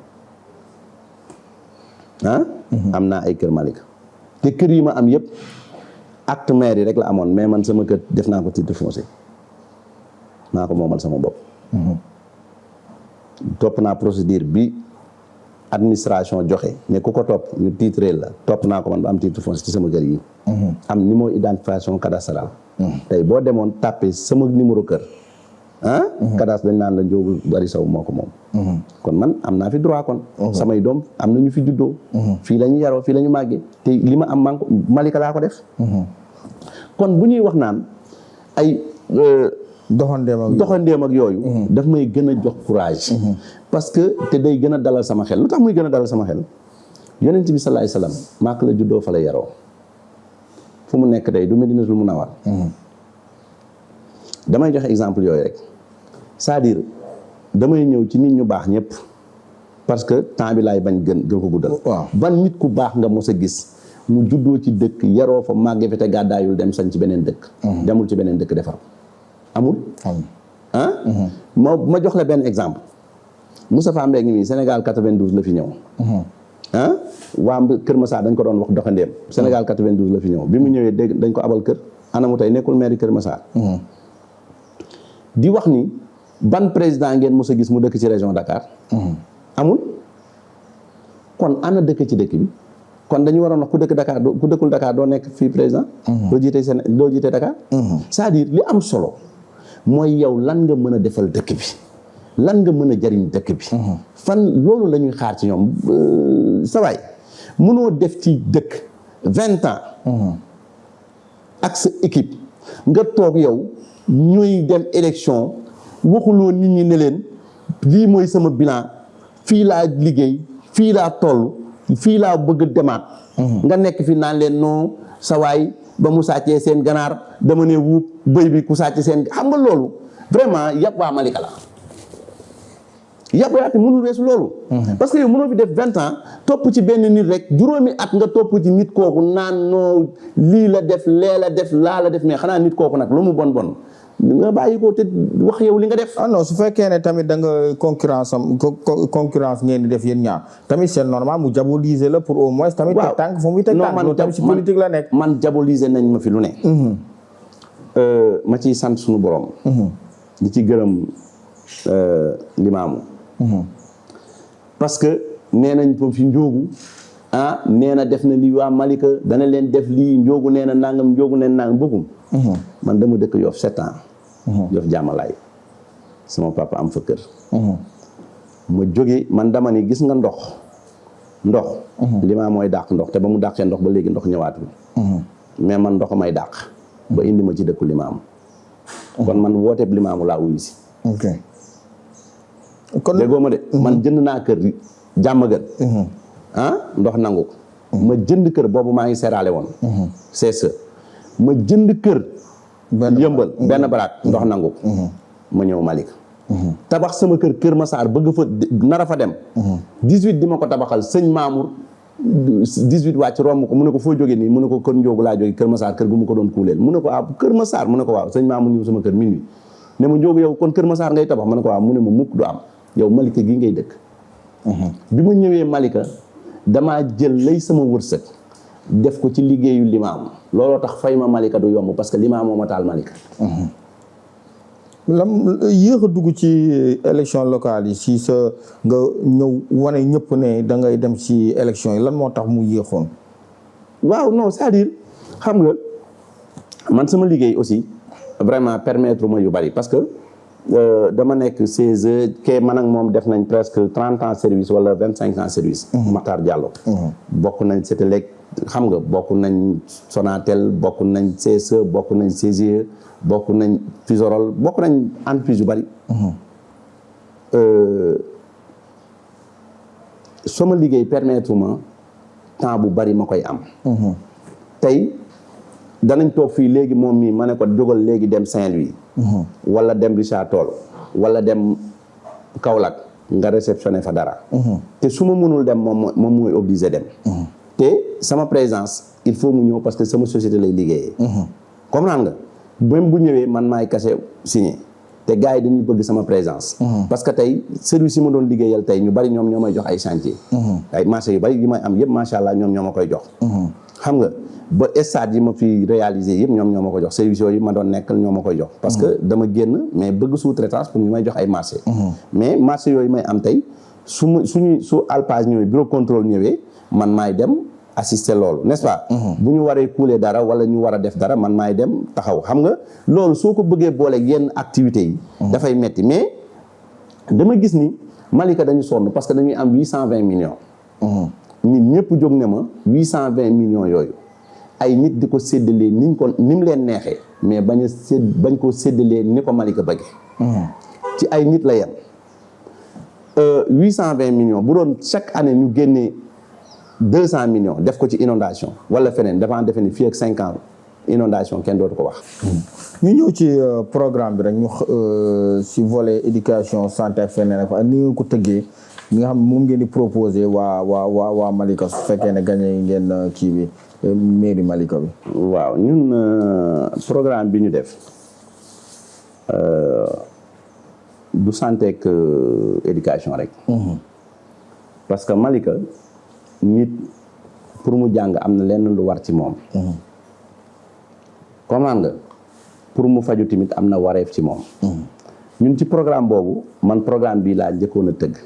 am naa ay kër Malika te kër yi ma am yëpp acte maire yi rek la amoon mais man sama kër def naa ko titre foncier maa ko moomal sama bopp topp naa procédure bi administration joxe ne ku ko topp ñu titré la topp naa ko man ba am titre foncier ci sama kër yi am numéro identification cadastrale tey boo demoon tàppee sama numéro kër cadastre dañ naan la Ndiogou Bary Sow moo ko moom kon man am naa fi droit kon samay doom am na ñu fi juddoo fii la ñu yaroo fii la ñu màggee te li ma am man Malika laa ko def kon bu ñuy wax naan ay doxandeem ak yooyu daf may gën a jox courage parce que te day gën a dalal sama xel lu tax muy gën a dalal sama xel yonent bi sallallahu alayhi wasallam Màkka la juddoo fa la yaroo fu mu nekk tey du Medinatul Munawwar damay joxe exemple yooyu rek c'est-à-dire damay ñëw ci nit ñu baax ñëpp parce que temps bi laay bañ gën ko guddal ban nit ku baax nga mos a gis mu juddoo ci dëkk yaroo fa màggee fi te gàddaayul dem sañ ci beneen dëkk demul ci beneen dëkk defar amul ma jox la benn exemple Moustapha Mbengue mi Sénégal 92 la fi ñëw waa Kër Massar dañ ko doon wax doxandéem Sénégal 92 la fi ñëw bi mu ñëwee dégg dañ ko abal kër anamu tey nekkul maire Kër Massar di wax ni ban président ngeen mos a gis mu dëkk ci région Dakar amul kon ana dëkk ci dëkk bi kon dañu waroon wax ku dëkk Dakar ku dëkkul Dakar doo nekk fii président doo jiite Dakar c'est-à-dire li am solo mooy yow lan nga mën a defal dëkk bi lan nga mën a jariñ dëkk bi fan loolu la ñuy xaar ci ñoom sa waay mënoo def ci dëkk 20 ans ak sa équipe nga toog yow ñuy dem élection waxuloo nit ñi ne leen lii mooy sama bilan fii laa liggéey fii laa toll fii laa bëgg demaat nga nekk fi naan leen non sa waay ba mu sàccee seen ganaar dama ne wuub bëy bi ku sàcc seen xam nga loolu vraiment yàpp waa Malika la yàpp yaate mënul weesu loolu parce que yow mënoo fi def 20 ans topp ci benn nit rek juróomi at nga topp ci nit kooku naan non lii la def lee la def laa la def mais xanaa nit kooku nag lu mu bon bon nga bàyyi ko te wax yow li nga def. non su fekkee ne tamit da nga concurrence ngeen di def yéen ñaar tamit c'est normal mu diaboliser la pour au moins. tamit teg tànk fu muy teg tànk loolu tamit ci politique la nekk. man diaboliser nañ ma fi lu ne. ma ciy sant suñu borom. di ci gërëm limaamu. parce que nee nañ ko fi Ndiogou nee na def na lii waa Malika dana leen def lii Ndiogou nee na nangam Ndiogou nee na nangam bëggum. man dama dëkk Yoff 7 ans. Yoff jàmmalaay sama papa am fa kër. ma jóge man dama ni gis nga ndox. limaa mooy dàq ndox te ba mu dàqee ndox ba léegi ndox ñëwaatul. mais man ndox may dàq. ba indi ma ci dëkku limaamu. kon man wooteeb limaamu laa wuyu si. kon déggoo ma de. man jënd naa kër jàmm gën. ndox nangu ko. ma jënd kër boobu maa ngi seeraale woon. c'est ça ma jënd kër. yëmbal benn baraak ndox nangu ko. ma ñëw Malika. tabax sama kër Massar bëgg fa nara fa dem. 18 di ma ko tabaxal sëñ Mamour 18 wàcc romb ko mu ne ko foo jógee nii mu ne ko kër Njoogu laa jógee kër Massar kër gu mu ko doon kuuleel mu ne ko kër Massar mu ne ko waaw sëñ Mamour ñëw sama kër minuit ne ma Njoogu yow kon kër Massar ngay tabax mu ne ko waaw mu ne ma mukk du am yow Malika gii ngay dëkk. bi ma ñëwee Malika damaa jël lay sama wërsëg def ko ci liggéeyu limaam looloo tax fay ma Malika du yomb parce que limaam moo ma taal Malika. lam yéex a dugg ci élection locale yi si sa nga ñëw wane ñëpp ne da ngay dem ci élection yi lan moo tax mu yéexoon. waaw non c'est-à-dire xam nga man sama liggéey aussi vraiment permettre ma yu bari parce que dama nekk 16 heures kee man ak moom def nañ presque 30 ans service wala 25 ans service. Matar Diallo. bokk nañ Sétélec xam nga bokk nañ Sonatel bokk nañ CSE bokk nañ CGE. bokk nañ Fisorol bokk nañ entreprise yu bari. sama liggéey permettre ma temps bu bari ma koy am. tey danañ toog fii léegi moom mii ma ne ko jógal léegi dem Saint-Louis. wala dem Richard Toll wala dem Kaolack nga réceptionné fa dara. te su ma mënul dem moom mooy obligé dem. te sama présence il faut mu ñëw parce que sama société lay liggéeyee. comprendre nga. même bu ñëwee man maay kase signé te gars yi dañuy bëgg sama présence. parce que tey service yi ma doon liggéeyal tey ñu bari ñoom ñoo may jox ay chantier. ay marché yu bari yi may am yëpp macha allah ñoom ñoo ma koy jox. xam nga ba stade yi ma fi réalisé yëpp ñoom ñoo ma ko jox service yooyu ma doon nekkal ñoo ma koy jox. parce que dama génn mais bëgg sous-traitance pour ñu may jox ay marché. mais marché yooyu may am tey su Alpage ñëwee bureau contrôle ñëwee man maay dem. assister loolu n'est-ce pas. bu ñu waree couler dara wala ñu war a def dara man maay dem taxaw xam nga loolu soo ko bëggee booleeg yenn activités yi. dafay metti mais dama gis ni Malika dañu sonn parce que dañuy am 820 millions. nit ñëpp jóg ne ma 820 millions yooyu ay nit di ko séddalee ni mu leen neexee mais bañ koo séddalee ni ko Malika bëggee. ci ay nit la yem 820 millions bu doon chaque année ñu génnee. 200 millions def ko ci inondation wala feneen dafa defe ni fii ak 5 ans inondation kenn dootu ko wax. ñu ñëw ci programme bi rek ñu si volet éducation santé ak feneen ak ni nga ko tëggee mi nga xam moom ngeen di proposé waa Malika su fekkee ne gagné ngeen kii bi mairie Malika bi. waaw ñun programme bi ñu def du santé ak éducation rek. parce que Malika. nit pour mu jàng am na lenn lu war ci moom. comprendre nga pour mu faju tamit am na wareef ci moom. ñun ci programme boobu man programme bii laa njëkkoon a tëgg.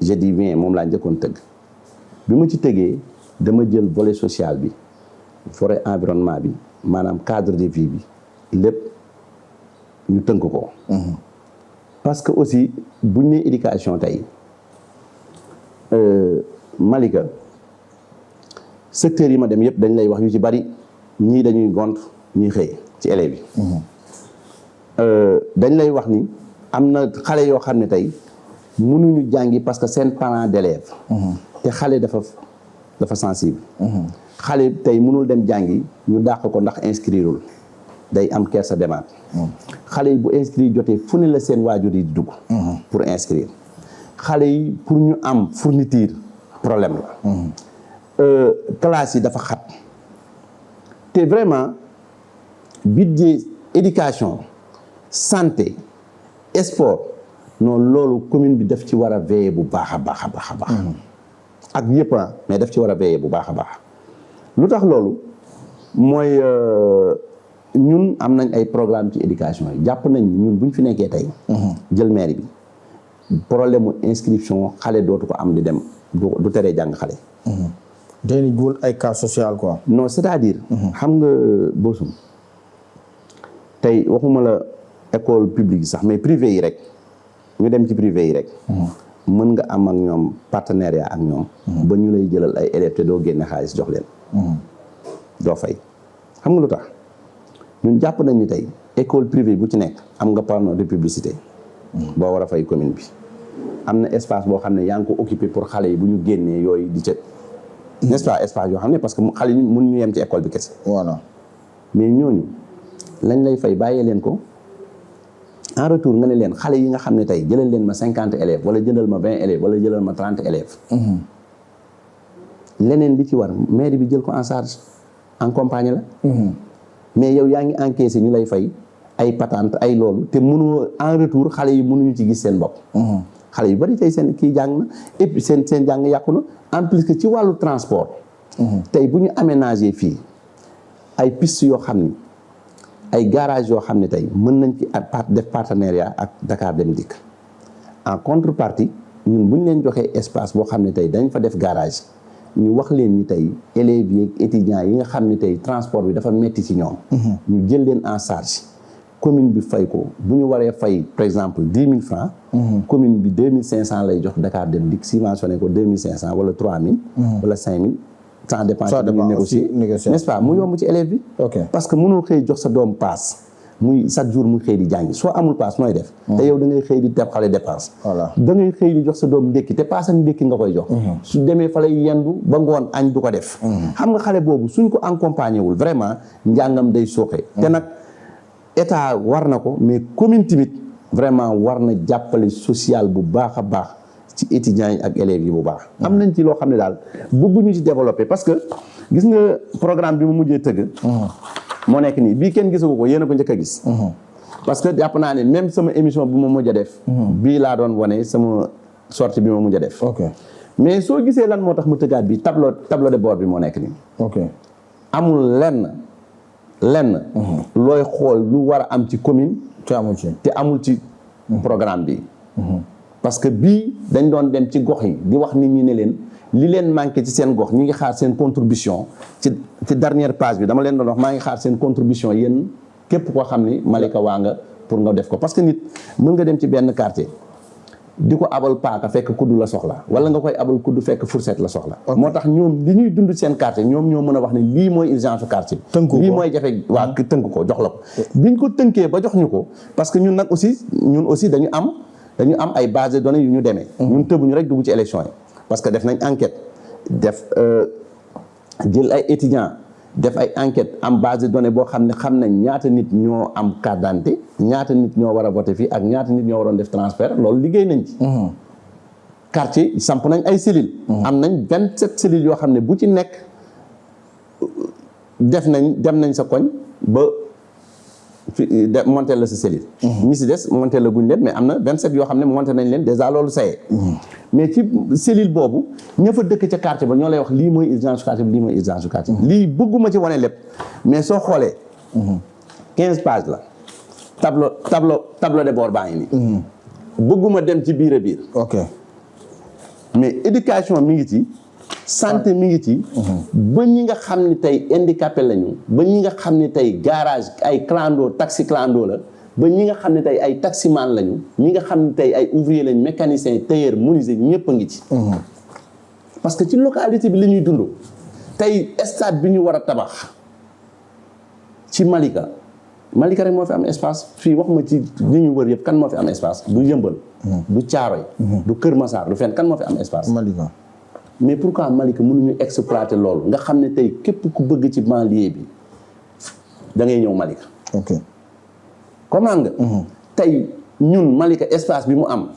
je dis bien moom laa njëkkoon tëgg. bi ma ci tëggee dama jël volet social bi forêt environnement bi maanaam cadre de vie bi lépp ñu tënk ko. parce que aussi buñ ne éducation tey. Malika secteur yi ma dem yëpp dañ lay wax yu ci bari ñii dañuy gont ñuy xëy ci élèves yi. dañ lay wax ni am na xale yoo xam ne tey mënuñu jàngi parce que seen parents d'élèves. te xale dafa sensible. xale tey mënul dem jàngi ñu dàq ko ndax inscrireul day am kersa demaat. xale yi bu inscrire jotee fu ne la seen waajur yi di dugg. pour inscrire. xale yi pour ñu am fourniture problème la. classe yi dafa xat te vraiment budget éducation santé sport non loolu commune bi daf ci war a veiller bu baax a baax a baax a baax. ak yëpp mais daf ci war a veiller bu baax a baax. lu tax loolu mooy ñun am nañ ay programme ci éducation yi jàpp nañ ñun buñ fi nekkee tey. jël mairie bi. problème mu inscription xale dootu ko am di dem du teree jàng xale. dañuy góol ay cas social quoi. non c'est-à-dire. xam nga boosum tey waxuma la école publique sax mais privé yi rek ñu dem ci privé yi rek. mën nga am ak ñoom partenariat ak ñoom. ba ñu lay jëlal ay élèves te doo génne xaalis jox leen. doo fay xam nga lu tax ñun jàpp nañ ni tey école privée bu ci nekk am nga panneau de publicité. boo war a fay commune bi am na espace boo xam ne yaa ngi ko occupé pour xale yi bu ñu génnee yooyu di ca n'est-ce pas espace yoo xam ne parce que xale yi mun ñu yem ci école bi kese. voilà mais ñooñu lañ lay fay bàyyee leen ko en retour nga ne leen xale yi nga xam ne tey jëlal leen ma 50 élèves wala jëlal ma 20 élèves wala jëlal ma 30 élèves. leneen li ci war mairie bi jël ko en charge accompagner la. mais yow yaa ngi encaissé ñu lay fay ay patente ay loolu te mënoo en retour xale yi mënuñu ci gis seen bopp. xale yu bari tey seen kii jàng na et puis seen jàng yàqu na en plus que ci wàllu transport. tey bu ñu aménagé fii ay piste yoo xam ni ay garage yoo xam ne tey mën nañ ci def partenariat ak Dakar Dem Dikk en contrepartie ñun bu ñu leen joxee espace boo xam ne tey dañ fa def garage ñu wax leen ni tey élèves yi ak étudiants yi nga xam ne tey transport bi dafa metti ci ñoom. ñu jël leen en charge commune bi fay ko bu ñu waree fay par exemple 10 000 francs. commune bi 2500 lay jox Dakar Dem Dikk subventionné ko 2500 wala 3000. wala 5000. ça dépend ci ñu négocier n'est-ce pas mu yomb ci élève bi. parce que mënoo xëy jox sa doom paas muy chaque jour muy xëy di jàngi soo amul paas nooy def. te yow da ngay xëy di def xale dépense. voilà da ngay xëy di jox sa doom ndékki te paas ak ndékki nga koy jox. su demee fa lay yendu ba ngoon añ du ko def. xam nga xale boobu suñ ko accompagné wul vraiment njàngam day sooxe. te nag état war na ko mais commune tamit vraiment war na jàppale social bu baax a baax. ci étudiants yi ak élèves yi bu baax. am nañ ci loo xam ne daal bëgguñu ci développer parce que gis nga programme bi mu mujjee tëgg. moo nekk nii bii kenn gisagu ko yéen a ko njëkk a gis. parce que jàpp naa ne même sama émission bi ma mujj a def. bii laa doon wane sama sortie bi ma mujj a def. mais soo gisee lan moo tax mu tëggaat bi tableau de bord bi moo nekk nii. amul lenn. looy xool lu war a am ci commune. te amul ci programme bi. parce que bii dañ doon dem ci gox yi di wax nit ñi ne leen li leen manqué ci seen gox ñi ngi xaar seen contribution ci dernière page bi dama leen doon wax maa ngi xaar seen contribution yéen képp koo xam ni Malika waa nga pour nga def ko parce que nit mën nga dem ci benn quartier di ko abal paaka fekk kuddu la soxla wala nga koy abal kuddu fekk fourchette la soxla. moo tax ñoom li ñuy dund seen quartier ñoom ñoo mën a wax ne lii mooy urgence su quartier bi. lii mooy jafe waa tënk ko jox la ko. biñ ko tënkee ba jox ñu ko parce que ñun nag aussi dañu am ay base de données yu ñu demee. ñun tëbuñu rek dugg ci élection yi parce que def nañ enquête def jël ay étudiants def ay enquête am base de données boo xam ne xam nañ ñaata nit ñoo am carte d'identité ñaata nit ñoo war a voter fii ak ñaata nit ñoo waroon def transfert loolu liggéey nañ ci. quartier samp nañ ay cellules. am nañ 27 cellules yoo xam ne bu ci nekk dem nañ sa koñ ba. monté la sa cellule. ñi si des monté la guñ leen mais am na 27 yoo xam ne monté nañ leen déjà loolu sayee. mais ci cellule boobu ña fa dëkk ca quartier ba ñoo lay wax lii mooy urgence quartier bi lii mooy urgence quartier bi. lii bëgguma ci wane lépp mais soo xoolee. 15 pages la. tableau de bord baa ngi nii. bëgguma dem ci biir a biir. mais éducation mi ngi ci. santé mi ngi ci. ba ñi nga xam ne tey handicapé lañu ba ñi nga xam ne tey garage ay clando taxi clando la ba ñi nga xam ne tey ay taximan lañu ñi nga xam ne tey ay ouvrier lañu mécanicien tailleur menuisier ñëpp a ngi ci. parce que ci localité bi la ñuy dund tey stade bi ñu war a tabax ci Malika rek moo fi am espace fii wax ma ci li ñu wër yëpp kan moo fi am espace du Yëmbal. du Caaroy du Kër Massar du fenn kan moo fi am espace. Malika. mais pourquoi Malika mënuñu exploiter loolu nga xam ne tey képp ku bëgg ci banlieue bi da ngay ñëw Malika. comprendre nga. tey ñun Malika espace bi mu am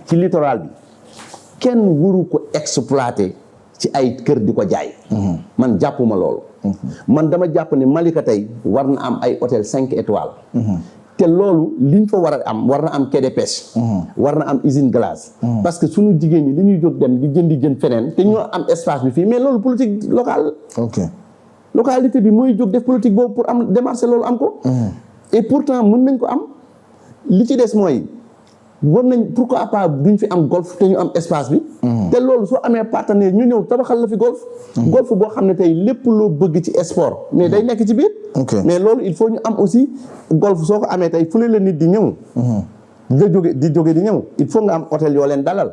ci littoral bi kenn waru ko exploiter ci ay kër di ko jaay. man jàppuma loolu. man dama jàpp ne Malika tey war na am ay hôtel 5 étoiles. te loolu liñ fa war na am quai de pêche. war na am usine glace. parce que suñu jigéen ñi li ñuy jóg dem di jëndi jën feneen te ñoo am espace bi fii mais loolu politique locale. localité bi mooy jóg def politique boobu pour am démarcher loolu am ko. et pourtant mën nañ ko am li ci des mooy war nañ pourquoi pas duñ fi am golf te ñu am espace bi. te loolu soo amee partenaire ñu ñëw tabaxal la fi golf. golf boo xam ne tey lépp loo bëgg ci sport mais day nekk ci biir. mais loolu il faut ñu am aussi golf soo ko amee tey fu ne la nit di ñëw. di jóge di ñëw il faut nga am hôtel yoo leen dalal.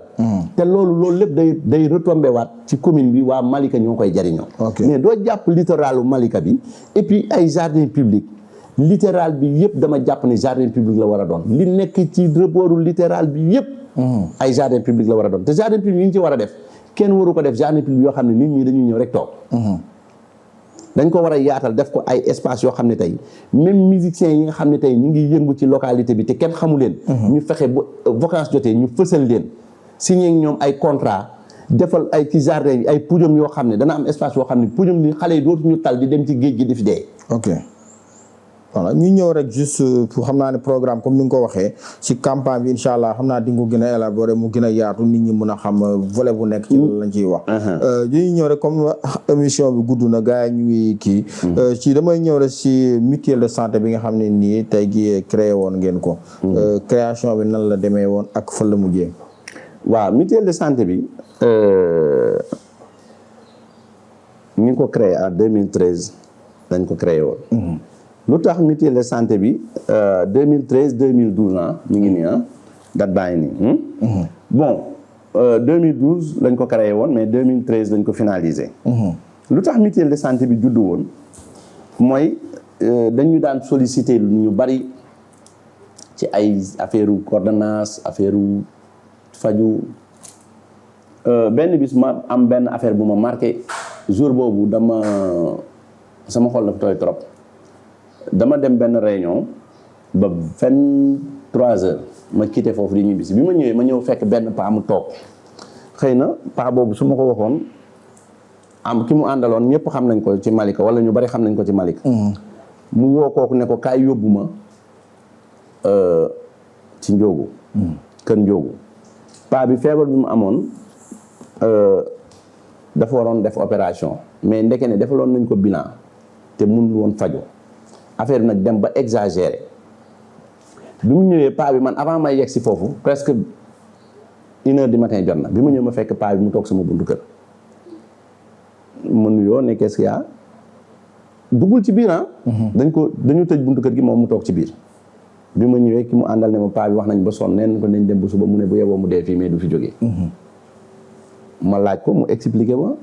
te loolu lépp day retombé waat ci commune bi waa Malika ñoo koy jariñoo. mais doo jàpp littoralu Malika bi et puis ay jardin public. littoral bi yëpp dama jàpp ne jardin public la war a doon li nekk ci rebooru littoral bi yëpp ay jardin public la war a doon te jardin public yi ñu ci war a def kenn waru ko def jardin public yoo xam ne nit ñi dañuy ñëw rek toog dañ ko war a yaatal def ko ay espace yoo xam ne tey même musiciens yi nga xam ne tey ñu ngi yëngu ci localité bi te kenn xamu leen ñu fexe bu vacances jotee ñu fësal leen signé ak ñoom ay contrat defal ay ci jardin yi ay podium yoo xam ne dana am espace yoo xam ne podium ni xale yi dootuñu tal di dem ci géej gi di fi dee. ok voilà ñu ñëw rek juste pour xam naa ne programme comme ni nga ko waxee ci campagne bi incha allah xam naa di nga ko gën a élaborer mu gën a yaatu nit ñi mën a xam volet bu nekk ci lañ ciy wax. ñu ñëw rek comme émission bi gudd na gars yi ñu ngi kii. ci damay ñëw rek ci mutuelle de santé bi nga xam ne nii tey jii créé woon ngeen ko. création bi nan la demee woon ak fan la mujjee. waaw mutuelle de santé bi ñu ngi ko créé en 2013 dañ ko créé woon. lu tax mutuelle de santé bi 2013 2012 ñu ngi nii date baa ngi nii. bon 2012 lañ ko créé woon mais 2013 lañ ko finalisé. lu tax mutuelle de santé bi juddu woon mooy dañu daan solliciter ñu bari ci ay affaire ordonnance affaire faju benn bis ma am benn affaire bu ma marqué jour boobu sama xol dafa tooy trop. dama dem benn réunion ba 23 heures ma quitté foofu di ñibbisi bi ma ñëwee ma ñëw fekk benn paa mu toog xëy na paa boobu su ma ko waxoon am ki mu àndaloon ñëpp xam nañ ko ci Malika wala ñu bari xam nañ ko ci Malika. mu woo kooku ne ko kaay yóbbu ma ci Njóogu kër Njóogu paa bi feebar bi mu amoon dafa waroon def opération mais ndeke ne defaloon nañ ko bilan te mënul woon faju affaire bi nag dem ba exagéré bi mu ñëwee paa bi man avant may yegg si foofu presque 1h du matin jot na bi ma ñëw ma fekk paa bi mu toog sama buntu kër ma nuyoo ne qu'est-ce qu'il y a duggul ci biir dañu tëj buntu kër gi moom mu toog ci biir bi ma ñëwee ki mu àndal ne ma paa bi wax nañ ba sonn neen ko nañ dem ba suba mu ne bu yeboo mu dee fii mais du fi jógee ma laaj ko mu expliqué ma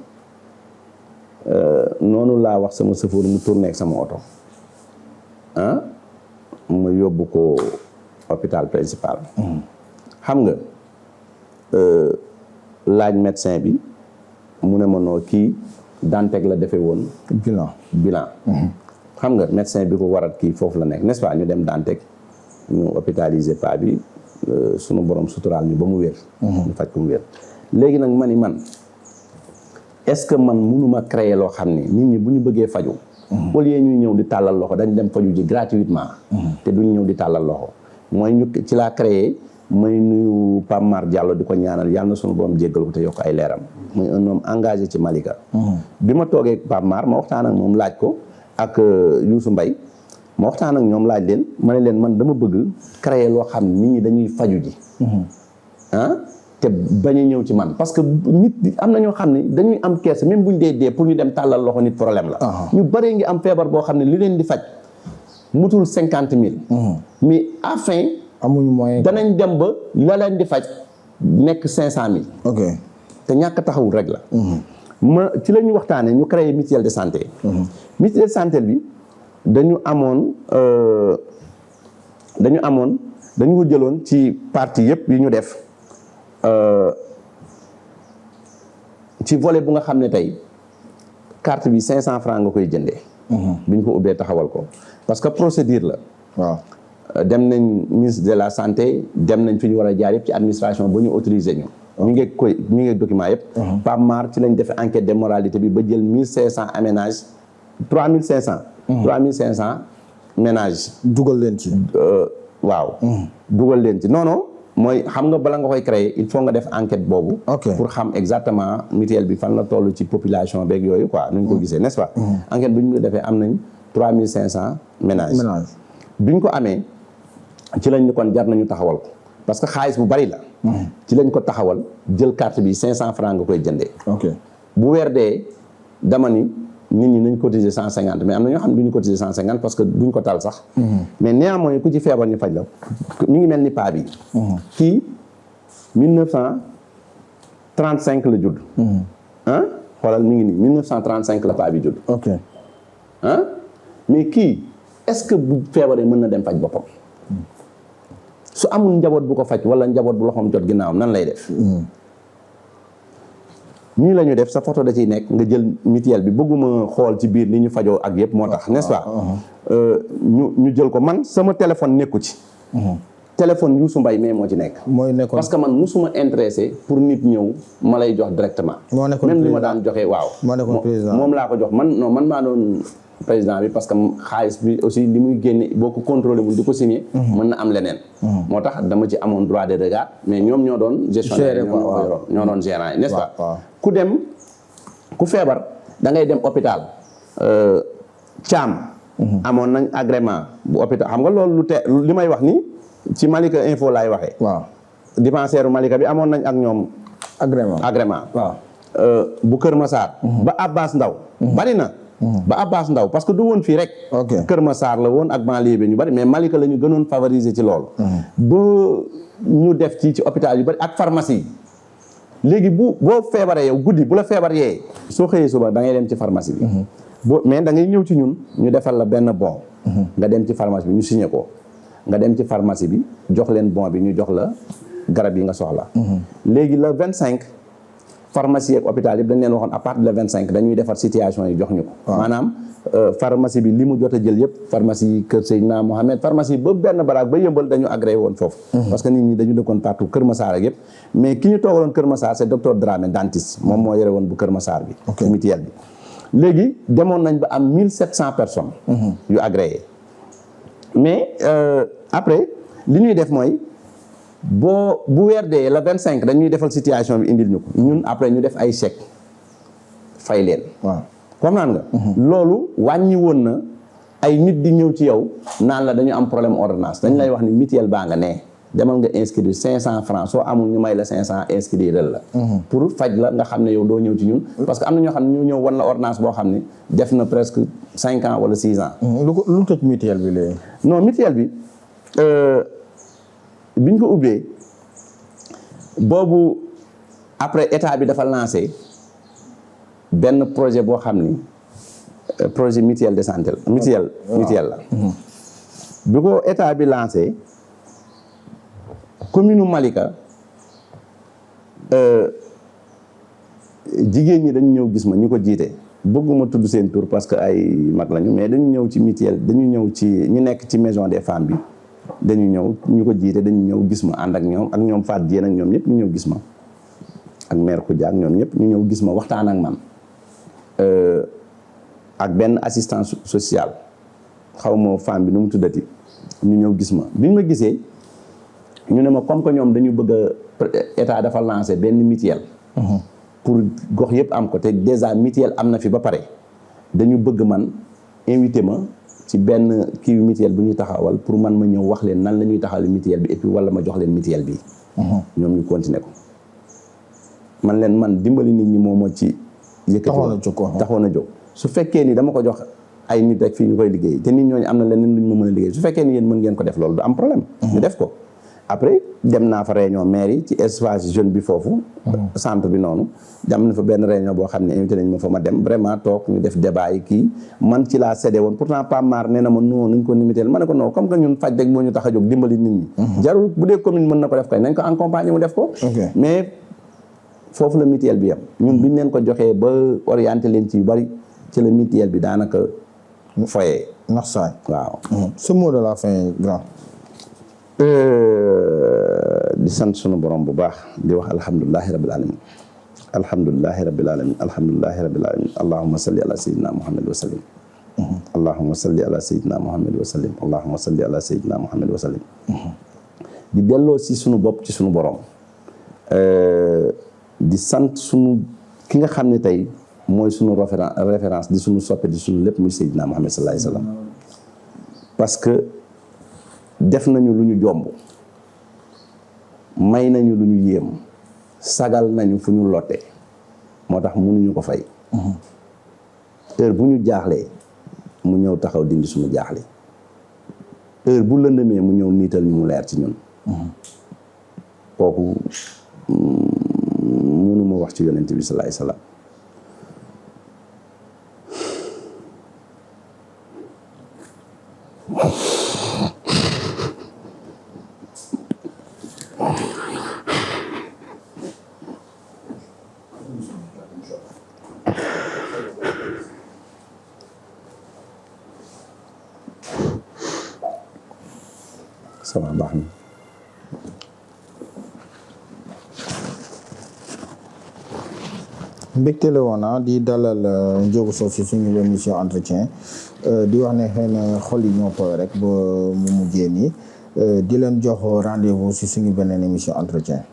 noonu laa wax sama chauffeur mu tourné ak sama oto ma yóbbu ko hôpital principal. xam nga laaj médecin bi mu ne ma noo kii Dantec la defee woon. bilan. xam nga médecin bi ko warat kii foofu la nekk n'est-ce pas ñu dem Dantec ñu hôpitaliser pa bi sunu borom suturaal ñu ba mu wér. ñu faj ko mu wér. léegi nag ma ni man est-ce que man mënuma créer loo xam ne nit ñi bu ñu bëggee faju au lieu ñuy ñëw di tàllal loxo dañ dem faju ji gratuitement te duñ ñëw di tàllal loxo mooy ñu ci laa créé may nuyu Pape Mar Diallo di ko ñaanal yàlla na sunu borom jéggal ko te yokk ay leeram muy un homme engagé ci Malika bi ma toogee Pape Mar ma waxtaan ak moom laaj ko ak Youssou Mbaye ma waxtaan ak ñoom laaj leen ma ne leen man dama bëgg créer loo xam ne nit ñi dañuy faju ji te bañ a ñëw ci man parce que nit am na ñoo xam ne dañuy am kersa même buñ dee pour ñu dem tàllal loxo nit problème la ñu bëree ngi am feebar boo xam ne li leen di faj mutul 50,000 mais à fin amuñu moyen danañ dem ba la leen di faj nekk 500,000 ok te ñàkk taxawul rek la ma ci la ñu waxtaanee ñu créé mutuelle de santé mutuelle de santé bi dañu ko jëloon ci partie yëpp yi ñu def ci volet bu nga xam ne tey carte bi 500 francs nga koy jëndee. bi ñu ko ubbee taxawal ko parce que procédure la. waaw dem nañ ministre de la santé dem nañ fi ñu war a jaar yëpp ci administration ba ñu autorisé ñu. ñu ngi document yëpp. Pape Mar ci lañ defee enquête de moralité bi ba jël 1500 ménages 3500. 3500 ménages. dugal leen ci. waaw. dugal leen ci non. mooy xam nga bala nga koy créer il faut nga def enquête boobu. pour xam exactement mutuelle bi fan la toll ci population beeg yooyu quoi nu ñu ko gisee n'est-ce pas. enquête bi ñu defee am nañ 3500 ménages. bi ñu ko amee ci lañ ñu kon jar nañu taxawal ko parce que xaalis bu bari la. ci lañ ko taxawal jël carte bi 500 francs nga koy jëndee. bu weer dee dama ni nit ñi nañ cotiser 150 mais am na ñoo xam ne du ñu cotiser 150 parce que duñ ko tal sax. mais néanmoins ku ci feebar ñu faj la mi ngi mel ni paa bi. kii 1935 la judd. xoolal mi ngi nii 1935 la paa bi judd. mais kii est-ce que bu feebaree mën na dem faj boppam. su amul njaboot bu ko faj wala njaboot bu loxoom jot ginnaawam nan lay def. nii la ñu def sa photo da ciy nekk nga jël mutuelle bi bëgguma xool ci biir li ñu fajoo ak yëpp moo tax n'est-ce pas. ñu jël ko man sama téléphone nekku ci. téléphone Youssou Mbaye mais moo ci nekk. mooy nekkoon parce que man musuma intéressé pour nit ñëw ma lay jox directement. moo nekkoon même li ma daan joxe waaw. moo nekkoon président moom laa ko jox man maa doon président bi parce que xaalis bi aussi li muy génne boo ko contrôlé wul di ko signé. mën na am leneen. moo tax dama ci amoon droit de regard mais ñoom ñoo doon gestionnaire ñoo doon gérant yi n'est-ce pas. ku feebar da ngay dem hôpital Thiam. amoon nañ agrément bu hôpital xam nga loolu li may wax ni ci Malika Info laay waxee. waaw dispensaire Malika bi amoon nañ ak ñoom. agrément waaw. bu Kër Massar. ba Abbas Ndaw bari na. ba Abbas Ndaw parce que du woon fii rek. Kër Massar la woon ak banlieue bi ñu bari mais Malika la ñu gënoon favoriser ci loolu. ba ñu def ci hôpital yu bari ak pharmacie yi. léegi boo feebaree yow guddi bu la feebar yee soo xëyee suba da ngay dem ci pharmacie bi. mais da ngay ñëw ci ñun ñu defal la benn bon. nga dem ci pharmacie bi ñu signé ko. nga dem ci pharmacie bi jox leen bon bi ñu jox la garab yi nga soxla. léegi le 25 pharmacie ak hôpital yi dañ leen waxoon à partir de le 25 dañuy defar situation yi jox ñu ko. maanaam pharmacie bi li mu jot a jël yëpp pharmacie Kër Seydina Mohamed pharmacie ba benn baraag ba yëmbal dañu agréé woon foofu. parce que nit ñi dañu dëkkoon partout Kër Massar ak yëpp. mais ki ñu toogaloon Kër Massar c'est docteur Dramé dentiste moom moo yore woon bu Kër Massar bi. mutuelle bi léegi demoon nañ ba am 1700 personnes. yu agréé. mais après li ñuy def mooy bu weer dee la 25 dañuy defal situation bi indil ñu ko ñun après ñu def ay chèques fay leen. waaw comprendre nga. loolu wàññi woon na ay nit di ñëw ci yow naan la dañu am problème ordonnance dañ lay wax ni mutuelle baa nga nee demal nga inscrire 500 francs soo amul ñu may la 500 inscrire la. pour faj la nga xam ne yow doo ñëw ci ñun. parce que am na ñoo xam ne ñu ñëw wan la ordonnance boo xam ne def na presque 5 ans wala 6 ans. lu tëj mutuelle bi léegi. non mutuelle bi biñ ko ubbee boobu après état bi dafa lancé benn projet boo xam ni projet mutuelle de santé la mutuelle la. bi ko état bi lancé commune Malika jigéen ñi dañu ñëw gis ma ñu ko jiite bëgguma tudd seen tur parce que ay mag lañu mais dañu ñëw ci mutuelle dañu ñëw ci ñu nekk ci maison des femmes bi dañu ñëw ñu ko jiite dañu ñëw gis ma ànd ak ñoom Fatou Dieng ak ñoom ñëpp ñu ñëw gis ma ak maire Khoudia ak ñoom ñëpp ñu ñëw gis ma waxtaan ak man ak benn assistance sociale xaw ma femme bi nu mu tuddati ñu ñëw gis ma biñ ma gisee ñu ne ma comme que ñoom dañu bëgg a état dafa lancé benn mutuelle. pour gox yëpp am ko te déjà mutuelle am na fi ba pare dañu bëgg man invité ma ci benn kii mutuelle bu ñuy taxawal pour man ma ñëw wax leen nan la ñuy taxawal mutuelle bi et puis wala ma jox leen mutuelle bi. ñoom ñu continuer ko. man dimbali nit ñi moo ci. yëkkati taxoon a jóg su fekkee ni dama ko jox ay nit rek fii ñu koy liggéey te nit ñooñu am na leneen lu ñu ma mën a liggéey su fekkee ni yéen mën ngeen ko def loolu du am problème. ñu def ko. après dem naa fa réunion maire yi ci espace jeune bi foofu. centre bi noonu. dem na fa benn réunion boo xam ne invité nañ ma fa ma dem vraiment toog ñu def débat yi kii man ci laa séddee woon pourtant Pape Mar nee na ma non nañ ko limité ma ne ko non comme que ñun faj rek moo ñu tax a jóg dimbali nit ñi. jarul bu dee commune mën na ko def kay nañ ko accompagner mu def ko. mais foofu la mutuelle bi yam ñun biñ leen ko joxee ba orienté leen ci yu bari ci la mutuelle bi daanaka foyee. ndax saay waaw. ce mot de la fin grand. di sant sunu borom bu baax di wax alhamdulilahi rabbil alamin alhamdulilahi rabbil alamin alhamdulilahi rabbil alamin allahumma salli ala sayyidina muhammad wa sallim allahumma salli ala sayyidina muhammad wa sallim allahumma salli ala sayyidina muhammad wa sallim di delloo si sunu bopp ci sunu borom di sant sunu ki nga xam ne tey mooy sunu référence di sunu soppe di sunu lépp muy sayyidina muhammad sallallahu alayhi wa sallam parce que def nañu lu ñu jomb may nañu lu ñu yéem sagal nañu fu ñu lotte moo tax mënuñu ko fay heure bu ñu jaaxlee mu ñëw taxaw dindi suñu jaaxle heure bu lëndëmee mu ñëw niital ñu mu leer ci ñun kooku mënuma wax ci yonent bi sallallahu alayhi wasallam ça va baax na. mbégte la woon di dalal Ndiogou Sow si suñu émission entretien di wax ne xëy na xol yi ñoo tooy rek ba mu mujjee nii di leen jox rendez-vous si suñu beneen émission entretien.